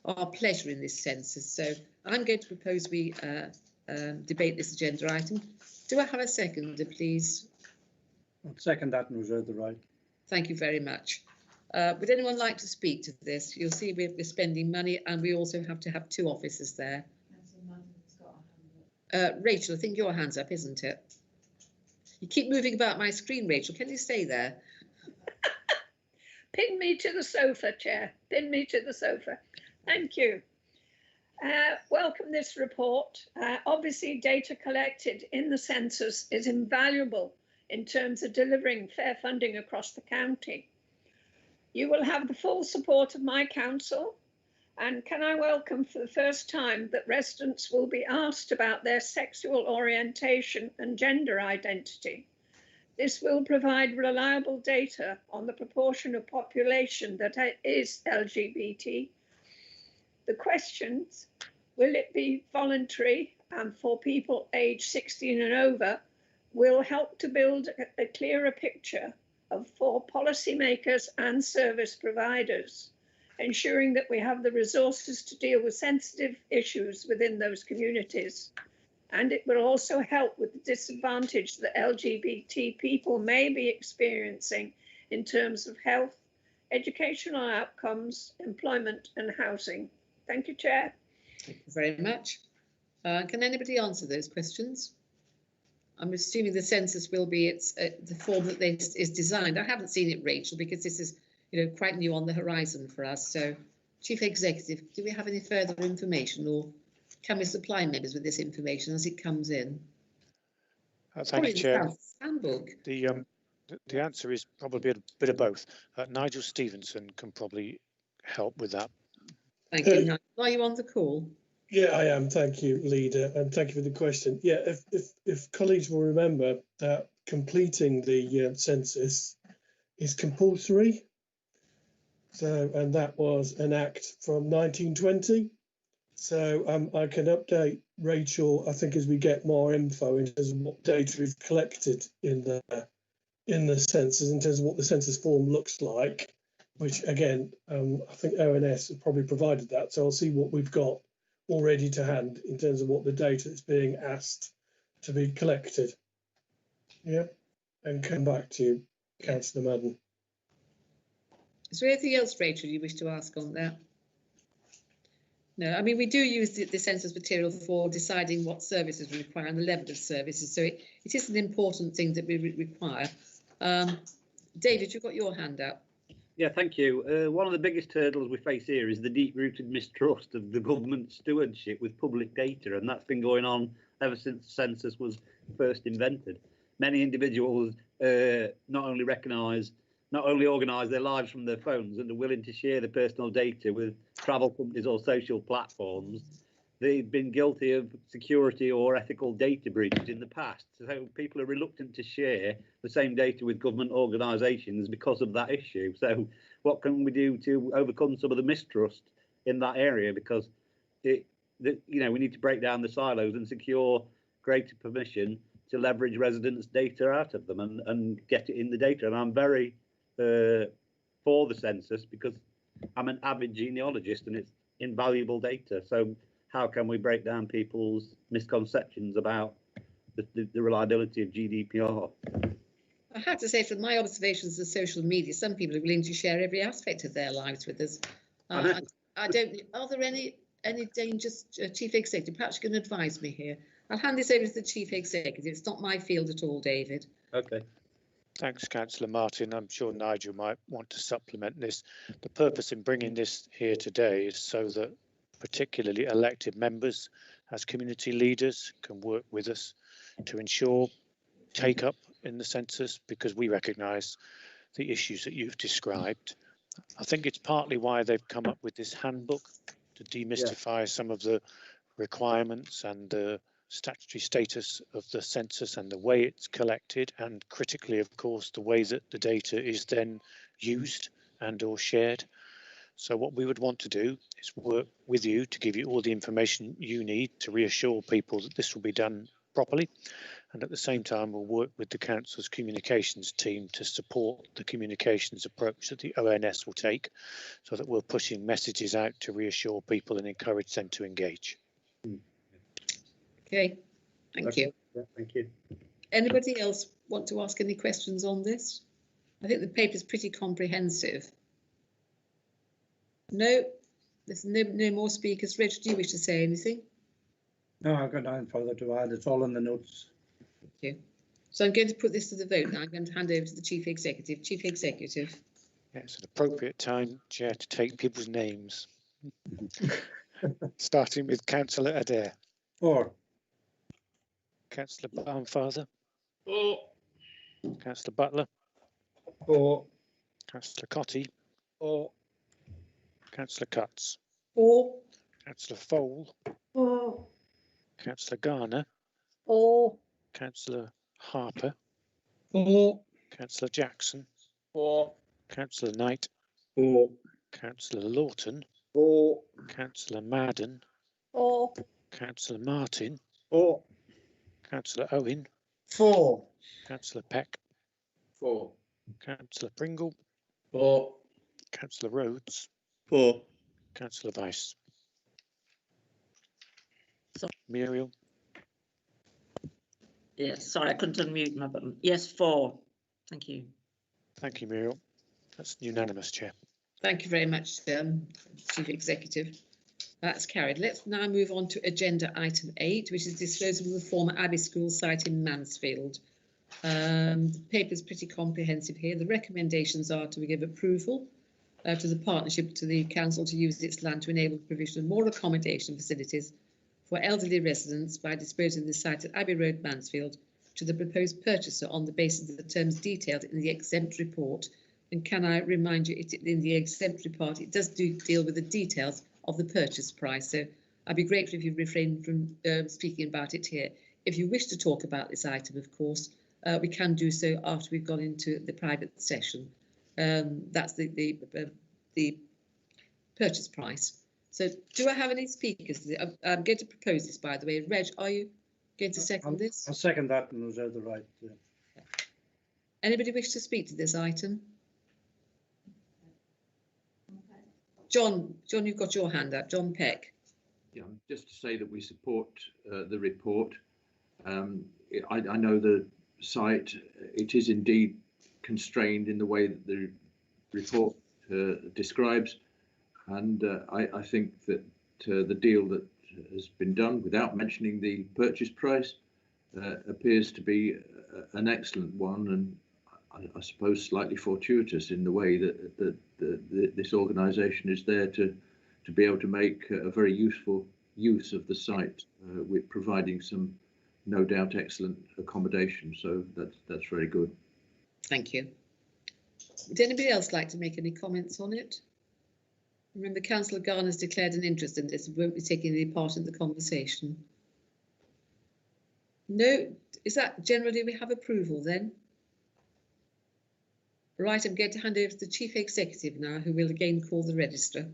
our pleasure in this census. So I'm going to propose we debate this agenda item. Do I have a seconder, please? I'll second that and reserve the right. Thank you very much. Would anyone like to speak to this? You'll see we're spending money, and we also have to have 2 officers there. Rachel, I think your hand's up, isn't it? You keep moving about my screen, Rachel. Can you stay there? Pin me to the sofa, Chair. Pin me to the sofa. Thank you. Welcome this report. Obviously, data collected in the census is invaluable in terms of delivering fair funding across the county. You will have the full support of my council, and can I welcome for the first time that residents will be asked about their sexual orientation and gender identity. This will provide reliable data on the proportion of population that is LGBT. The questions: will it be voluntary and for people aged 16 and over, will help to build a clearer picture for policymakers and service providers, ensuring that we have the resources to deal with sensitive issues within those communities. And it will also help with the disadvantage that LGBT people may be experiencing in terms of health, educational outcomes, employment and housing. Thank you, Chair. Thank you very much. Can anybody answer those questions? I'm assuming the census will be the form that is designed. I haven't seen it, Rachel, because this is quite new on the horizon for us. So, Chief Executive, do we have any further information, or can we supply members with this information as it comes in? Thank you, Chair. Handbook. The answer is probably a bit of both. Nigel Stevenson can probably help with that. Thank you, Nigel. Are you on the call? Yeah, I am. Thank you, Leader, and thank you for the question. Yeah, if colleagues will remember that completing the census is compulsory. So, and that was an act from 1920. So I can update Rachel, I think, as we get more info in terms of what data is collected in the census, in terms of what the census form looks like, which again, I think ONS has probably provided that. So I'll see what we've got already to hand in terms of what the data is being asked to be collected. Yeah, and come back to you, Councillor Madden. Is there anything else, Rachel, you wish to ask on that? No, I mean, we do use the census material for deciding what services we require and the level of services, so it is an important thing that we require. David, you've got your hand up. Yeah, thank you. One of the biggest hurdles we face here is the deep-rooted mistrust of the government stewardship with public data, and that's been going on ever since the census was first invented. Many individuals not only organise their lives from their phones and are willing to share their personal data with travel companies or social platforms, they've been guilty of security or ethical data breaches in the past. So people are reluctant to share the same data with government organisations because of that issue. So what can we do to overcome some of the mistrust in that area? Because we need to break down the silos and secure greater permission to leverage residents' data out of them and get it in the data. And I'm very for the census because I'm an avid genealogist and it's invaluable data. So how can we break down people's misconceptions about the reliability of GDPR? I have to say, from my observations of social media, some people are willing to share every aspect of their lives with us. I don't. Are there any dangers, Chief Executive? Perhaps you can advise me here. I'll hand this over to the Chief Executive. It's not my field at all, David. Okay. Thanks, Councillor Martin. I'm sure Nigel might want to supplement this. The purpose in bringing this here today is so that particularly elected members as community leaders can work with us to ensure take up in the census, because we recognise the issues that you've described. I think it's partly why they've come up with this handbook to demystify some of the requirements and the statutory status of the census and the way it's collected, and critically, of course, the way that the data is then used and or shared. So what we would want to do is work with you to give you all the information you need to reassure people that this will be done properly. And at the same time, we'll work with the Council's communications team to support the communications approach that the ONS will take, so that we're pushing messages out to reassure people and encourage them to engage. Okay, thank you. Yeah, thank you. Anybody else want to ask any questions on this? I think the paper is pretty comprehensive. No, there's no more speakers. Reg, do you wish to say anything? No, I've got nothing further to add. It's all in the notes. Thank you. So I'm going to put this to the vote now. I'm going to hand over to the Chief Executive. Chief Executive. Yeah, it's an appropriate time, Chair, to take people's names. Starting with Councillor Adair. For. Councillor Barnfather. For. Councillor Butler. For. Councillor Cotty. For. Councillor Cutts. For. Councillor Fole. For. Councillor Garner. For. Councillor Harper. For. Councillor Jackson. For. Councillor Knight. For. Councillor Lawton. For. Councillor Madden. For. Councillor Martin. For. Councillor Owen. For. Councillor Peck. For. Councillor Pringle. For. Councillor Rhodes. For. Councillor Weiss. So, Muriel. yes, sorry, I couldn't unmute my button. Yes, 4. Thank you. Thank you, Muriel. That's unanimous, Chair. Thank you very much, Chief Executive. That's carried. Let's now move on to agenda item 8, which is disposal of the former Abbey School site in Mansfield. The paper is pretty comprehensive here. The recommendations are to give approval to the partnership to the council to use its land to enable the provision of more accommodation facilities for elderly residents by disposing of the site at Abbey Road, Mansfield, to the proposed purchaser on the basis of the terms detailed in the exempt report. And can I remind you, in the exempt report, it does deal with the details of the purchase price. So I'd be grateful if you refrain from speaking about it here. If you wish to talk about this item, of course, we can do so after we've gone into the private session. That's the purchase price. So do I have any speakers? I'm going to propose this, by the way. Reg, are you going to second this? I'll second that and reserve the right. Anybody wish to speak to this item? John, you've got your hand up. John Peck. Yeah, just to say that we support the report. I know the site, it is indeed constrained in the way that the report describes, and I think that the deal that has been done, without mentioning the purchase price, appears to be an excellent one, and I suppose, slightly fortuitous in the way that this organisation is there to be able to make a very useful use of the site, with providing some, no doubt, excellent accommodation. So that's very good. Thank you. Would anybody else like to make any comments on it? Remember, Councillor Garner's declared an interest in this and won't be taking any part in the conversation. No, is that generally we have approval then? Right, I'm going to hand over to the Chief Executive now, who will again call the register.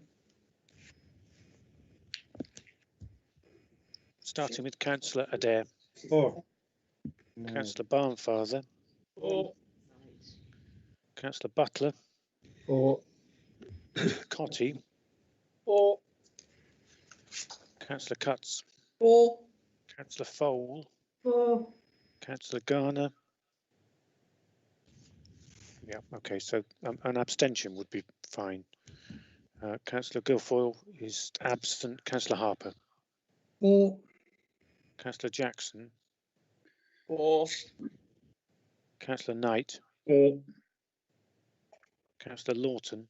Starting with Councillor Adair. 4. Councillor Barnfather. 4. Councillor Butler. 4. Cotty. 4. Councillor Cutts. 4. Councillor Fole. 4. Councillor Garner. Yeah, okay, so an abstention would be fine. Councillor Guilfoyle is absent. Councillor Harper. 4. Councillor Jackson. 4. Councillor Knight. 4. Councillor Lawton.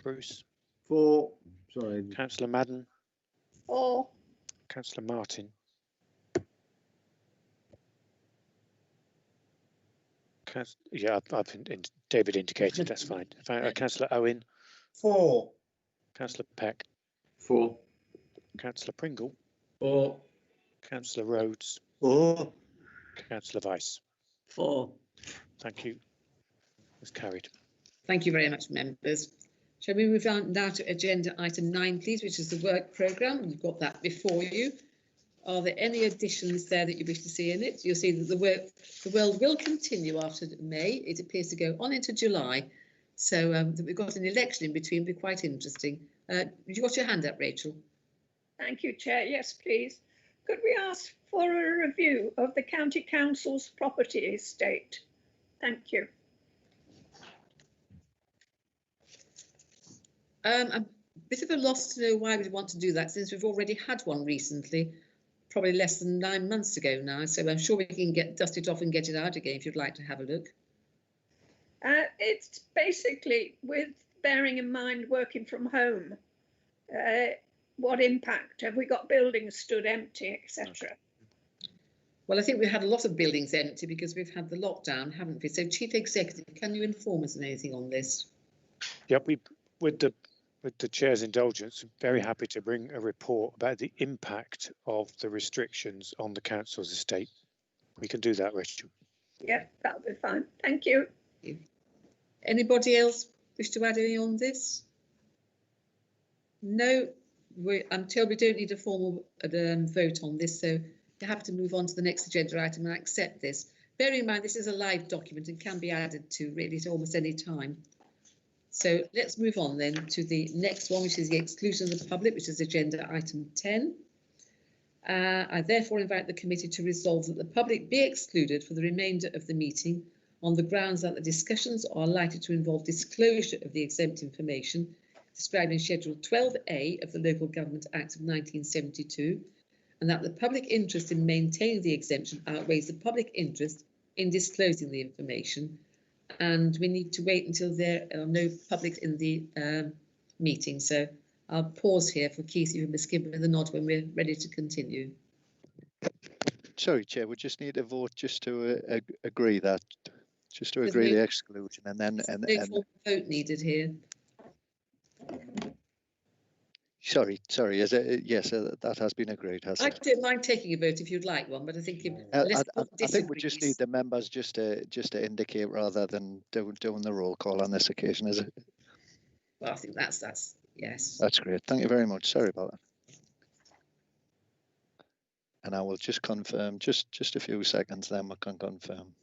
Bruce. 4. Sorry. Councillor Madden. 4. Councillor Martin. Yeah, David indicated that's fine. Councillor Owen. 4. Councillor Peck. 4. Councillor Pringle. 4. Councillor Rhodes. 4. Councillor Vice. 4. Thank you. It's carried. Thank you very much, members. Shall we move on now to agenda item 9, please, which is the work programme? You've got that before you. Are there any additions there that you wish to see in it? You'll see that the world will continue after May. It appears to go on into July. So we've got an election in between, it'll be quite interesting. You got your hand up, Rachel? Thank you, Chair. Yes, please. Could we ask for a review of the County Council's property estate? Thank you. I'm a bit of a loss to know why we'd want to do that, since we've already had one recently, probably less than 9 months ago now. So I'm sure we can dust it off and get it out again if you'd like to have a look. It's basically with bearing in mind working from home. What impact have we got? Buildings stood empty, etc. Well, I think we've had a lot of buildings empty because we've had the lockdown, haven't we? So, Chief Executive, can you inform us on anything on this? Yep, with the Chair's indulgence, very happy to bring a report about the impact of the restrictions on the Council's estate. We can do that, Rachel. Yeah, that'll be fine. Thank you. Anybody else wish to add anything on this? No, I'm told we don't need a formal vote on this, so you have to move on to the next agenda item and accept this. Bearing in mind this is a live document and can be added to really at almost any time. So let's move on then to the next one, which is the exclusion of the public, which is agenda item 10. I therefore invite the committee to resolve that the public be excluded for the remainder of the meeting on the grounds that the discussions are likely to involve disclosure of the exempt information described in Schedule 12A of the Local Government Act of 1972, and that the public interest in maintaining the exemption outweighs the public interest in disclosing the information. And we need to wait until there are no public in the meeting. So I'll pause here for Keith. You must give me the nod when we're ready to continue. Sorry, Chair, we just need a vote just to agree that, just to agree the exclusion, and then vote needed here. Sorry, is it? Yes, that has been agreed, has it? I don't mind taking a vote if you'd like one, but I think I think we just need the members just to indicate rather than doing the roll call on this occasion, is it? Well, I think that's yes. That's great. Thank you very much. Sorry about that. And I will just confirm, just a few seconds, then we can confirm.